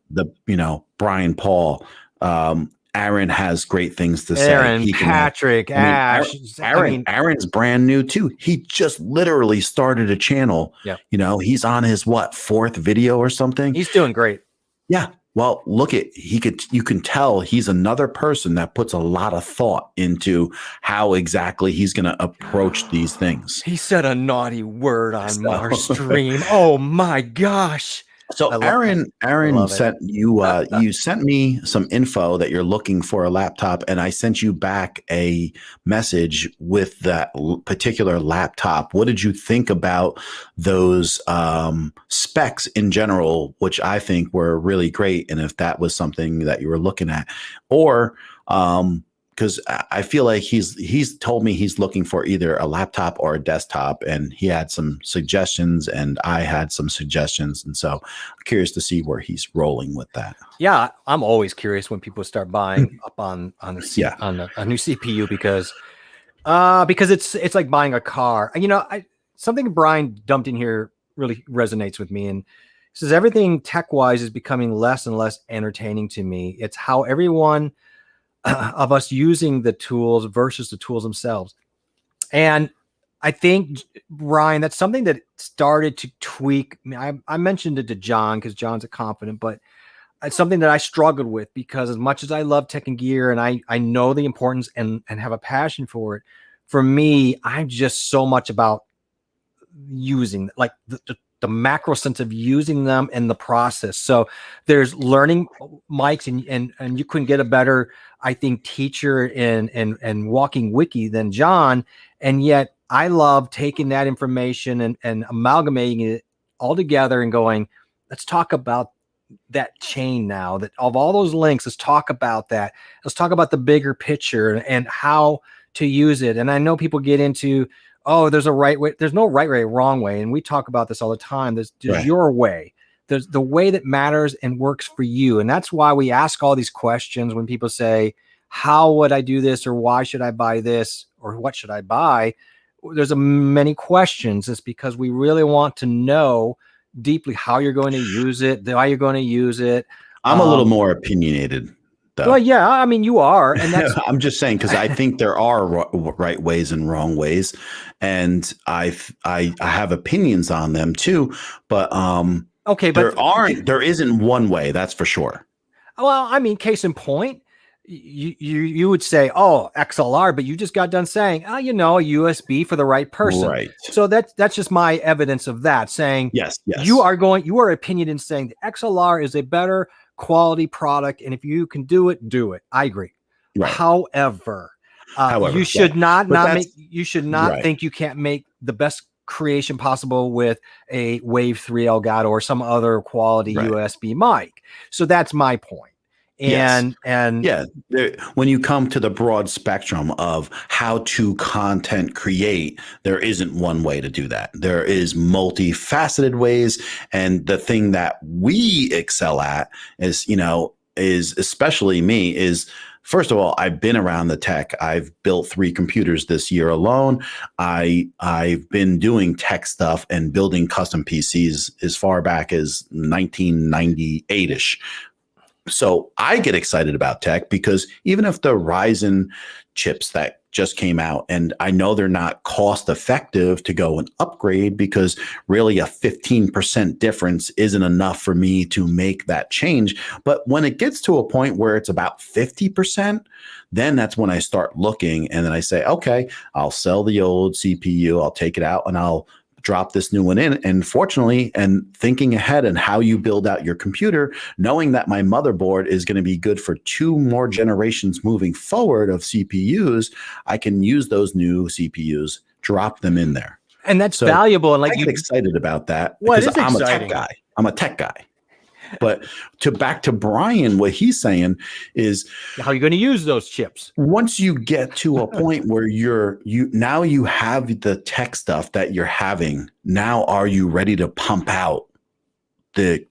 Brian Paul, Aaron has great things to say. Aaron, Patrick, Ash. Aaron's brand new too. He just literally started a channel. Yeah. He's on his fourth video or something. He's doing great. Yeah. Well, you can tell he's another person that puts a lot of thought into how exactly he's going to approach these things. He said a naughty word on our stream. Oh my gosh. So Aaron sent you, you sent me some info that you're looking for a laptop, and I sent you back a message with that particular laptop. What did you think about those specs in general, which I think were really great? And if that was something that you were looking at, or because I feel like he's told me he's looking for either a laptop or a desktop, and he had some suggestions and I had some suggestions. And so I'm curious to see where he's rolling with that. Yeah, I'm always curious when people start buying up on a new CPU, because it's like buying a car. Something Brian dumped in here really resonates with me. And says everything tech wise is becoming less and less entertaining to me. It's how everyone of us using the tools versus the tools themselves. And I think, Ryan, that's something that started to tweak. I mean, I mentioned it to John because John's a confident, but it's something that I struggled with because as much as I love tech and gear and I know the importance and have a passion for it, for me, I'm just so much about using like the macro sense of using them in the process. So there's learning mics and you couldn't get a better, I think, teacher in walking wiki than John. And yet I love taking that information and amalgamating it all together and going, let's talk about that chain now, that of all those links, let's talk about that. Let's talk about the bigger picture and how to use it. And I know people get into, oh, there's a right way. There's no right way, wrong way. And we talk about this all the time. There's Right. your way. There's the way that matters and works for you. And that's why we ask all these questions when people say, how would I do this? Or why should I buy this? Or what should I buy? There's many questions. It's because we really want to know deeply how you're going to use it, why you're going to use it. I'm a little more opinionated, though. Well, yeah, I mean, you are, and that's. I'm just saying because I think there are right ways and wrong ways, and I have opinions on them too. But okay, but there isn't one way, that's for sure. Well, I mean, case in point, you would say, oh, XLR, but you just got done saying, oh, you know, a USB for the right person. Right. So that's just my evidence of that, saying yes. you are opinion in saying the XLR is a better quality product, and if you can do it, do it. I agree. Right. However, you should not think you can't make the best creation possible with a Wave 3 Elgato or some other quality USB mic. So that's my point. And when you come to the broad spectrum of how to content create, there isn't one way to do that. There is multifaceted ways, and the thing that we excel at is especially me is, first of all, I've been around the tech. I've built 3 computers this year alone. I've been doing tech stuff and building custom PCs as far back as 1998-ish. So I get excited about tech because even if the Ryzen chips that just came out, and I know they're not cost effective to go and upgrade because really a 15% difference isn't enough for me to make that change. But when it gets to a point where it's about 50%, then that's when I start looking, and then I say, okay, I'll sell the old CPU, I'll take it out, and I'll drop this new one in. And fortunately, and thinking ahead and how you build out your computer, knowing that my motherboard is going to be good for 2 more generations moving forward of CPUs, I can use those new CPUs, drop them in there. And that's valuable. And like, I get excited about that because I'm a tech guy. I'm a tech guy. But back to Brian, what he's saying is how you're going to use those chips. Once you get to a point where you have the tech stuff that you're having, now are you ready to pump out the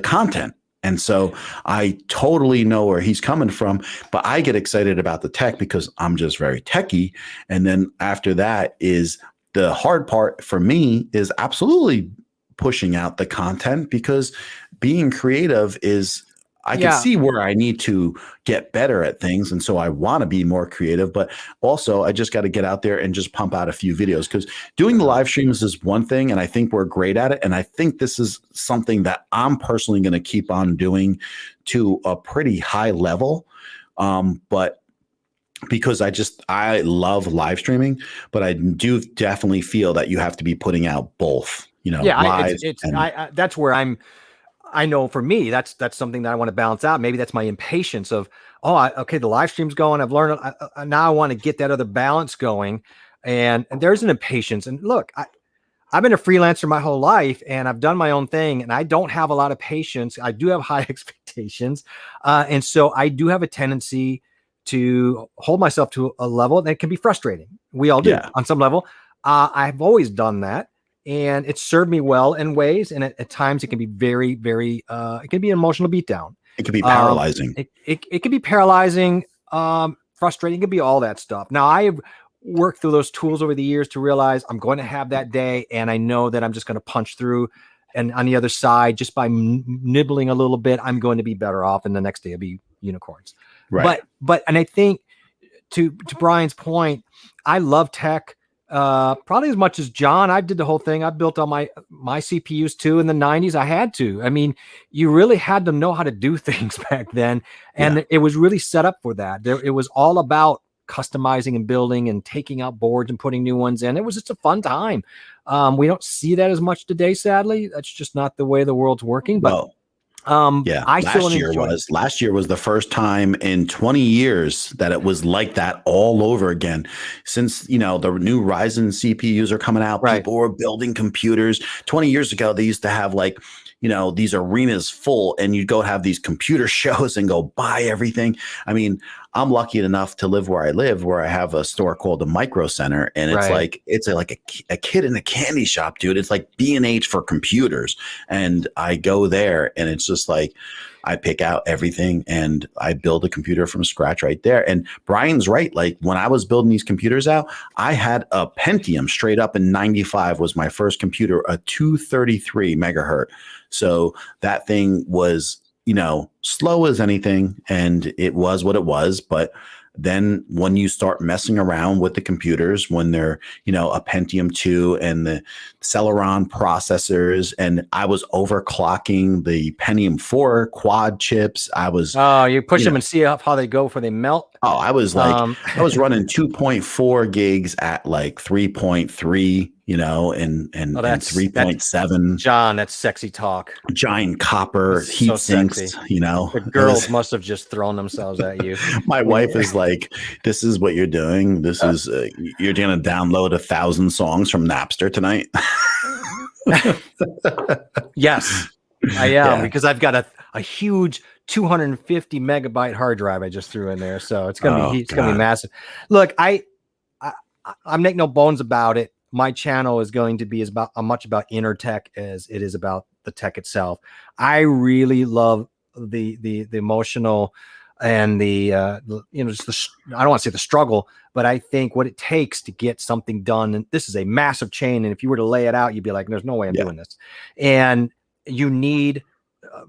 content? And so I totally know where he's coming from, but I get excited about the tech because I'm just very techie. And then after that is the hard part for me is absolutely pushing out the content, because being creative is, I can see where I need to get better at things. And so I want to be more creative, but also I just got to get out there and just pump out a few videos, because doing the live streams is one thing. And I think we're great at it. And I think this is something that I'm personally going to keep on doing to a pretty high level. But because I love live streaming, but I do definitely feel that you have to be putting out both, live. That's where I know for me, that's something that I want to balance out. Maybe that's my impatience of, okay, the live stream's going. I've learned now I want to get that other balance going. And there's an impatience. And look, I've been a freelancer my whole life, and I've done my own thing, and I don't have a lot of patience. I do have high expectations. And so I do have a tendency to hold myself to a level that can be frustrating. We all do on some level. I've always done that. And it served me well in ways. And at times it can be very, very, it can be an emotional beatdown. It can be paralyzing. It can be paralyzing, frustrating. It can be all that stuff. Now, I have worked through those tools over the years to realize I'm going to have that day. And I know that I'm just going to punch through and on the other side, just by nibbling a little bit, I'm going to be better off, and the next day it'll be unicorns. Right. But and I think to Brian's point, I love tech probably as much as John. I did the whole thing. I built on my CPUs too in the 90s. I had to. I mean, you really had to know how to do things back then, and it was really set up for that. It was all about customizing and building and taking out boards and putting new ones in. It was just a fun time. We don't see that as much today, sadly. That's just not the way the world's working. But Well, yeah, I still enjoy it. last year was the first time in 20 years that it was like that all over again. Since, the new Ryzen CPUs are coming out, Right. people were building computers. 20 years ago, they used to have like, these arenas full, and you'd go have these computer shows and go buy everything. I mean, I'm lucky enough to live where I live, where I have a store called the Micro Center, and it's like a kid in a candy shop, dude. It's like B&H for computers, and I go there, and it's just like I pick out everything and I build a computer from scratch right there. And Brian's right. Like when I was building these computers out, I had a Pentium straight up in 95 was my first computer, a 233 megahertz. So that thing was, slow as anything, and it was what it was. But then when you start messing around with the computers, when they're, a Pentium 2 and the Celeron processors, and I was overclocking the Pentium 4 quad chips. I was, you push them and see how they go before they melt. Oh, I was like, I was running 2.4 gigs at like 3.3, and 3.7. John, that's sexy talk. Giant copper heat sinks, The girls must have just thrown themselves at you. My wife is like, this is what you're doing. This is, you're going to download 1,000 songs from Napster tonight. Yes, I am, because I've got a huge 250 megabyte hard drive I just threw in there, so it's gonna be massive. Look, I make no bones about it. My channel is going to be as much about inner tech as it is about the tech itself. I really love the emotional and just I don't want to say the struggle, but I think what it takes to get something done. And this is a massive chain, and if you were to lay it out, you'd be like, "There's no way I'm doing this." And you need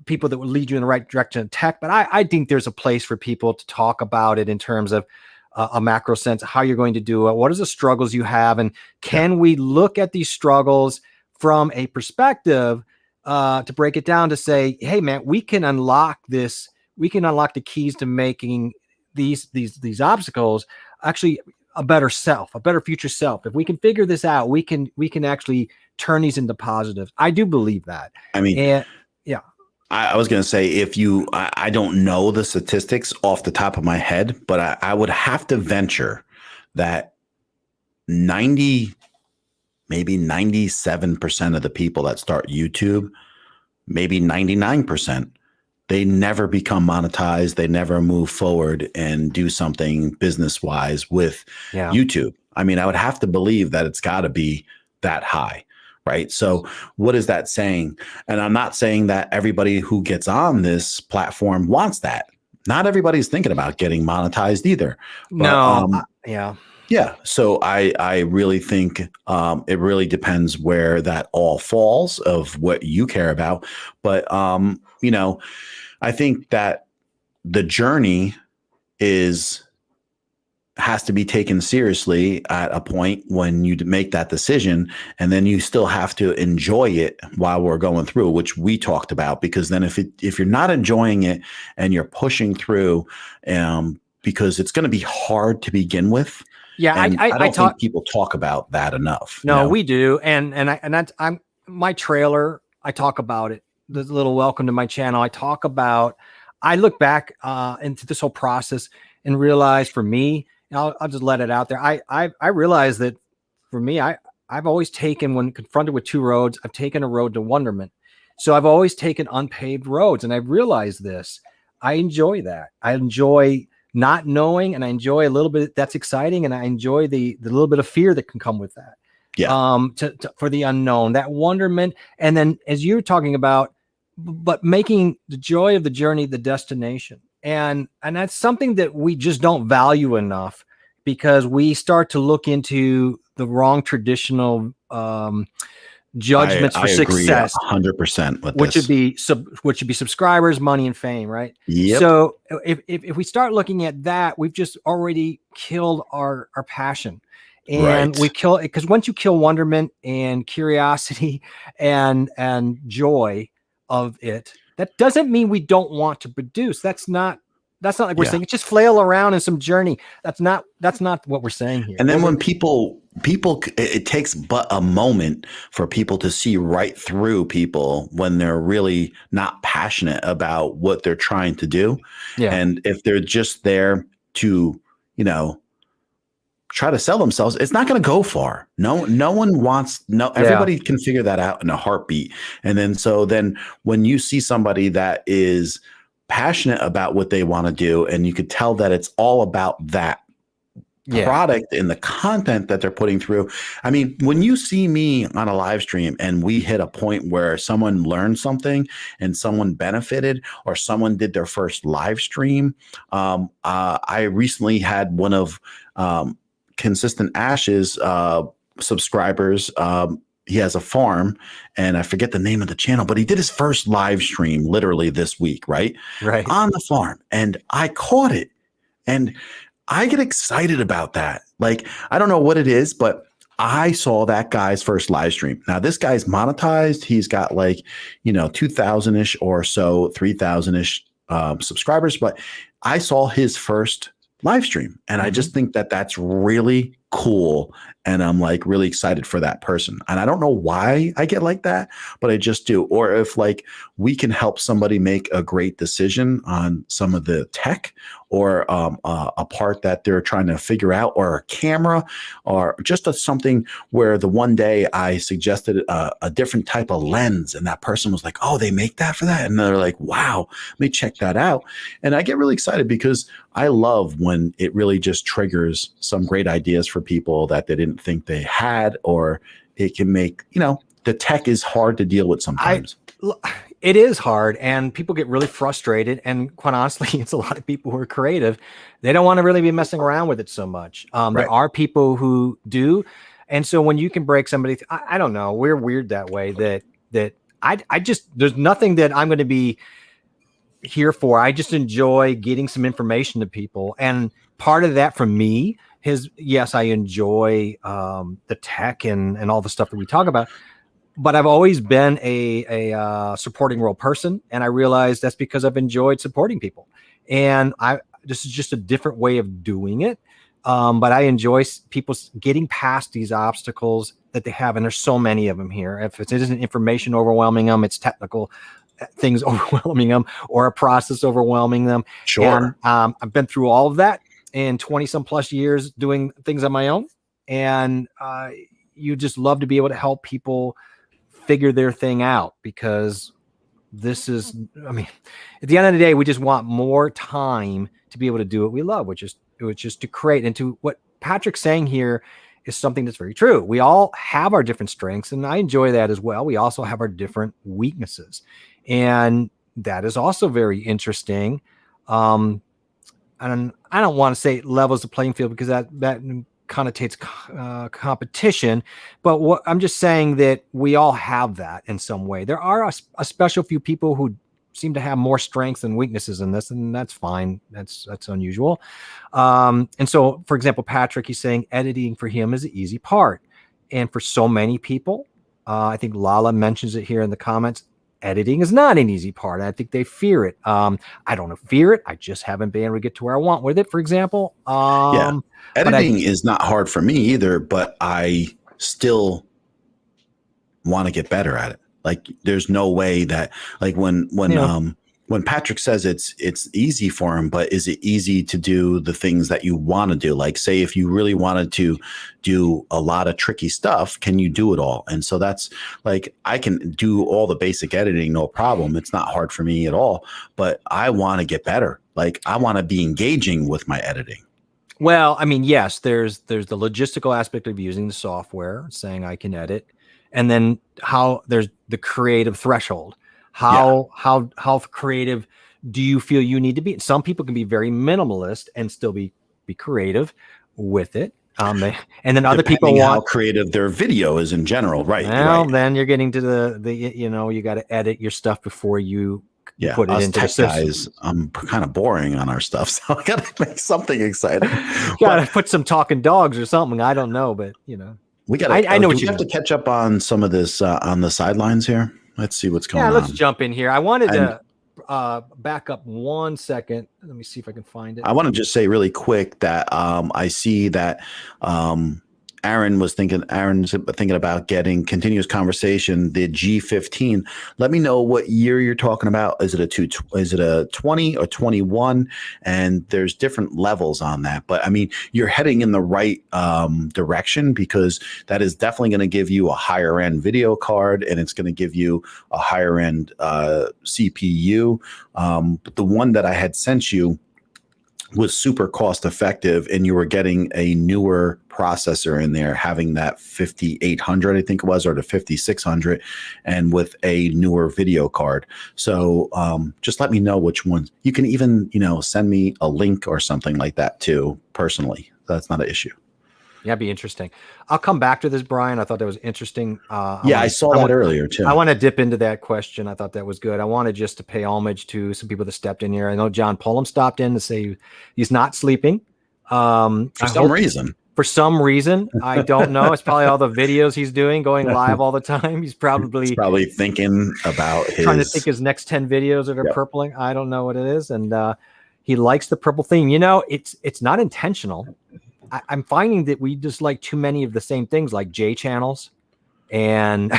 people that will lead you in the right direction in tech. But I think there's a place for people to talk about it in terms of a macro sense, how you're going to do it. What are the struggles you have? And can we look at these struggles from a perspective to break it down to say, hey man, we can unlock this. We can unlock the keys to making these obstacles actually a better self, a better future self. If we can figure this out, we can actually turn these into positives. I do believe that. I mean, yeah. I was going to say, I don't know the statistics off the top of my head, but I would have to venture that 90, maybe 97% of the people that start YouTube, maybe 99%, they never become monetized. They never move forward and do something business-wise with YouTube. I mean, I would have to believe that it's got to be that high. Right. So what is that saying? And I'm not saying that everybody who gets on this platform wants that. Not everybody's thinking about getting monetized either. But, yeah. So I really think it really depends where that all falls of what you care about. But, I think that the journey has to be taken seriously at a point when you make that decision, and then you still have to enjoy it while we're going through, which we talked about. Because then if you're not enjoying it and you're pushing through, because it's going to be hard to begin with. Yeah, I don't think people talk about that enough. No, we do, and I'm my trailer. I talk about it. The little welcome to my channel. I look back into this whole process and realize, for me, I'll just let it out there. I realize that for me, I've always taken, when confronted with two roads, I've taken a road to wonderment. So I've always taken unpaved roads, and I've realized this. I enjoy that. I enjoy not knowing, and I enjoy a little bit that's exciting, and I enjoy the little bit of fear that can come with that. Yeah. For the unknown, that wonderment, and then as you're talking about, but making the joy of the journey the destination. And that's something that we just don't value enough, because we start to look into the wrong traditional judgments for I agree success, 100% with which would this. be subscribers, money, and fame, right? Yep. So if we start looking at that, we've just already killed our passion. And Right. we kill it because once you kill wonderment and curiosity and joy of it, that doesn't mean we don't want to produce. That's not like we're Yeah. saying just flail around in some journey. That's not what we're saying here. And then when people it takes but a moment for people to see right through people when they're really not passionate about what they're trying to do. Yeah. And if they're just there to, you know, try to sell themselves, it's not going to go far. No one wants, no, everybody can figure that out in a heartbeat. And then when you see somebody that is passionate about what they want to do, and you could tell that it's all about that product and the content that they're putting through. I mean, when you see me on a live stream and we hit a point where someone learned something and someone benefited or someone did their first live stream, I recently had one of Consistent Ashes subscribers. He has a farm, and I forget the name of the channel, but he did his first live stream literally this week, right on the farm, and I caught it, and I get excited about that. Like, I don't know what it is, but I saw that guy's first live stream. Now, this guy's monetized. He's got 2,000-ish or so, 3,000-ish subscribers, but I saw his first live stream, and I just think that that's really cool, and I'm like really excited for that person. And I don't know why I get like that, but I just do. Or if we can help somebody make a great decision on some of the tech or a part that they're trying to figure out, or a camera, or just something where the one day I suggested a different type of lens, and that person was like, oh, they make that for that, and they're like, wow, let me check that out. And I get really excited because I love when it really just triggers some great ideas for people that they didn't think they had, or it can make, the tech is hard to deal with sometimes. It is hard, and people get really frustrated. And quite honestly, it's a lot of people who are creative. They don't want to really be messing around with it so much. There are people who do. And so when you can break somebody, I don't know, we're weird that way that I just, there's nothing that I'm going to be here for. I just enjoy getting some information to people. And part of that for me is, yes, I enjoy the tech and all the stuff that we talk about. But I've always been a supporting role person, and I realized that's because I've enjoyed supporting people. And this is just a different way of doing it. But I enjoy people getting past these obstacles that they have, and there's so many of them here. If it isn't information overwhelming them, it's technical things overwhelming them, or a process overwhelming them. Sure. And I've been through all of that in 20 some plus years doing things on my own. And you just love to be able to help people figure their thing out, because this is, I mean, at the end of the day, we just want more time to be able to do what we love, which is to create. And to what Patrick's saying here is something that's very true. We all have our different strengths, and I enjoy that as well. We also have our different weaknesses, and that is also very interesting. And I don't want to say levels the playing field, because that connotates competition, but what I'm just saying that we all have that in some way. There are a special few people who seem to have more strengths and weaknesses in this, and that's fine. That's unusual. And so, for example, Patrick, he's saying editing for him is the easy part, and for so many people, I think Lala mentions it here in the comments, editing is not an easy part. I think they fear it. I don't fear it. I just haven't been able to get to where I want with it, for example. Yeah. Editing is not hard for me either, but I still want to get better at it. Like, there's no way that, like, when Patrick says it's easy for him, but is it easy to do the things that you want to do? Like, say if you really wanted to do a lot of tricky stuff, can you do it all? And so that's like, I can do all the basic editing, no problem. It's not hard for me at all, but I want to get better. Like, I want to be engaging with my editing. Well, I mean, yes, there's the logistical aspect of using the software, saying I can edit, and then how there's the creative threshold. How creative do you feel you need to be? Some people can be very minimalist and still be creative with it. And then other people depending how want. creative their video is in general. Right. Well, Right. then you're getting to the you got to edit your stuff before you Yeah. put it Us into the tech system. guys, I'm kind of boring on our stuff. So I got to make something exciting. You got to put some talking dogs or something. I don't know, but We got I know do what you we have mean. to catch up on some of this on the sidelines here? Let's see what's going Yeah, let's on. jump in here. I wanted And to back up 1 second. Let me see if I can find it. I want to just say really quick that I see that Aaron's thinking about getting continuous conversation, the G15. Let me know what year you're talking about. Is it a 20 or 21? And there's different levels on that. But I mean, you're heading in the right direction, because that is definitely going to give you a higher end video card, and it's going to give you a higher end CPU. But the one that I had sent you was super cost effective, and you were getting a newer processor in there, having that 5800, I think it was, or the 5600, and with a newer video card. So just let me know which ones. You can even, send me a link or something like that too, personally. That's not an issue. Yeah, it'd be interesting. I'll come back to this, Brian. I thought that was interesting. I saw that earlier too. I want to dip into that question. I thought that was good. I wanted just to pay homage to some people that stepped in here. I know John Pullum stopped in to say he's not sleeping. For some reason. For some reason, I don't know. It's probably all the videos he's doing, going live all the time. He's probably thinking about trying to think his next 10 videos that are purpling. I don't know what it is. And he likes the purple theme. It's not intentional. I'm finding that we just like too many of the same things, like J channels and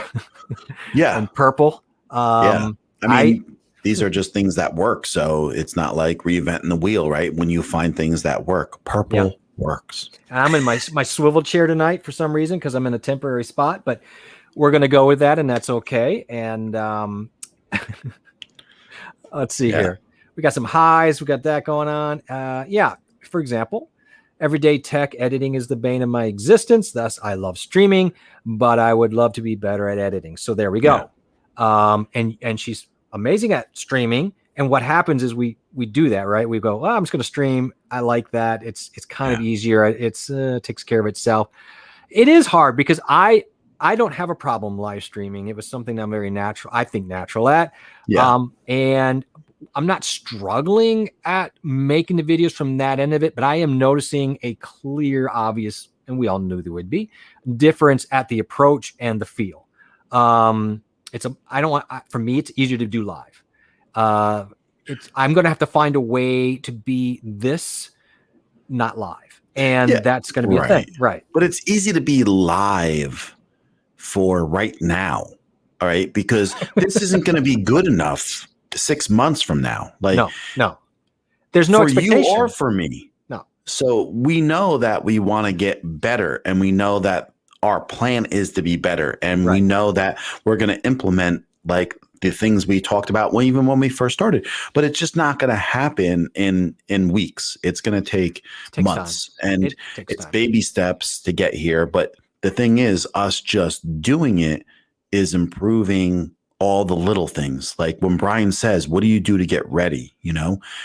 and purple. I mean, these are just things that work. So it's not like reinventing the wheel, right? When you find things that work, purple works. And I'm in my swivel chair tonight for some reason, because I'm in a temporary spot, but we're going to go with that, and that's okay. And let's see here. We got some highs. We got that going on. For example, everyday tech editing is the bane of my existence. Thus, I love streaming, but I would love to be better at editing. So there we go. And she's amazing at streaming. And what happens is we do that, right? We go, I'm just going to stream. I like that. It's kind of easier. It takes care of itself. It is hard because I don't have a problem live streaming. It was something I'm very natural at. And I'm not struggling at making the videos from that end of it, but I am noticing a clear, obvious, and we all knew there would be difference at the approach and the feel. For me, it's easier to do live. I'm going to have to find a way to be this, not live. And that's going to be a thing. Right. But it's easy to be live for right now. All right. Because this isn't going to be good enough 6 months from now. Like, no, there's no expectation. For you or for me. No. So we know that we want to get better, and we know that our plan is to be better, and we know that we're going to implement like the things we talked about even when we first started. But it's just not going to happen in weeks. It's going to take months, and it's baby steps to get here. But the thing is, us just doing it is improving all the little things. Like when Brian says, what do you do to get ready?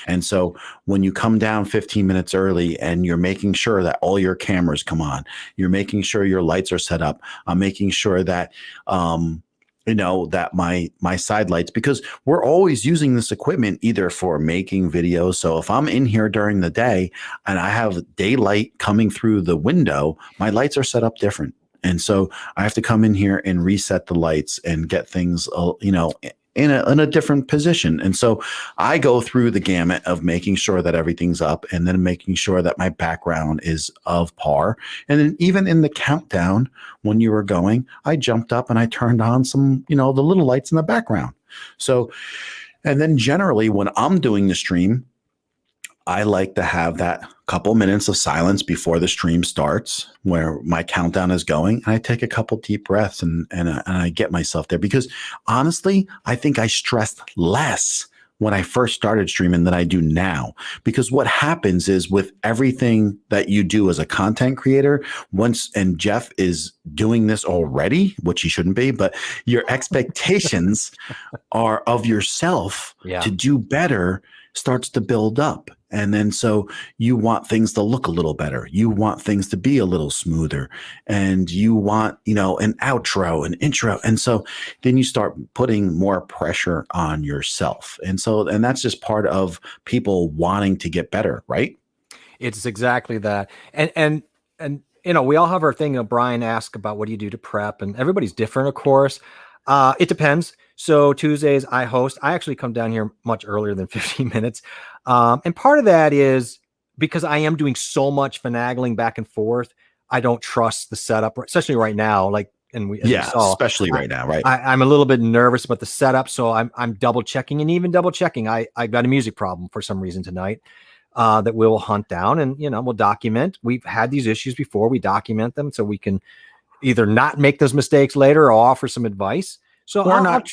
And so when you come down 15 minutes early and you're making sure that all your cameras come on, you're making sure your lights are set up. I'm making sure that, that my side lights, because we're always using this equipment either for making videos. So if I'm in here during the day and I have daylight coming through the window, my lights are set up different. And so I have to come in here and reset the lights and get things, in a different position. And so I go through the gamut of making sure that everything's up, and then making sure that my background is of par. And then even in the countdown, when you were going, I jumped up and I turned on some, the little lights in the background. So, and then generally when I'm doing the stream, I like to have that couple minutes of silence before the stream starts, where my countdown is going, and I take a couple deep breaths and I get myself there, because honestly, I think I stressed less when I first started streaming than I do now. Because what happens is, with everything that you do as a content creator, and Jeff is doing this already, which he shouldn't be, but your expectations are of yourself to do better starts to build up. And then so you want things to look a little better. You want things to be a little smoother. And you want, an outro, an intro. And so then you start putting more pressure on yourself. And that's just part of people wanting to get better, right? It's exactly that. And we all have our thing. Brian asked about what do you do to prep, and everybody's different, of course. It depends. So Tuesdays I host. I actually come down here much earlier than 15 minutes. And part of that is because I am doing so much finagling back and forth. I don't trust the setup, especially right now. Like, and as we saw, especially right now, right? I'm a little bit nervous about the setup, so I'm double checking, and even double checking. I've got a music problem for some reason tonight. That we'll hunt down, and we'll document. We've had these issues before. We document them so we can either not make those mistakes later or offer some advice. So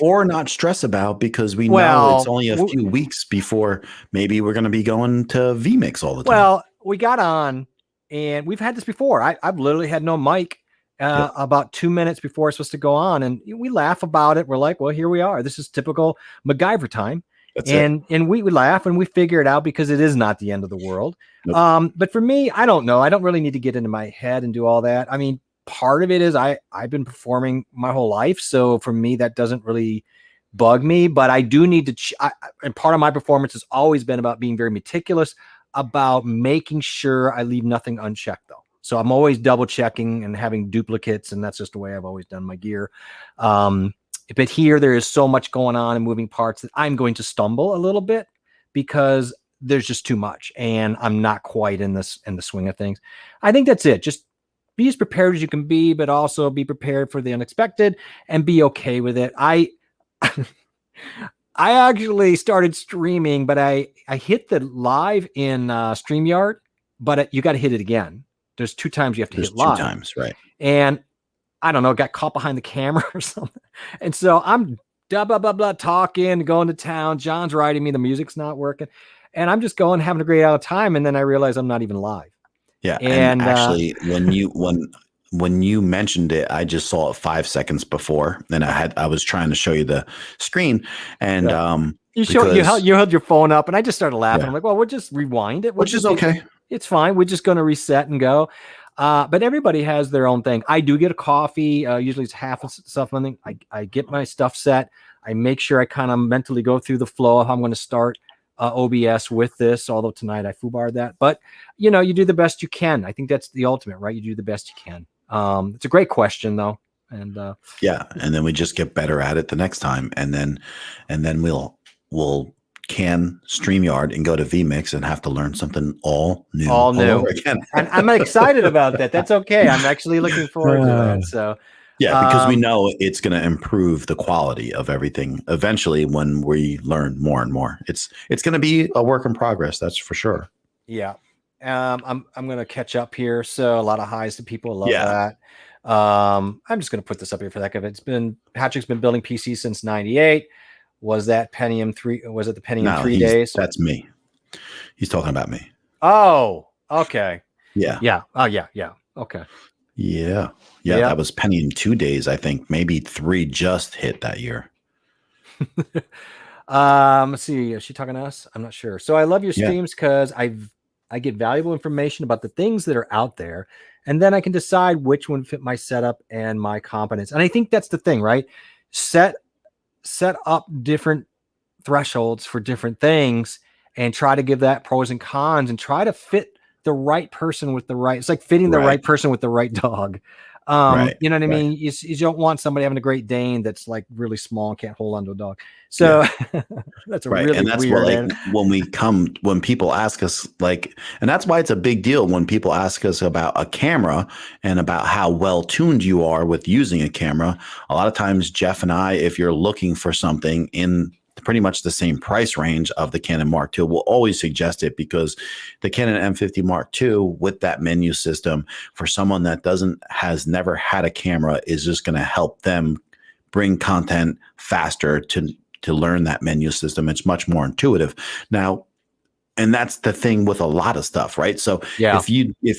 or not stress about, because we know it's only a few weeks before maybe we're going to be going to vMix all the time. Well, we got on, and we've had this before. I've literally had no mic about 2 minutes before it's supposed to go on, and we laugh about it. We're like, well, here we are. This is typical MacGyver time. And we laugh and we figure it out because it is not the end of the world. Nope. But for me, I don't know. I don't really need to get into my head and do all that. I mean, part of it is I've been performing my whole life. So for me, that doesn't really bug me, but I do need to, and part of my performance has always been about being very meticulous about making sure I leave nothing unchecked though. So I'm always double checking and having duplicates, and that's just the way I've always done my gear. But here there is so much going on and moving parts that I'm going to stumble a little bit because there's just too much and I'm not quite in the swing of things. I think that's it. Just be as prepared as you can be, but also be prepared for the unexpected and be okay with it. I actually started streaming, but I hit the live in StreamYard, but you got to hit it again. There's 2 times you have to hit live. 2 times, right? And I don't know, got caught behind the camera or something. And so I'm blah, blah, blah, blah, talking, going to town. John's writing me. The music's not working. And I'm just going, having a great out of time. And then I realize I'm not even live. Yeah. And actually, when you mentioned it, I just saw it 5 seconds before. And I was trying to show you the screen. And you held your phone up, and I just started laughing. I'm like, well, we'll just rewind it. Which is okay. It's fine. We're just going to reset and go. But everybody has their own thing. I do get a coffee. Usually it's half of stuff. I get my stuff set. I make sure I kind of mentally go through the flow of how I'm going to start OBS with this. Although tonight I foobarred that, but you do the best you can. I think that's the ultimate, right? You do the best you can. It's a great question though. And and then we just get better at it the next time. And then we'll can StreamYard and go to vMix and have to learn something all new over again. And I'm excited about that. That's okay. I'm actually looking forward to that. So because we know it's going to improve the quality of everything eventually when we learn more and more. It's going to be a work in progress. That's for sure. Yeah. I'm going to catch up here. So a lot of highs to people. Love that. I'm just going to put this up here for the heck of it. Patrick's been building PC since 98. Was that Pentium 3? Was it the Pentium 3 days? That's me. He's talking about me. Oh, okay. Yeah. Yeah. Oh, yeah. Yeah. Okay. Yeah. That was Pentium 2 days. I think maybe 3 just hit that year. Let's see. Is she talking to us? I'm not sure. So I love your streams because I get valuable information about the things that are out there, and then I can decide which one fit my setup and my competence. And I think that's the thing, right? Set up different thresholds for different things and try to give that pros and cons and try to fit the right person with the right. It's like fitting the right person with the right dog. You know what I mean? You don't want somebody having a Great Dane that's like really small and can't hold onto a dog. So that's really and that's weird. When people ask us and that's why it's a big deal when people ask us about a camera and about how well tuned you are with using a camera. A lot of times, Jeff and I, if you're looking for something in pretty much the same price range of the Canon Mark II, will always suggest it, because the Canon M50 Mark II with that menu system for someone that has never had a camera is just going to help them bring content faster to learn that menu system. It's much more intuitive. Now, And that's the thing with a lot of stuff, right? So Yeah, if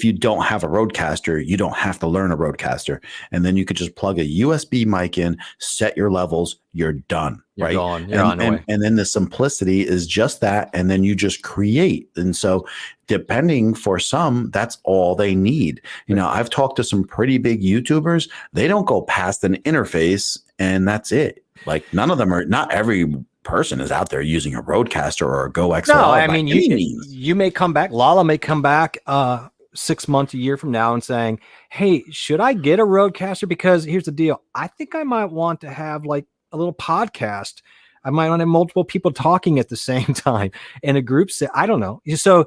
you don't have a roadcaster, you don't have to learn a roadcaster, and then you could just plug a USB mic in, set your levels, you're done, you're right? gone. You're and on the and way. and then the simplicity is just that, and then you just create. And so depending, for some, that's all they need. I've talked to some pretty big YouTubers. They don't go past an interface, and that's it. Like, none of them are, not every person is out there using a Roadcaster or a Go No, XLR I by mean any means. you may come back. Lala may come back 6 months, a year from now, and saying, "Hey, should I get a Roadcaster? Because here's the deal. I think I might want to have like a little podcast. I might want to have multiple people talking at the same time in a group set. I don't know. So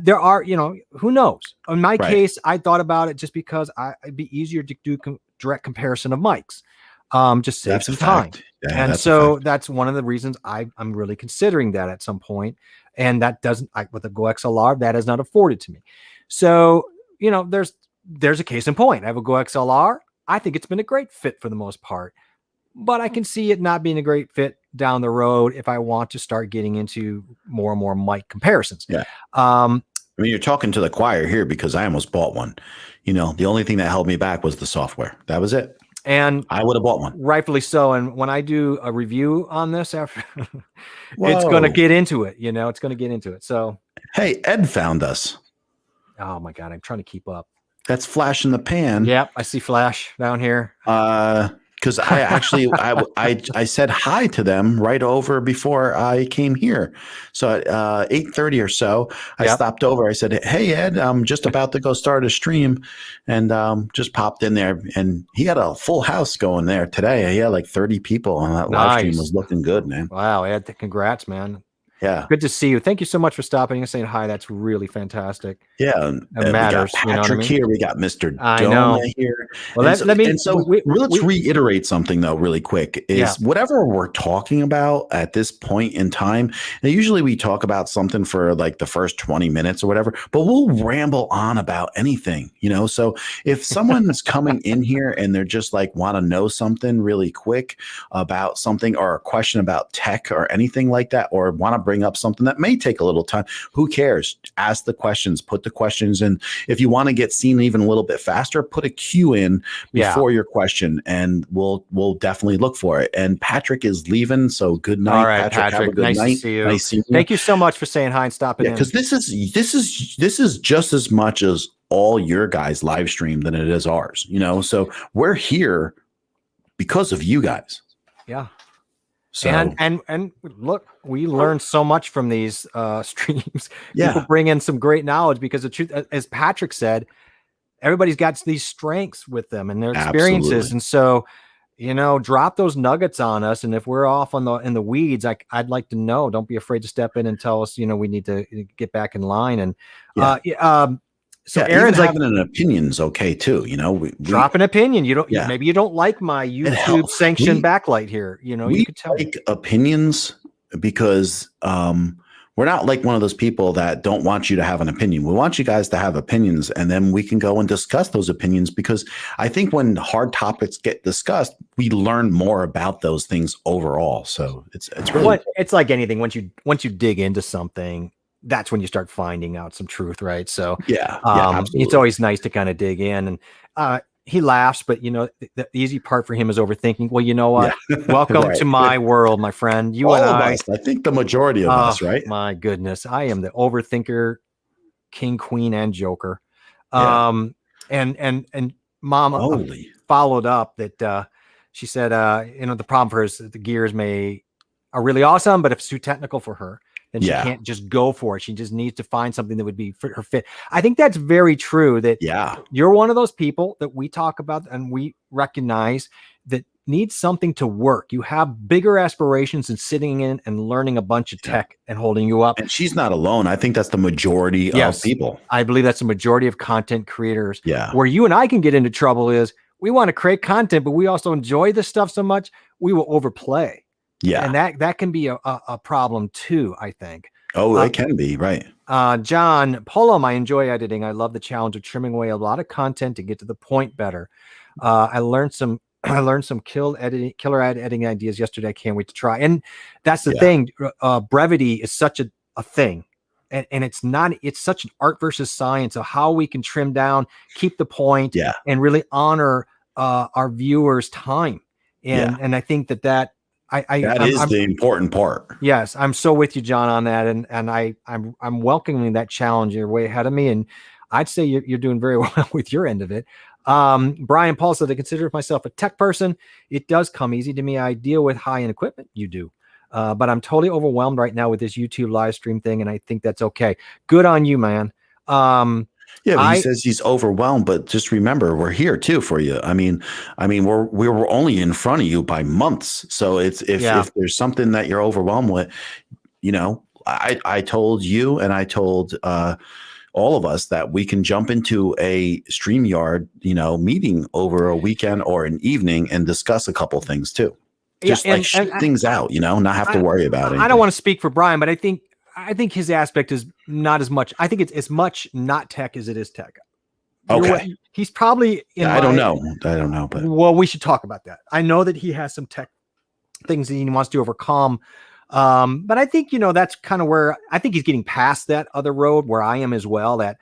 there are, who knows? In my Right. case, I thought about it just because it'd be easier to do direct comparison of mics. Just save That's a some time. fact. Yeah, And that's a so fact. that's one of the reasons I'm really considering that at some point. And that doesn't, with the Go XLR, that is not afforded to me. So, there's a case in point. I have a Go XLR. I think it's been a great fit for the most part, but I can see it not being a great fit down the road if I want to start getting into more and more mic comparisons. Yeah. Um, I mean, you're talking to the choir here, because I almost bought one. The only thing that held me back was the software. That was it. and I would have bought one. rightfully so. And when I do a review on this after, it's going to Whoa. get into it. It's going to get into it. So, Hey, Ed found us. oh my God, I'm trying to keep up. That's Flash in the pan. Yep, I see Flash down here. Because I actually I said hi to them right over before I came here. So at 8:30 or so, I stopped over. I said, "Hey Ed, I'm just about to go start a stream," and just popped in there. And he had a full house going there today. He had like 30 people on that live stream. It was looking good, man. Wow, Ed, congrats, man. Yeah. Good to see you. Thank you so much for stopping and saying hi. That's really fantastic. Yeah, It we matters. got You know what I Patrick mean? here. We got Mr. I Dona know. here. Well, let's we- reiterate something though, really quick. Is whatever we're talking about at this point in time. And usually we talk about something for like the first 20 minutes or whatever, but we'll ramble on about anything. So if someone's coming in here and they're just like want to know something really quick about something, or a question about tech or anything like that, or want to bring up something that may take a little time, who cares? Ask the questions, put the questions in. If you want to get seen even a little bit faster, put a cue in before your question, and we'll definitely look for it. And Patrick is leaving, so good night. All right, Patrick. Have a good nice night. To see you. Nice seeing you. Thank you so much for saying hi and stopping in. Because this is just as much as all your guys' live stream than it is ours. So we're here because of you guys. Yeah. So and look, we learned so much from these streams. Yeah. People bring in some great knowledge, because the truth, as Patrick said, everybody's got these strengths with them and their experiences. Absolutely. And so, drop those nuggets on us. And if we're off in the weeds, I'd like to know. Don't be afraid to step in and tell us, we need to get back in line. And so Aaron's even having an opinion's okay too. We drop an opinion. You don't, maybe you don't like my YouTube sanctioned backlight here. You could tell like opinions, because we're not like one of those people that don't want you to have an opinion. We want you guys to have opinions, and then we can go and discuss those opinions, because I think when hard topics get discussed, we learn more about those things overall. So it's really it's like anything. Once you dig into something, that's when you start finding out some truth, right? So absolutely. It's always nice to kind of dig in. And he laughs, but the easy part for him is overthinking. Well, you know what? Welcome to my world, my friend. You All and of I think the majority of us, right? My goodness, I am the overthinker, king, queen, and joker. Yeah. And Mom followed up that she said, the problem for her is that the gears are really awesome, but if it's too technical for her, then she can't just go for it. She just needs to find something that would be for her fit. I think that's very true. That you're one of those people that we talk about and we recognize that needs something to work. You have bigger aspirations than sitting in and learning a bunch of tech and holding you up. And she's not alone. I think that's the majority of people. I believe that's the majority of content creators. Yeah. Where you and I can get into trouble is we want to create content, but we also enjoy this stuff so much we will overplay. Yeah. And that can be a problem too, I think. Oh, it can be, right. John Polum, I enjoy editing. I love the challenge of trimming away a lot of content to get to the point better. I learned some killer editing ideas yesterday. I can't wait to try. And that's the thing. Brevity is such a thing. and it's such an art versus science of how we can trim down, keep the point, Yeah. and really honor our viewers' time. Yeah. And I think that That is the important part. yes, I'm so with you, John, on that, and I'm welcoming that challenge. You're way ahead of me, and I'd say you're doing very well with your end of it. Brian Paul said, I consider myself a tech person. It does come easy to me. I deal with high-end equipment. You do. But I'm totally overwhelmed right now with this YouTube live stream thing, and I think that's okay. Good on you, man. Yeah, but he says he's overwhelmed, but just remember, we're here too for you. I mean, we were only in front of you by months. So it's if there's something that you're overwhelmed with, you know, I told you and I told all of us that we can jump into a StreamYard, you know, meeting over a weekend or an evening and discuss a couple things too. Just shoot things out, you know, not have to worry about it. I don't want to speak for Brian, but I think his aspect is not as much. I think it's as much not tech as it is tech. Okay. He's probably I don't know, but well, we should talk about that. I know that he has some tech things that he wants to overcome. But I think, you know, that's kind of where I think he's getting past that other road where I am as well, that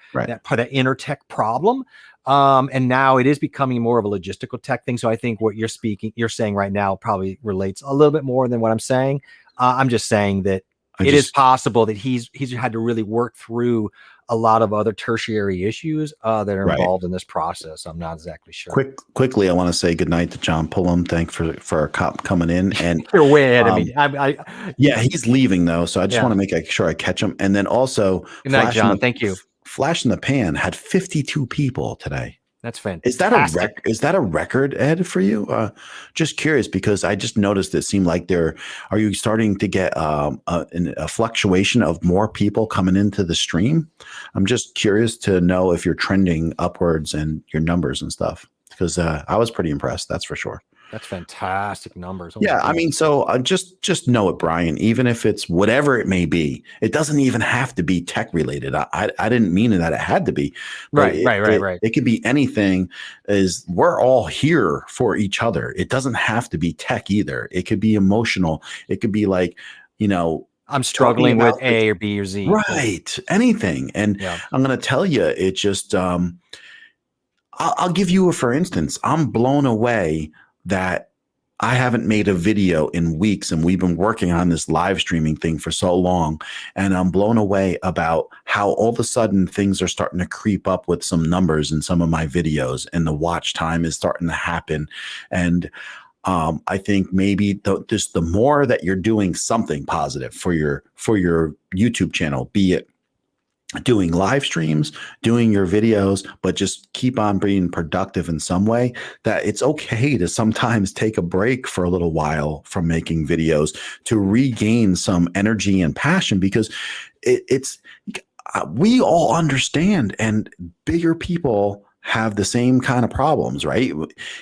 inner tech problem. And now it is becoming more of a logistical tech thing. So I think what you're saying right now probably relates a little bit more than what I'm saying. I'm just saying that it is possible that he's had to really work through a lot of other tertiary issues that are involved in this process. I'm not exactly sure. Quickly, I want to say goodnight to John Pullum. Thanks for coming in. And you're way ahead of me. Yeah, he's leaving though, so I just want to make sure I catch him. And then also, good night, John. Thank you. Flash in the Pan had 52 people today. That's fantastic. Is that a record, Ed, for you? Just curious, because I just noticed it seemed like are you starting to get a fluctuation of more people coming into the stream? I'm just curious to know if you're trending upwards and your numbers and stuff, because I was pretty impressed. That's for sure. That's fantastic numbers. Oh, yeah, I mean, so just know it, Brian. Even if it's whatever it may be, it doesn't even have to be tech related. I didn't mean that it had to be. Right. It could be anything. We're all here for each other. It doesn't have to be tech either. It could be emotional. It could be like, you know, I'm struggling with A or B or Z. Right. Anything. And I'm going to tell you, it just, I'll give you for instance, I'm blown away that I haven't made a video in weeks, and we've been working on this live streaming thing for so long. And I'm blown away about how all of a sudden things are starting to creep up with some numbers in some of my videos, and the watch time is starting to happen. And I think maybe just the more that you're doing something positive for your YouTube channel, be it doing live streams, doing your videos, but just keep on being productive in some way, that it's okay to sometimes take a break for a little while from making videos to regain some energy and passion, because we all understand, and bigger people have the same kind of problems, right?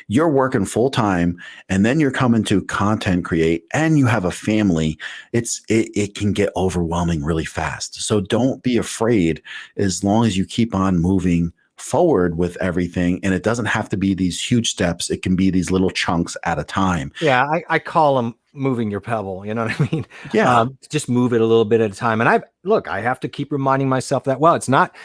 You're working full time, and then you're coming to content create, and you have a family. It can get overwhelming really fast. So don't be afraid, as long as you keep on moving forward with everything. And it doesn't have to be these huge steps. It can be these little chunks at a time. Yeah, I call them moving your pebble. You know what I mean? Yeah. Just move it a little bit at a time. And I have to keep reminding myself that, well, it's not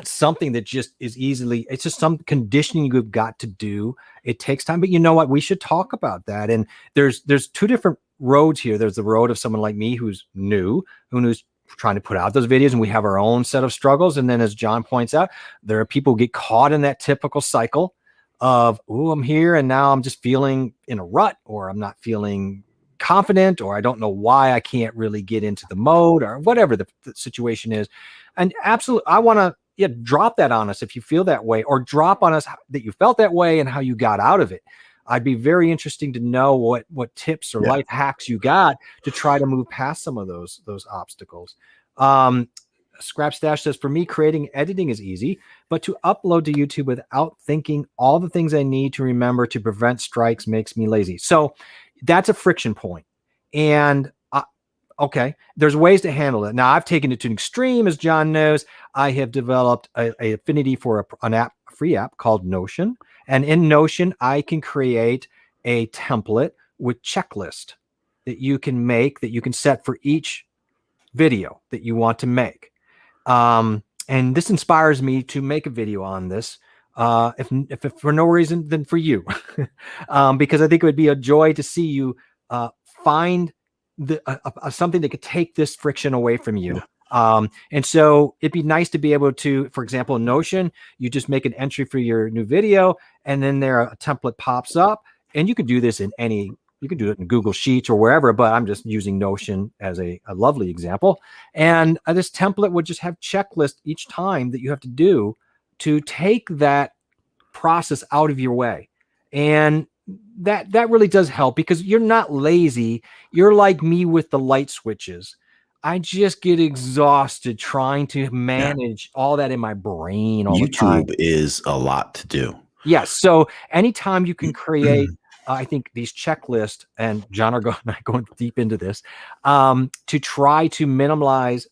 something that just is easily, it's just some conditioning you've got to do. It takes time, but you know what? We should talk about that. And there's two different roads here. There's the road of someone like me who's who's trying to put out those videos, and we have our own set of struggles. And then, as John points out, there are people who get caught in that typical cycle of, oh, I'm here and now I'm just feeling in a rut, or I'm not feeling confident, or I don't know why I can't really get into the mode, or whatever the situation is. And absolutely, I want to drop that on us if you feel that way, or drop on us that you felt that way and how you got out of it. I'd be very interesting to know what tips or life hacks you got to try to move past some of those obstacles. Scrap Stash says, for me, creating editing is easy, but to upload to YouTube without thinking all the things I need to remember to prevent strikes makes me lazy. So that's a friction point. And okay, there's ways to handle it. Now, I've taken it to an extreme, as John knows. I have developed a affinity for a free app called Notion. And in Notion, I can create a template with checklist that you can make, that you can set for each video that you want to make. And this inspires me to make a video on this. If for no reason than for you, because I think it would be a joy to see you find something that could take this friction away from you. And so it'd be nice to be able to, for example, in Notion, you just make an entry for your new video, and then there a template pops up, and you could do this in any. You can do it in Google Sheets or wherever, but I'm just using Notion as a lovely example. And this template would just have checklist each time that you have to do to take that process out of your way. And that really does help, because you're not lazy. You're like me with the light switches. I just get exhausted trying to Yeah. manage all that in my brain all the time. YouTube is a lot to do. Yes. So anytime you can create, I think these checklists, and John are going deep into this, to try to minimize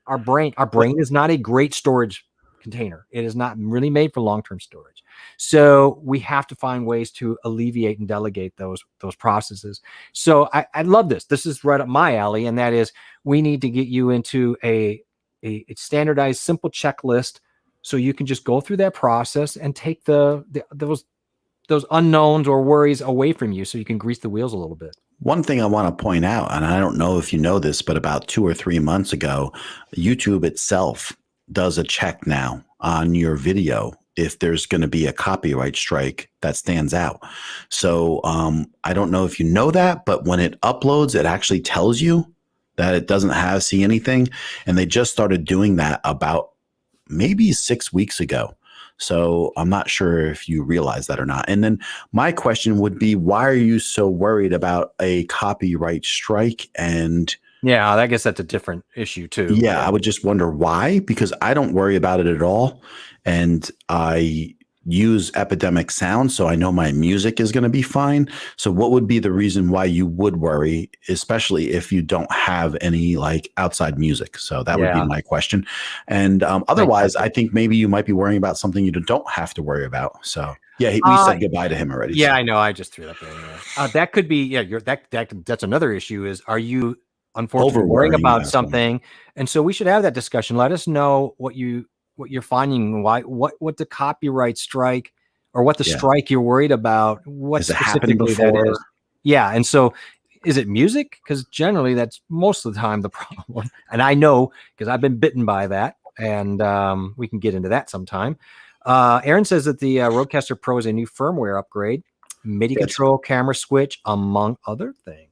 our brain is not a great storage container. It is not really made for long-term storage. So we have to find ways to alleviate and delegate those processes. So I love this. This is right up my alley, and that is, we need to get you into a standardized, simple checklist, so you can just go through that process and take those unknowns or worries away from you, so you can grease the wheels a little bit. One thing I want to point out, and I don't know if you know this, but about 2 or 3 months ago, YouTube itself does a check now on your video if there's going to be a copyright strike that stands out. So I don't know if you know that, but when it uploads, it actually tells you that it doesn't see anything. And they just started doing that about maybe 6 weeks ago. So I'm not sure if you realize that or not. And then my question would be, why are you so worried about a copyright strike? And yeah, I guess that's a different issue too. yeah, I would just wonder why, because I don't worry about it at all. And I use Epidemic Sound, so I know my music is going to be fine. So what would be the reason why you would worry, especially if you don't have any like outside music? So that would be my question. And otherwise, I think maybe you might be worrying about something you don't have to worry about. So yeah, we said goodbye to him already. Yeah, so. I know. I just threw it up there anyway. That could be, that's another issue, is, are you unfortunately worrying about something? And so we should have that discussion. Let us know what you're finding, what the copyright strike, or what the strike you're worried about, what specifically that is. Yeah. And so, is it music? Because generally that's most of the time the problem. And I know, because I've been bitten by that, and we can get into that sometime. Aaron says that the Rodecaster Pro is a new firmware upgrade, MIDI control, camera switch, among other things.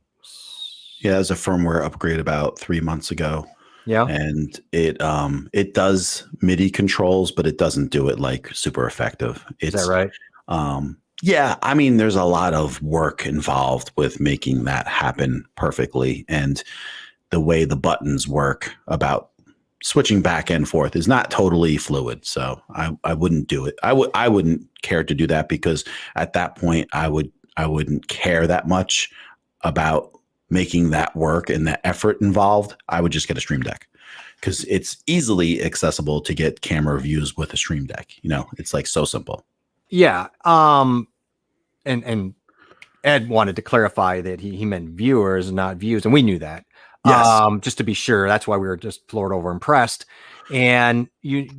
Yeah, it was a firmware upgrade about 3 months ago. Yeah. And it does MIDI controls, but it doesn't do it like super effective. Is that right? Yeah. I mean, there's a lot of work involved with making that happen perfectly. And the way the buttons work about switching back and forth is not totally fluid. So I wouldn't do it. I wouldn't care to do that, because at that point I wouldn't care that much about making that work and the effort involved. I would just get a Stream Deck, because it's easily accessible to get camera views with a Stream Deck. You know, it's like so simple. Yeah. And Ed wanted to clarify that he meant viewers, not views, and we knew that. Yes. Just to be sure, that's why we were just floored over impressed. And he's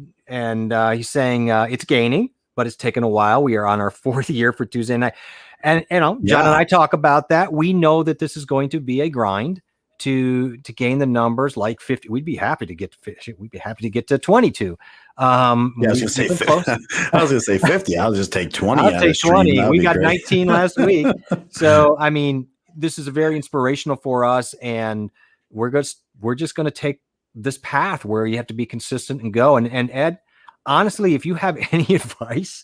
saying it's gaining, but it's taken a while. We are on our 4th year for Tuesday night. And John and I talk about that. We know that this is going to be a grind to gain the numbers like 50. We'd be happy to get to 22. I was going to say 50. I'll just take 20. I'll take 20. We got 19 last week. So I mean, this is very inspirational for us, and we're just going to take this path where you have to be consistent and go. And Ed, honestly, if you have any advice,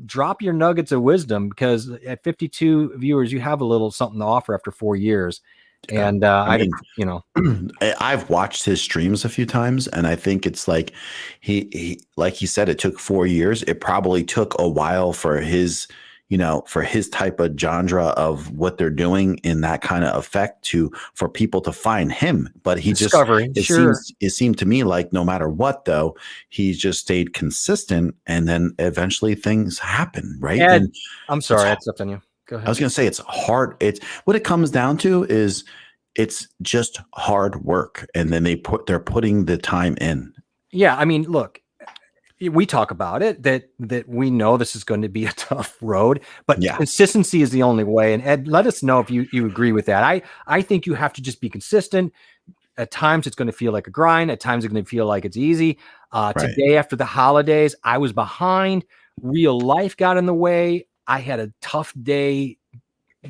drop your nuggets of wisdom, because at 52 viewers, you have a little something to offer after 4 years. And I've watched his streams a few times, and I think it's like he like he said, it took 4 years. It probably took a while for his type of genre of what they're doing in that kind of effect for people to find him. But it seemed to me like no matter what, though, he just stayed consistent, and then eventually things happen, right? I'm sorry, I stepped on you. Go ahead. I was going to say it's hard. It's what it comes down to is it's just hard work, and then they're putting the time in. Yeah, I mean, look, we talk about it that we know this is going to be a tough road, but Yeah, consistency is the only way. And Ed, let us know if you agree with that. I think you have to just be consistent. At times it's going to feel like a grind. At times it's going to feel like it's easy. right. Today after the holidays, I was behind. Real life got in the way. I had a tough day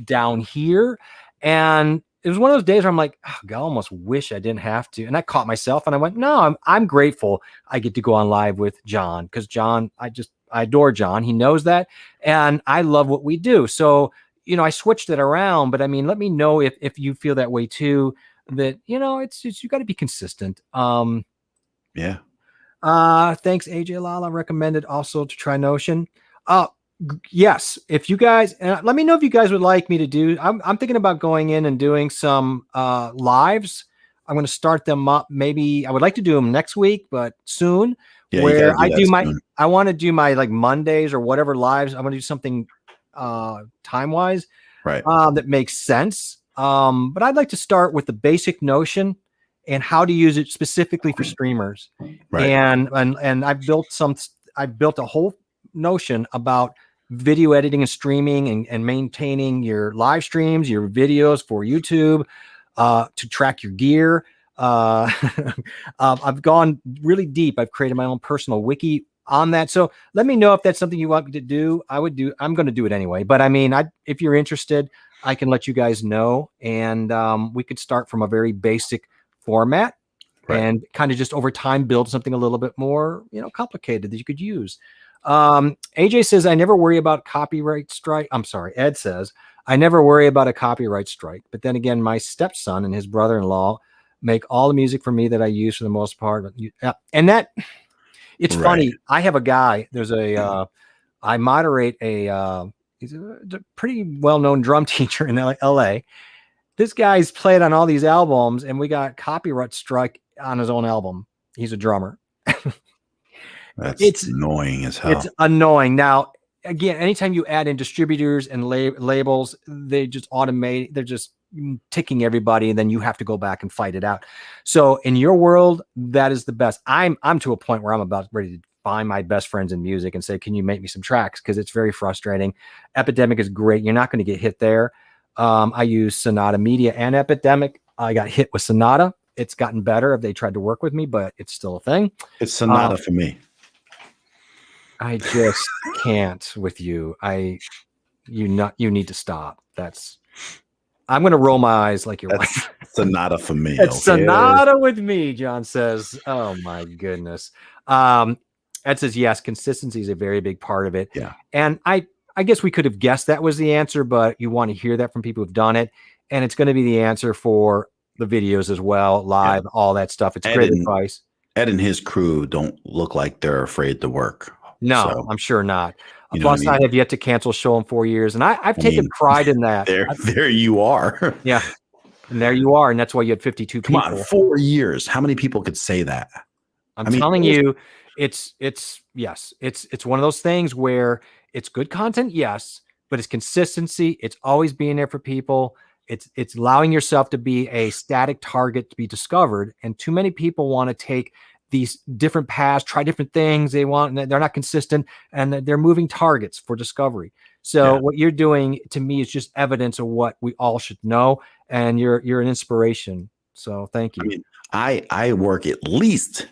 down here, and it was one of those days where I'm like, oh, God, I almost wish I didn't have to. And I caught myself and I went, no, I'm grateful I get to go on live with John, because John, I adore John. He knows that. And I love what we do. So, I switched it around, but I mean, let me know if you feel that way too, that, it's you got to be consistent. Yeah. Thanks, AJ Lala recommended also to try Notion. Yes, if you guys, let me know if you guys would like me to do. I'm thinking about going in and doing some lives. I'm going to start them up. Maybe I would like to do them next week, but soon. Yeah, you got to Where do that soon. I want to do my like Mondays or whatever lives. I want to do something time wise Right. that makes sense. But I'd like to start with the basic Notion and how to use it specifically for streamers. Right. And I've built a whole Notion about video editing and streaming and maintaining your live streams, your videos for YouTube, to track your gear. I've gone really deep. I've created my own personal wiki on that. So let me know if that's something you want me to do. I'm going to do it anyway. But I mean, if you're interested, I can let you guys know, and we could start from a very basic format. Right. And kind of just over time build something a little bit more, complicated that you could use. AJ says, I never worry about copyright strike. I'm sorry. Ed says, I never worry about a copyright strike. But then again, my stepson and his brother-in-law make all the music for me that I use for the most part. And that it's right. Funny. I have a guy, I moderate he's a pretty well-known drum teacher in LA. This guy's played on all these albums, and we got copyright strike on his own album. He's a drummer. It's annoying as hell. It's annoying. Now, again, anytime you add in distributors and labels, they just automate. They're just ticking everybody, and then you have to go back and fight it out. So in your world, that is the best. I'm to a point where I'm about ready to find my best friends in music and say, can you make me some tracks? Because it's very frustrating. Epidemic is great. You're not going to get hit there. I use Sonata Media and Epidemic. I got hit with Sonata. It's gotten better if they tried to work with me, but it's still a thing. It's Sonata for me. I just can't with you. You need to stop. I'm going to roll my eyes like your wife. Sonata for me. It's Sonata with me, John says. Oh my goodness. Ed says, yes, consistency is a very big part of it. Yeah. And I guess we could have guessed that was the answer, but you want to hear that from people who've done it. And it's going to be the answer for the videos as well, live, all that stuff. It's great advice. Ed and his crew don't look like they're afraid to work. No, so, I'm sure not. Plus, I have yet to cancel a show in 4 years, and I've taken pride in that. There you are. Yeah, and there you are, and that's why you had 52 people. Come on, 4 years. How many people could say that? I'm telling you, it's one of those things where it's good content, yes, but it's consistency. It's always being there for people. It's allowing yourself to be a static target to be discovered, and too many people want to take these different paths, try different things. They're not consistent, and they're moving targets for discovery. So what you're doing to me is just evidence of what we all should know. And you're an inspiration. So thank you. I mean, I work at least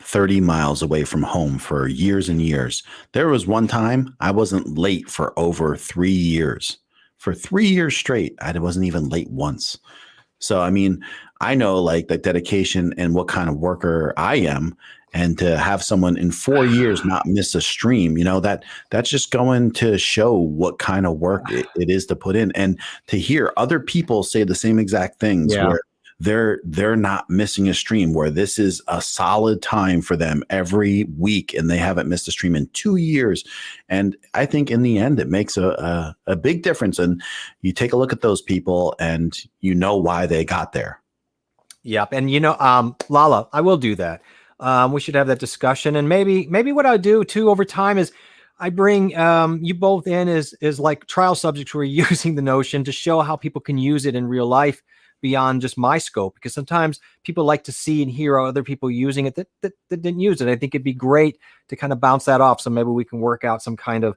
30 miles away from home for years and years. There was one time I wasn't late for over 3 years. For 3 years straight, I wasn't even late once. So, I mean, I know like the dedication and what kind of worker I am, and to have someone in 4 years not miss a stream, that's just going to show what kind of work it is to put in, and to hear other people say the same exact things where they're not missing a stream, where this is a solid time for them every week and they haven't missed a stream in 2 years. And I think in the end, it makes a big difference. And you take a look at those people and you know why they got there. Yep. And Lala, I will do that. We should have that discussion. And maybe what I do too over time is I bring you both in as like trial subjects who are using the Notion to show how people can use it in real life. beyond just my scope, because sometimes people like to see and hear other people using it that didn't use it. I think it'd be great to kind of bounce that off. So maybe we can work out some kind of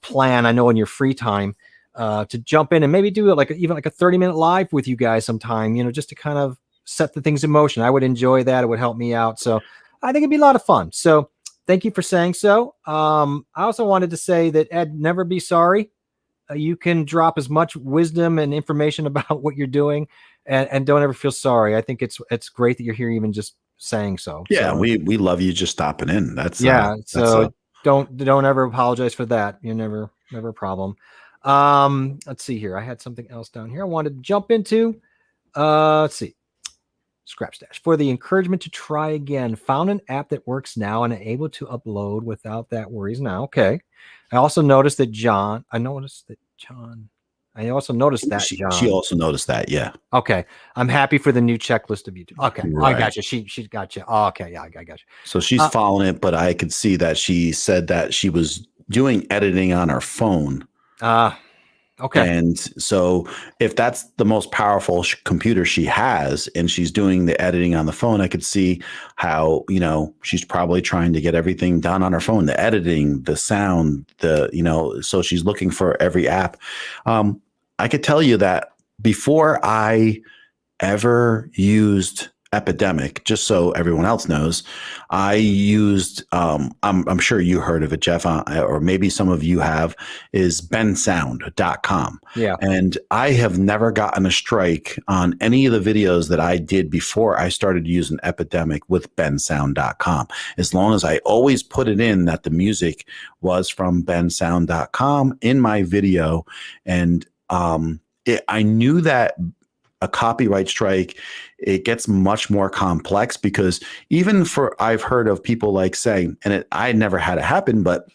plan. I know in your free time to jump in and maybe do it even like a 30-minute live with you guys sometime, just to kind of set the things in motion. I would enjoy that. It would help me out. So I think it'd be a lot of fun. So thank you for saying so. I also wanted to say that, Ed, never be sorry. You can drop as much wisdom and information about what you're doing, and don't ever feel sorry. I think it's great that you're here, even just saying so. Yeah, so, we love you just stopping in. So don't ever apologize for that. You're never a problem. Let's see here. I had something else down here I wanted to jump into. Let's see. Scrap Stash, for the encouragement to try again. Found an app that works now and able to upload without that worries now. Okay. I also noticed that John. I also noticed that John. She also noticed that. Yeah. Okay. I'm happy for the new checklist of YouTube. Okay. Right. I got you. She got you. Oh, okay. Yeah, I got you. So she's following it, but I could see that she said that she was doing editing on her phone. Okay. And so if that's the most powerful computer she has and she's doing the editing on the phone, I could see how, she's probably trying to get everything done on her phone, the editing, the sound, so she's looking for every app. I could tell you that before I ever used Epidemic, just so everyone else knows, I used, I'm sure you heard of it, Jeff, or maybe some of you have, is bensound.com. Yeah. And I have never gotten a strike on any of the videos that I did before I started using Epidemic with bensound.com. As long as I always put it in that the music was from bensound.com in my video. And I knew that a copyright strike, it gets much more complex, because I've heard of people like saying, and I never had it happen, but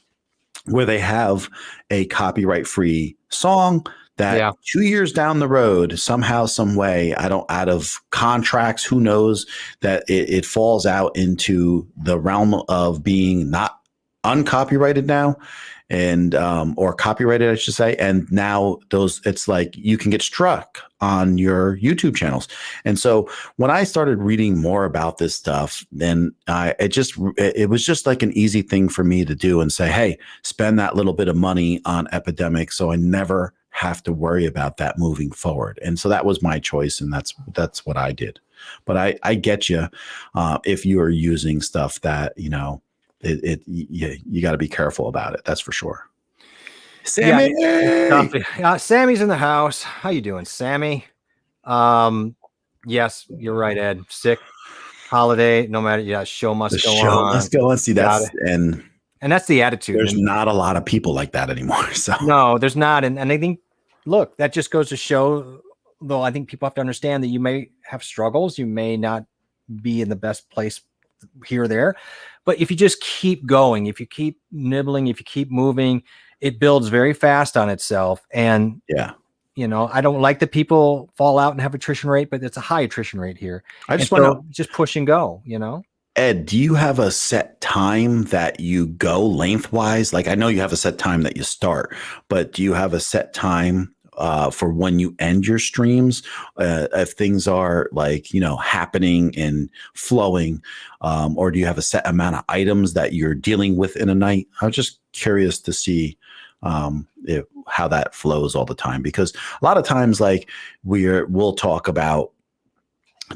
where they have a copyright free song that 2 years down the road, somehow, some way, out of contracts, who knows, that it falls out into the realm of being not uncopyrighted now, and or copyrighted, I should say. And now it's like you can get struck on your YouTube channels. And so when I started reading more about this stuff, then it was just like an easy thing for me to do and say, hey, spend that little bit of money on Epidemic, so I never have to worry about that moving forward. And so that was my choice, and that's what I did. But I get you if you are using stuff that, you got to be careful about it. That's for sure. Sammy, Sammy's in the house. How you doing, Sammy? Yes, you're right, Ed. Sick holiday, no matter. Show must go on. Let's go and see that. And that's the attitude. There's not a lot of people like that anymore. So no, there's not. And I think, look, that just goes to show, though, I think people have to understand that you may have struggles. You may not be in the best place here or there. But if you just keep going, if you keep nibbling, if you keep moving, it builds very fast on itself. And I don't like that people fall out and have attrition rate, but it's a high attrition rate here. I just want to just push and go, Ed, do you have a set time that you go lengthwise? Like, I know you have a set time that you start, but do you have a set time for when you end your streams? If things are happening and flowing, or do you have a set amount of items that you're dealing with in a night? I was just curious to see how that flows all the time, because a lot of times, we'll talk about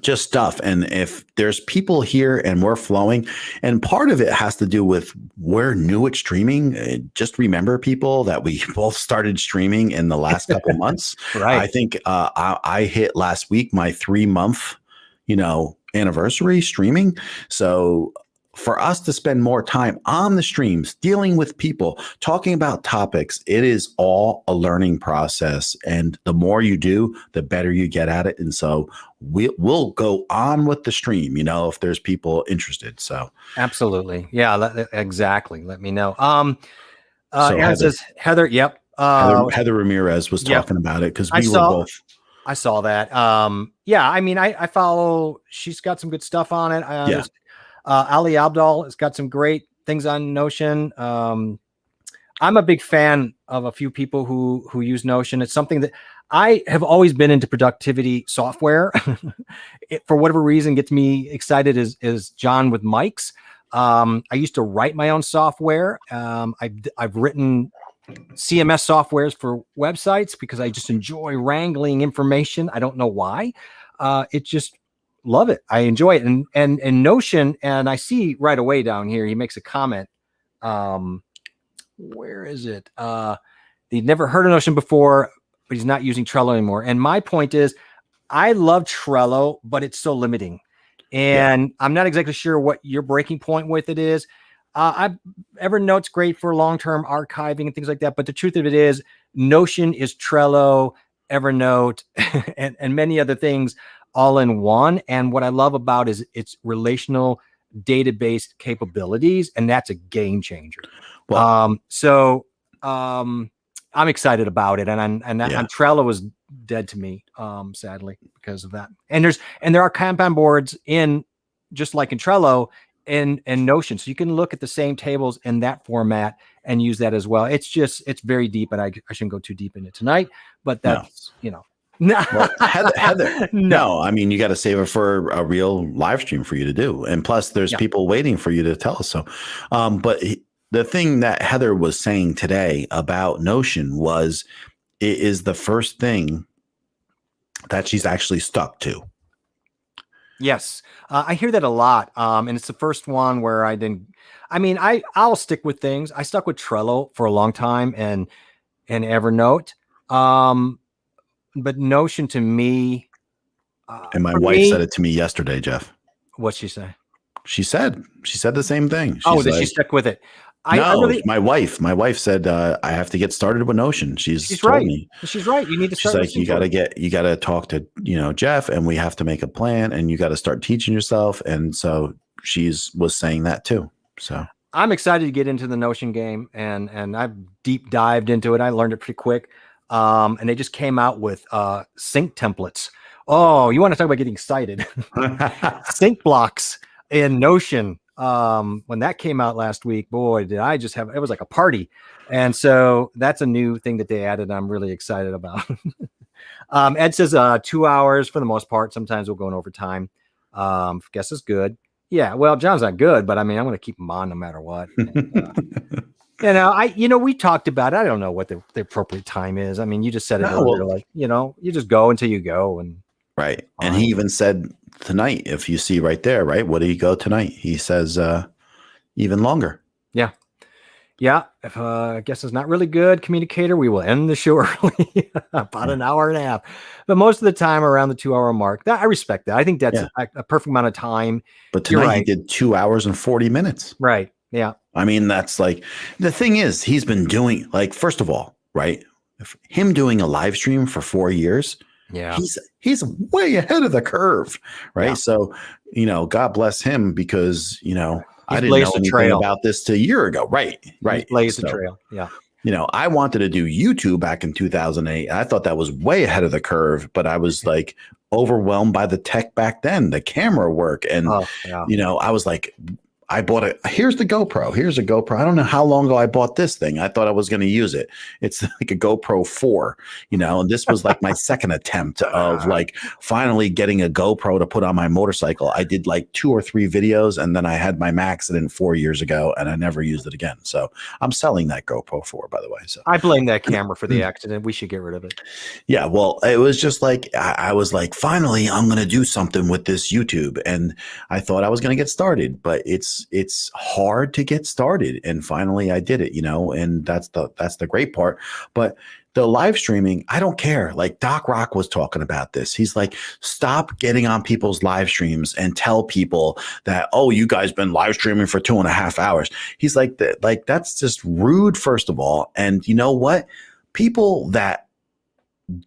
just stuff, and if there's people here and we're flowing, and part of it has to do with we're new at streaming. Just remember, people, that we both started streaming in the last couple months. Right. I think I hit last week my 3-month anniversary streaming. So for us to spend more time on the streams, dealing with people, talking about topics, it is all a learning process. And the more you do, the better you get at it. And so we'll go on with the stream, if there's people interested. So absolutely. Yeah, exactly. Let me know. So Aaron says, Heather, yep. Heather Ramirez was talking about it, because we were both. I saw that. I mean, I follow, she's got some good stuff on it. Ali Abdal has got some great things on Notion. I'm a big fan of a few people who use Notion. It's something that I have always been into productivity software. It, for whatever reason, gets me excited is John with mics. I used to write my own software. I've written CMS softwares for websites because I just enjoy wrangling information. I don't know why. It just love it. I enjoy it. And Notion, and I see right away down here, he makes a comment. Where is it? He'd never heard of Notion before, but he's not using Trello anymore. And my point is, I love Trello, but it's so limiting. And I'm not exactly sure what your breaking point with it is. Evernote's great for long-term archiving and things like that. But the truth of it is, Notion is Trello, Evernote, and many other things all in one. And what I love about is its relational database capabilities, and that's a game changer. Well, I'm excited about it, and Trello was dead to me, sadly, because of that. And there are Kanban boards in, just like in Trello, and Notion, so you can look at the same tables in that format and use that as well. It's very deep, and I shouldn't go too deep in it tonight, but that's well, Heather, no, I mean, you got to save it for a real live stream for you to do, and plus, there's people waiting for you to tell us so. But the thing that Heather was saying today about Notion was it is the first thing that she's actually stuck to. Yes, I hear that a lot, and it's the first one where I didn't. I mean, I'll stick with things. I stuck with Trello for a long time and Evernote, but Notion to me. And my wife said it to me yesterday, Jeff. What'd she say? She said the same thing. She's that she stuck with it. My wife said I have to get started with Notion. She's told right. me. She's right. You need to start. She's like, you got to talk to Jeff, and we have to make a plan, and you got to start teaching yourself. And so was saying that too. So I'm excited to get into the Notion game, and I've deep dived into it. I learned it pretty quick, and they just came out with sync templates. Oh, you want to talk about getting excited? Sync blocks in Notion. When that came out last week, boy, did I just it was like a party. And so that's a new thing that they added. I'm really excited about. Ed says 2 hours for the most part. Sometimes we'll go in overtime. Guess is good. Yeah, well, John's not good, but I mean, I'm going to keep him on no matter what. And, we talked about it. I don't know what the appropriate time is. I mean, you just said it earlier, like, you just go until you go. And right. And he even said tonight, if you see right there, right? What did he go tonight? He says even longer. Yeah. Yeah. If I guess it's not really good communicator, we will end the show early, about an hour and a half. But most of the time around the 2 hour mark. I respect that. I think that's a perfect amount of time. But tonight he did 2 hours and 40 minutes. Right. Yeah. I mean, that's like, the thing is, he's been doing, like, first of all, right? Him doing a live stream for 4 years. Yeah. He's way ahead of the curve. Right. Yeah. So, God bless him, because, I didn't know anything about this till a year ago. Right. Right. Blaze the trail. Yeah. I wanted to do YouTube back in 2008. I thought that was way ahead of the curve, but I was like overwhelmed by the tech back then, the camera work. And, I was like, I bought here's the GoPro. Here's a GoPro. I don't know how long ago I bought this thing. I thought I was going to use it. It's like a GoPro 4, and this was like my second attempt of like finally getting a GoPro to put on my motorcycle. I did like 2 or 3 videos, and then I had my accident 4 years ago, and I never used it again. So I'm selling that GoPro 4, by the way. So I blame that camera for the accident. We should get rid of it. Yeah. Well, it was just like, I was like, finally, I'm going to do something with this YouTube. And I thought I was going to get started, but it's hard to get started, and finally I did it, and that's the great part. But the live streaming, I don't care. Like Doc Rock was talking about this. He's like, stop getting on people's live streams and tell people that, oh, you guys been live streaming for 2.5 hours. He's like, that's just rude, first of all. And you know what? People that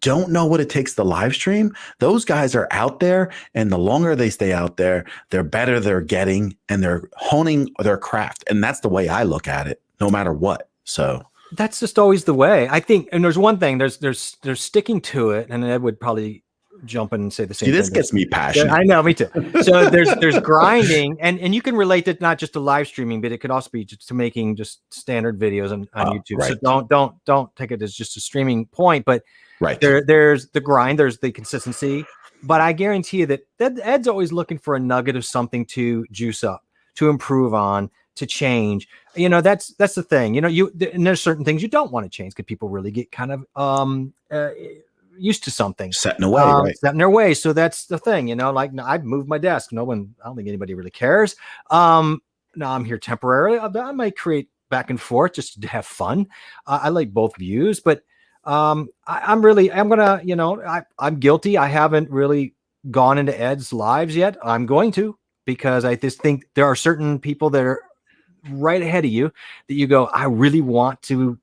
don't know what it takes to live stream, those guys are out there, and the longer they stay out there, they're better they're getting, and they're honing their craft. And that's the way I look at it, no matter what. So that's just always the way, I think. And there's one thing, there's sticking to it, and Ed would probably jump in and say the See, same this thing. gets me passionate. I know, me too. So there's grinding, and you can relate it not just to live streaming, but it could also be just to making just standard videos on YouTube. Right. So don't take it as just a streaming point, but Right. there's the grind, there's the consistency. But I guarantee you that Ed's always looking for a nugget of something to juice up, to improve on, to change. You know, that's the thing. You know, and there's certain things you don't want to change because people really get kind of used to something, set in a way, right? Set in their way. So that's the thing, you know, like I've moved my desk. I don't think anybody really cares. Now I'm here temporarily. I might create back and forth just to have fun. I like both views, but I'm gonna, you know, I'm guilty. I haven't really gone into Ed's lives yet. I'm going to, because I just think there are certain people that are right ahead of you that you go, I really want to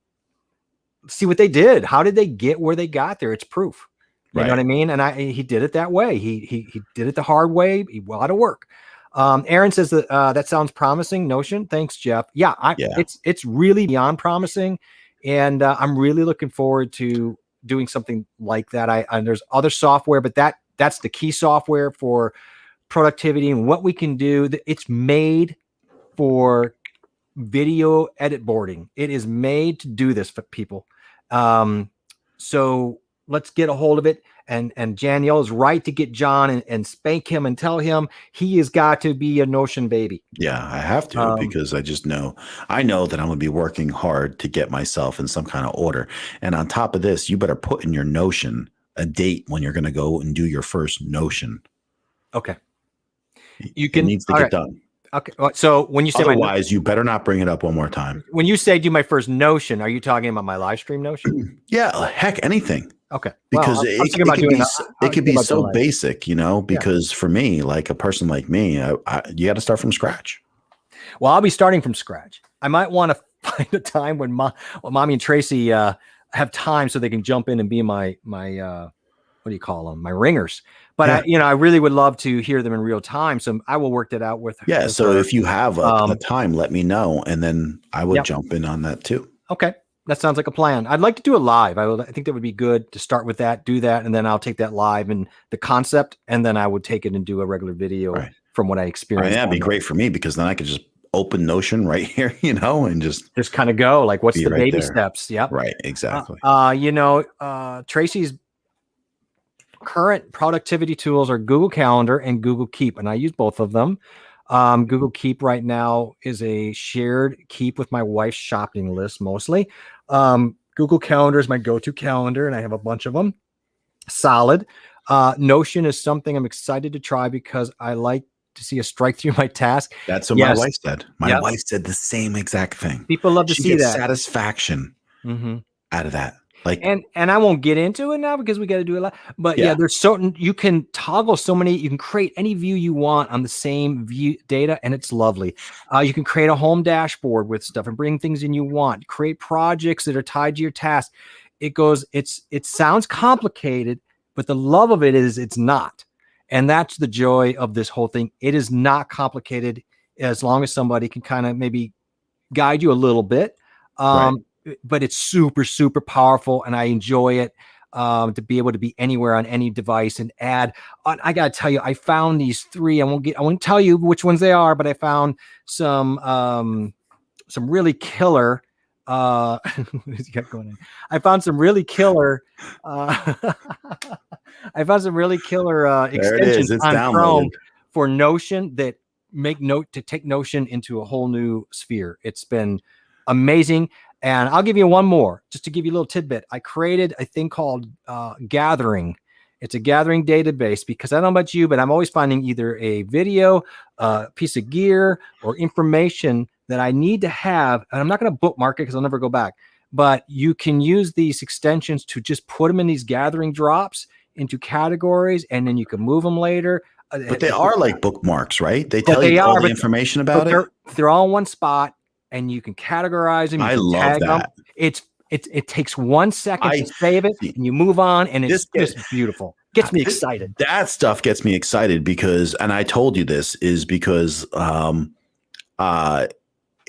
see what they did. How did they get where they got there? It's proof. You know what I mean? And he did it that way. He did it the hard way. He a lot of work. Aaron says that that sounds promising. Notion. Thanks, Jeff. Yeah. It's really beyond promising. And I'm really looking forward to doing something like that. And there's other software, but that's the key software for productivity and what we can do. It's made for video edit boarding. It is made to do this for people. So let's get a hold of it. And Danielle is right to get John and spank him and tell him he has got to be a Notion baby. Yeah, I have to, because I know that I'm going to be working hard to get myself in some kind of order. And on top of this, you better put in your Notion a date when you're going to go and do your first Notion. Okay. It needs to get done. Okay. So when you say otherwise, you better not bring it up one more time. When you say do my first Notion, are you talking about my live stream Notion? Yeah, heck, anything. Okay. Because it could be so basic, you know, because for me, like a person like me, you got to start from scratch. Well, I'll be starting from scratch. I might want to find a time when Mommy and Tracy have time so they can jump in and be my what do you call them? My ringers. But I really would love to hear them in real time. So I will work that out with her. Yeah. So if you have a time, let me know. And then I would jump in on that too. Okay. That sounds like a plan. I'd like to do it live. I think that would be good to start with that, do that. And then I'll take that live and the concept. And then I would take it and do a regular video from what I experienced. That'd be great for me, because then I could just open Notion right here, you know, and just kind of go like, what's the baby steps? Yep. Right. Exactly. Tracy's current productivity tools are Google Calendar and Google Keep, and I use both of them. Google Keep right now is a shared keep with my wife's shopping list mostly. Google Calendar is my go-to calendar, and I have a bunch of them. Solid. Notion is something I'm excited to try because I like to see a strike through my task. That's what my wife said. My wife said the same exact thing. People love to see that satisfaction out of that. Like, and I won't get into it now because we got to do a lot, but there's certain, you can toggle so many, you can create any view you want on the same view data. And it's lovely. You can create a home dashboard with stuff and bring things in you want, create projects that are tied to your task. It sounds complicated, but the love of it is it's not. And that's the joy of this whole thing. It is not complicated as long as somebody can kind of maybe guide you a little bit. But it's super, super powerful, and I enjoy it to be able to be anywhere on any device and add. I got to tell you, I found these three. I won't tell you which ones they are, but I found some really killer. I found some really killer. I found some really killer extensions on Chrome for Notion that take Notion into a whole new sphere. It's been amazing. And I'll give you one more, just to give you a little tidbit. I created a thing called Gathering. It's a gathering database because I don't know about you, but I'm always finding either a video, a piece of gear, or information that I need to have. And I'm not going to bookmark it because I'll never go back. But you can use these extensions to just put them in these gathering drops into categories, and then you can move them later. But they are like bookmarks, right? They tell you all the information about it. They're all in one spot. And you can categorize them. I love that. It takes 1 second to save it, and you move on, and it's just beautiful. Gets me excited. That stuff gets me excited because, and I told you this, is because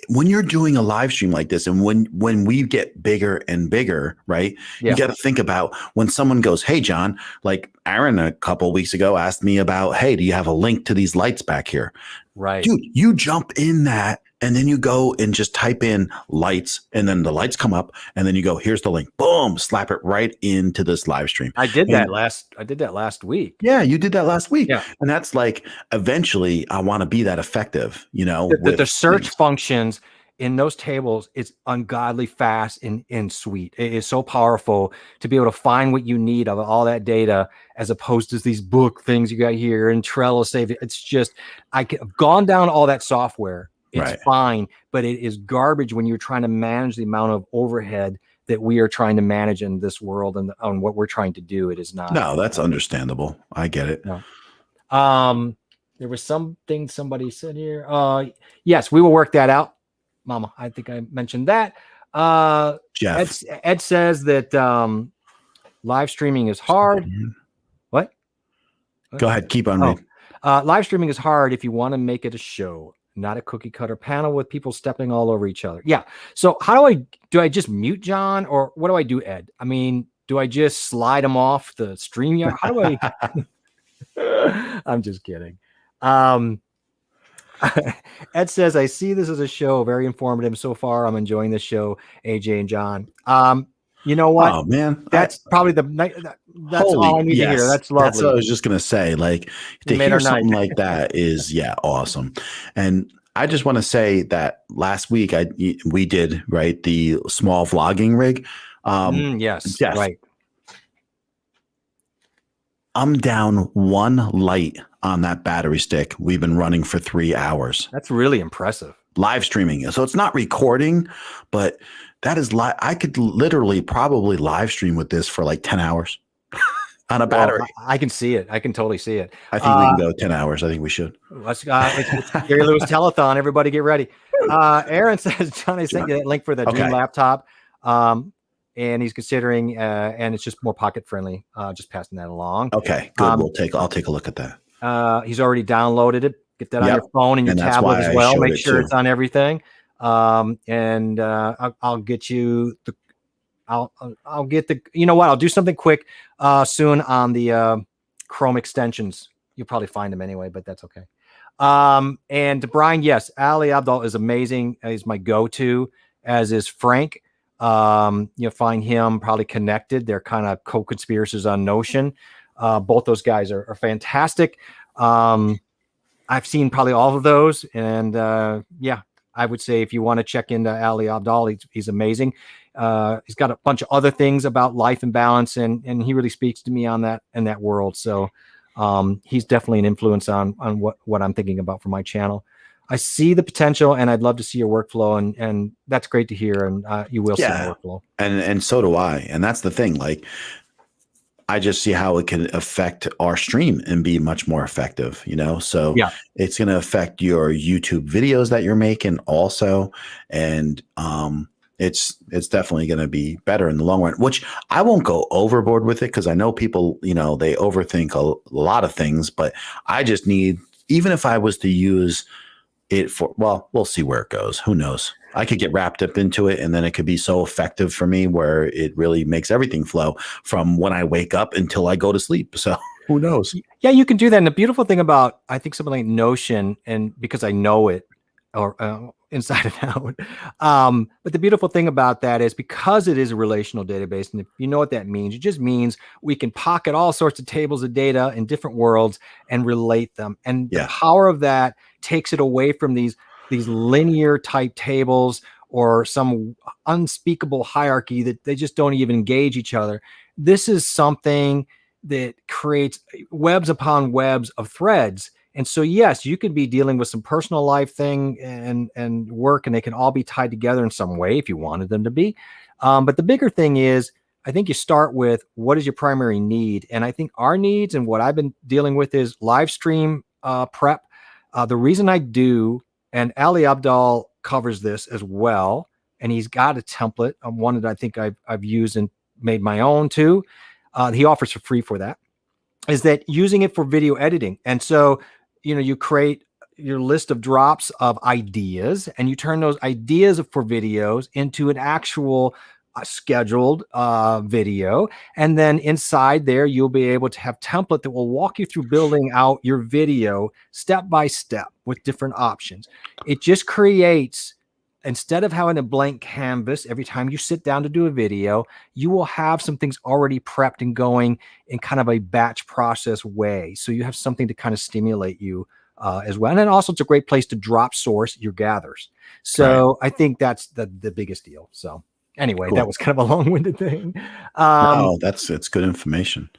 when you're doing a live stream like this, and when we get bigger and bigger, right? Yeah. You got to think about when someone goes, "Hey, John," like Aaron a couple weeks ago asked me about, "Hey, do you have a link to these lights back here?" Right. Dude, you jump in that and then you go and just type in lights and then the lights come up and then you go, here's the link. Boom, slap it right into this live stream. I did And that last week. yeah, you did that last week. Yeah. And that's like, eventually I want to be that effective, you know, The search functions in those tables is ungodly fast and sweet. It is so powerful to be able to find what you need of all that data, as opposed to these book things you got here and Trello save it. It's just, I've gone down all that software. It's Right. fine, but it is garbage when you're trying to manage the amount of overhead that we are trying to manage in this world and on what we're trying to do. It is not. No, that's understandable. I get it. No. There was something somebody said here. Yes, we will work that out. Mama, I think I mentioned that. Jeff. Ed says that live streaming is hard. What? Go ahead. Keep on reading. Live streaming is hard if you want to make it a show, not a cookie cutter panel with people stepping all over each other. Yeah. So how do I just mute John, or what do I do, Ed? I mean, do I just slide him off the StreamYard? How do I? I'm just kidding. Ed says, I see this as a show, very informative so far. I'm enjoying this show, AJ and John. You know what? Oh man, that's probably that's all I need to hear. That's lovely. That's what I was just gonna say. Like, to hear something like that is awesome. And I just want to say that last week we did the small vlogging rig. Yes, Jeff, right. I'm down one light on that battery stick. We've been running for 3 hours. That's really impressive. Live streaming. So it's not recording, but that is I could literally probably live stream with this for like 10 hours on a battery. Well, I can see it. I can totally see it. I think we can go 10 hours. I think we should. Let's it's Gary Lewis telethon. Everybody get ready. Aaron says, John, I sent you that link for the Dream laptop. And he's considering, and it's just more pocket friendly. Just passing that along. Okay, good. I'll take a look at that. He's already downloaded it. Get that on your phone and your tablet as well. Make sure it's on everything. And I'll get you the. I'll get the. You know what? I'll do something quick soon on the Chrome extensions. You'll probably find them anyway, but that's okay. And Brian, yes, Ali Abdal is amazing. He's my go-to, as is Frank. You'll find him probably connected. They're kind of co-conspirators on Notion. Both those guys are fantastic. I've seen probably all of those. And I would say if you want to check into Ali Abdal, he's amazing. He's got a bunch of other things about life and balance, and he really speaks to me on that in that world. So he's definitely an influence on what I'm thinking about for my channel. I see the potential, and I'd love to see your workflow, and that's great to hear. And you will see the workflow, and so do I. And that's the thing. Like, I just see how it can affect our stream and be much more effective. So it's going to affect your YouTube videos that you're making also, and it's definitely going to be better in the long run. Which I won't go overboard with it, because I know people, they overthink a lot of things. But I just need, even if I was to use it for, well, we'll see where it goes. Who knows? I could get wrapped up into it, and then it could be so effective for me where it really makes everything flow from when I wake up until I go to sleep. So who knows? Yeah, you can do that. And the beautiful thing about, I think, something like Notion, and because I know it, or inside and out. But the beautiful thing about that is, because it is a relational database, and if you know what that means, it just means we can pocket all sorts of tables of data in different worlds and relate them. And the power of that takes it away from these linear type tables or some unspeakable hierarchy that they just don't even engage each other. This is something that creates webs upon webs of threads. And so, yes, you could be dealing with some personal life thing and work, and they can all be tied together in some way if you wanted them to be. But the bigger thing is, I think you start with, what is your primary need? And I think our needs, and what I've been dealing with, is live stream prep. The reason I do, and Ali Abdal covers this as well, and he's got a template, one that I think I've used and made my own too. He offers for free for that, is that using it for video editing. And so, you create your list of drops of ideas, and you turn those ideas for videos into an actual scheduled video. And then inside there, you'll be able to have template that will walk you through building out your video step by step with different options. It just creates, instead of having a blank canvas every time you sit down to do a video, you will have some things already prepped and going in kind of a batch process way. So you have something to kind of stimulate you as well. And then also it's a great place to drop source your gathers. So I think that's the biggest deal. So anyway, that was kind of a long-winded thing. No, it's good information.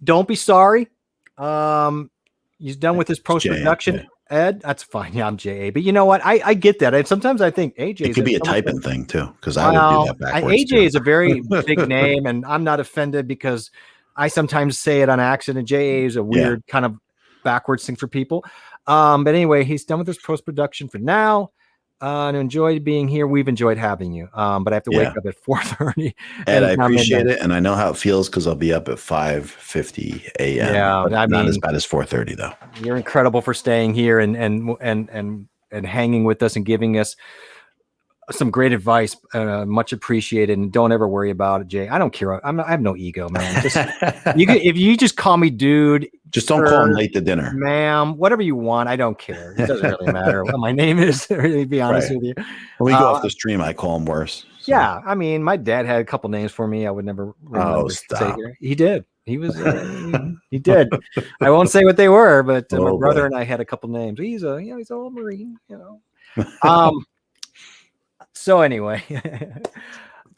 Don't be sorry. He's done with his post-production. Ed, that's fine. Yeah, I'm JA. But you know what? I get that. And sometimes I think AJ. It could be a typing thing too, because I would do that backwards. AJ is a very big name, and I'm not offended because I sometimes say it on accident. JA is a weird kind of backwards thing for people. But anyway, he's done with his post-production for now. And enjoyed being here. We've enjoyed having you. But I have to wake up at 4:30. And I appreciate it. And I know how it feels because I'll be up at 5:50 a.m. Yeah, not as bad as 4:30 though. You're incredible for staying here and hanging with us and giving us some great advice. Much appreciated. And don't ever worry about it, Jay. I don't care. I have no ego, man. If you just call me dude, just don't call him late to dinner, ma'am, whatever you want. I don't care. It doesn't really matter what my name is, to really be honest with you. When we go off the stream, I call him worse. So. Yeah. I mean, my dad had a couple names for me. I would never stop. He did. He was he did. I won't say what they were, but my brother and I had a couple names. He's an old Marine, So anyway,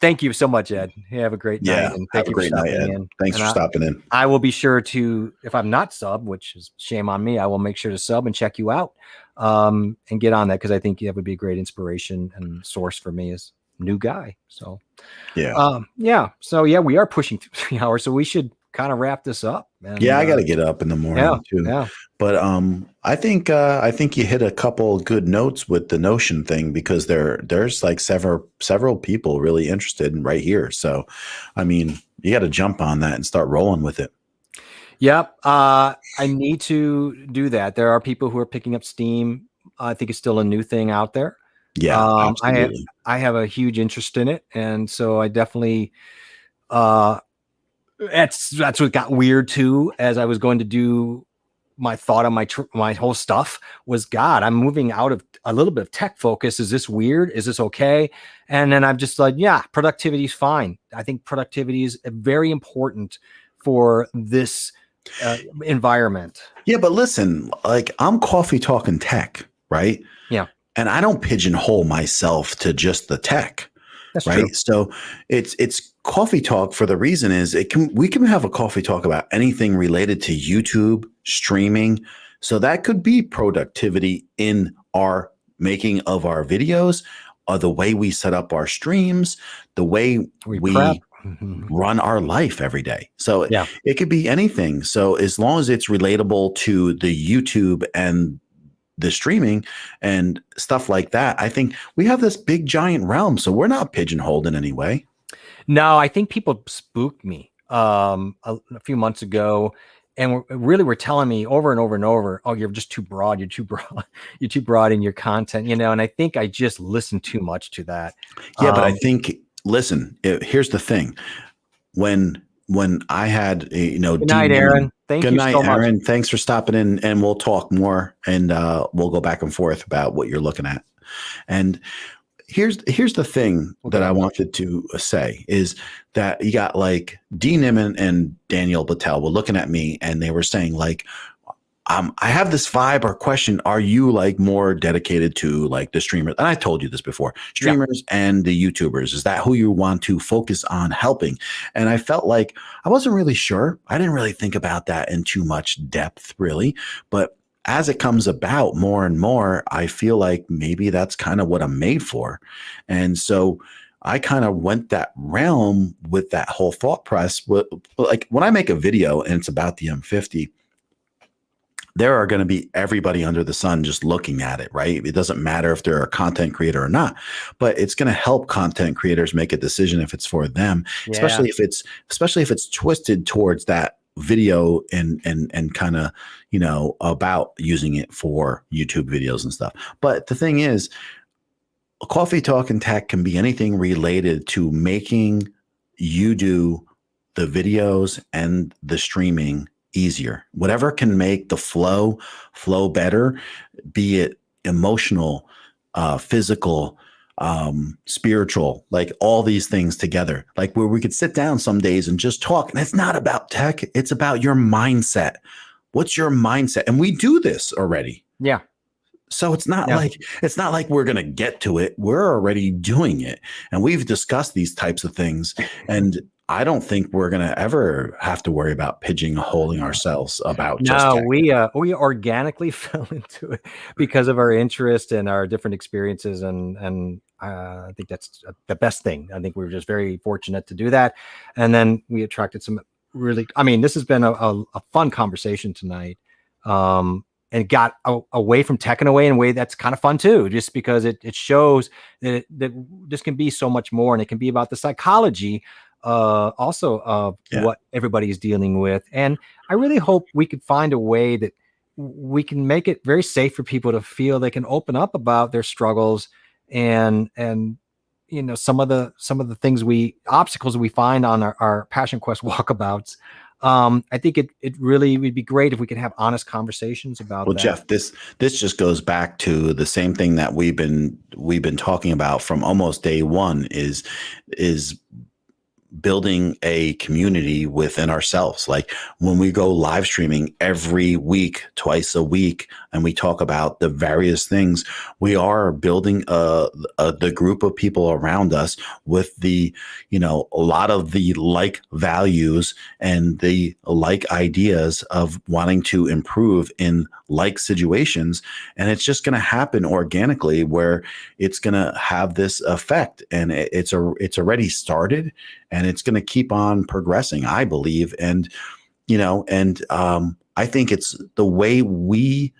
thank you so much, Ed. You have a great night. And thank you for stopping in. Thanks for stopping in. I will be sure to, if I'm not sub, which is shame on me, I will make sure to sub and check you out and get on that, because I think that would be a great inspiration and source for me as a new guy. So So we are pushing through 3 hours, so we should kind of wrap this up. And, I got to get up in the morning too. Yeah. But I think you hit a couple good notes with the Notion thing, because there's like several people really interested in right here. So, I mean, you got to jump on that and start rolling with it. Yep. I need to do that. There are people who are picking up Steam. I think it's still a new thing out there. Yeah, absolutely. I have a huge interest in it, and so I definitely. That's what got weird too. As I was going to do my thought on my whole stuff was, God, I'm moving out of a little bit of tech focus. Is this weird? Is this okay? And then I'm just like, yeah, productivity is fine. I think productivity is very important for this environment. Yeah, but listen, like, I'm coffee talking tech, right? Yeah. And I don't pigeonhole myself to just the tech. That's right. True. So it's coffee talk for the reason is we can have a coffee talk about anything related to YouTube streaming. So that could be productivity in our making of our videos, or the way we set up our streams, the way we run our life every day. So it could be anything. So as long as it's relatable to the YouTube and the streaming and stuff like that, I think we have this big giant realm. So we're not pigeonholed in any way. No, I think people spooked me a few months ago, and really were telling me over and over and over, oh, you're just too broad. You're too broad. You're too broad in your content, And I think I just listened too much to that. Yeah, but I think, listen, here's the thing. When I had, good night, Aaron. Thank you so much. Aaron. Thanks for stopping in, and we'll talk more, and we'll go back and forth about what you're looking at. And here's the thing that I wanted to say is that you got like D. Niman and Daniel Battelle were looking at me, and they were saying like, I have this vibe or question. Are you like more dedicated to like the streamers? And I told you this before, streamers and the YouTubers. Is that who you want to focus on helping? And I felt like I wasn't really sure. I didn't really think about that in too much depth, really. But as it comes about more and more, I feel like maybe that's kind of what I'm made for. And so I kind of went that realm with that whole thought process. Like when I make a video and it's about the M50, there are going to be everybody under the sun just looking at it, right? It doesn't matter if they're a content creator or not, but it's going to help content creators make a decision if it's for them, especially if it's twisted towards that video and kind of, about using it for YouTube videos and stuff. But the thing is, Coffee Talk and Tech can be anything related to making you do the videos and the streaming easier. Whatever can make the flow better, be it emotional, physical, spiritual, like all these things together, like where we could sit down some days and just talk. And it's not about tech. It's about your mindset. What's your mindset? And we do this already. Yeah. So it's not like we're going to get to it. We're already doing it. And we've discussed these types of things. And I don't think we're going to ever have to worry about pigeonholing ourselves about just tech. We organically fell into it because of our interest and our different experiences. And I think that's the best thing. I think we were just very fortunate to do that. And then we attracted some this has been a fun conversation tonight. And got away from tech in a way that's kind of fun too, just because it shows that this can be so much more, and it can be about the psychology also of what everybody is dealing with. And I really hope we could find a way that we can make it very safe for people to feel they can open up about their struggles and some of the things obstacles we find on our Passion Quest walkabouts. I think it really would be great if we could have honest conversations about that. Jeff, this just goes back to the same thing that we've been talking about from almost day one is building a community within ourselves. Like when we go live streaming every week, twice a week, and we talk about the various things, we are building the group of people around us with a lot of the like values and the like ideas of wanting to improve in like situations. And it's just going to happen organically, where it's going to have this effect, and it's already started, and it's going to keep on progressing, I believe. And I think it's the way we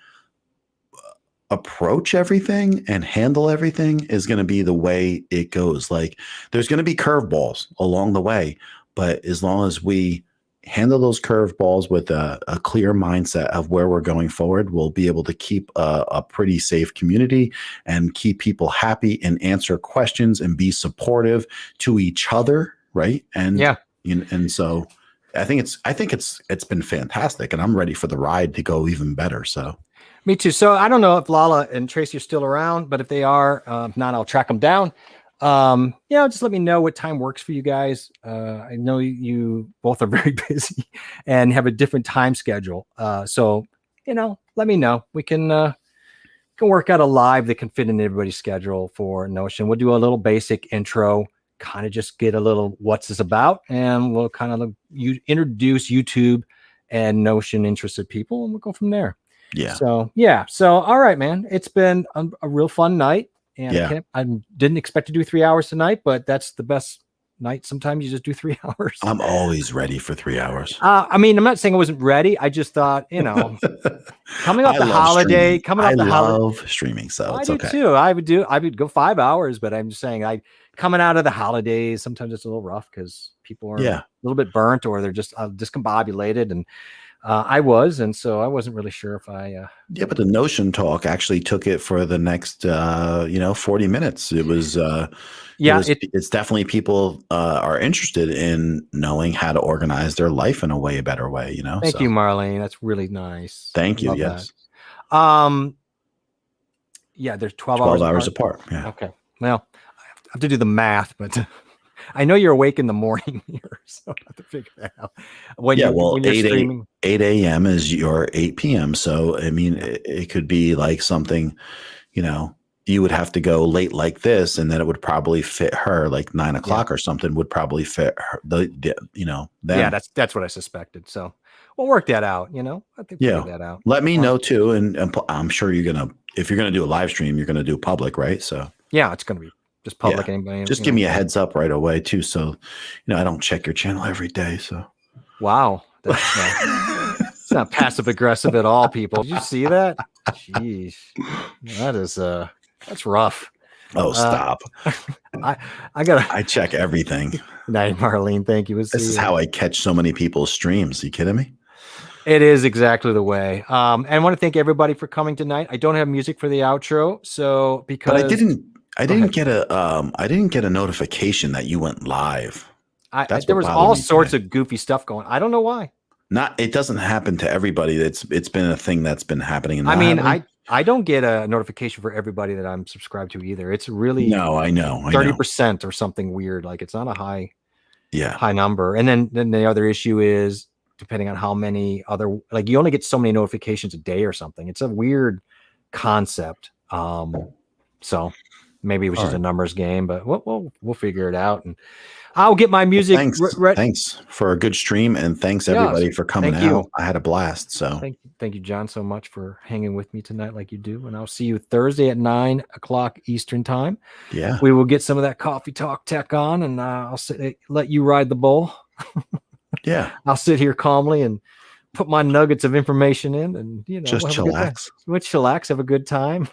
approach everything and handle everything is going to be the way it goes. Like there's going to be curveballs along the way, but as long as we handle those curveballs with a clear mindset of where we're going forward, we'll be able to keep a pretty safe community and keep people happy and answer questions and be supportive to each other. Right. And and so I think it's been fantastic, and I'm ready for the ride to go even better. So me too. So I don't know if Lala and Tracy are still around, but if they are, if not, I'll track them down. Just let me know what time works for you guys. I know you both are very busy and have a different time schedule. So let me know. We can work out a live that can fit in everybody's schedule for Notion. We'll do a little basic intro, kind of just get a little what's this about, and we'll kind of introduce YouTube and Notion interested people, and we'll go from there. So all right, man, it's been a real fun night, and I didn't expect to do 3 hours tonight, but that's the best night. Sometimes you just do 3 hours. I'm always ready for 3 hours. I'm not saying I wasn't ready. I just thought, coming off the holiday, I love streaming, so it's okay. I do too. I would go 5 hours, but I'm just saying, coming out of the holidays, sometimes it's a little rough because people are a little bit burnt, or they're just discombobulated, and I was, and so I wasn't really sure if I. But the Notion talk actually took it for the next 40 minutes. It was. It's definitely people are interested in knowing how to organize their life in a better way. Thank you, Marlene. That's really nice. Thank you. Yes. That. There's 12 hours apart. Yeah. Okay. Well, I have to do the math, but I know you're awake in the morning here, so I have to figure that out. When you're 8 a.m. is your 8 p.m. So, I mean, it could be like something, you would have to go late like this, and then it would probably fit her, like 9 o'clock or something would probably fit her, them. Yeah, that's what I suspected. So we'll work that out, I think we'll figure that out. Let me know too. And I'm sure if you're going to do a live stream, you're going to do public, right? So yeah, it's going to be just public. Anybody, just give me a heads up right away too. So, I don't check your channel every day. So, wow. That's it's not passive aggressive at all, people. Did you see that? Jeez, that's rough. Oh, stop. I I gotta I check everything. night, Marlene. Thank you. We'll This see is you. how I catch so many people's streams. You kidding me? It is exactly the way. And I want to thank everybody for coming tonight. I don't have music for the outro, so But because I go ahead. I didn't get a notification that you went live. That's There what was bothered all me sorts today. of goofy stuff going. I don't know why. Not it doesn't happen to everybody. It's been a thing that's been happening and I not mean, happening. I don't get a notification for everybody that I'm subscribed to either. It's really No, I know. 30% or something weird. Like it's not a Yeah. high number. And then the other issue is depending on how many other, like you only get so many notifications a day or something. It's a weird concept. So maybe it was All just a right. numbers game, but we'll figure it out. And I'll get my Well, music. thanks for a good stream, and thanks Yes. everybody for coming Thank you. out. I had a blast. So Thank you, John, so much for hanging with me tonight, like you do. And I'll see you Thursday at 9 o'clock Eastern time. yeah, We will get some of that coffee talk tech on, and I'll let you ride the bull. yeah. I'll sit here calmly and put my nuggets of information in, and Just we'll have a good day. chillax. We'll chillax, have a good time.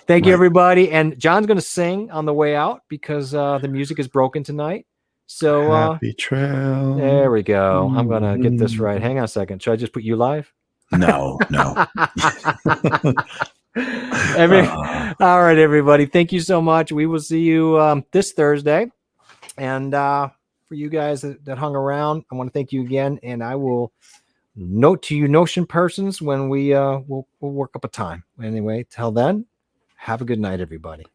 Thank you, Right. everybody. And John's going to sing on the way out because the music is broken tonight. So Happy trail. there we go. I'm going to get this right. Mhm. Hang on a second. Should I just put you live? No. All right, everybody. Thank you so much. We will see you this Thursday. And for you guys that hung around, I want to thank you again. And I will note to you Notion persons when we'll work up a time. Anyway, till then, have a good night, everybody.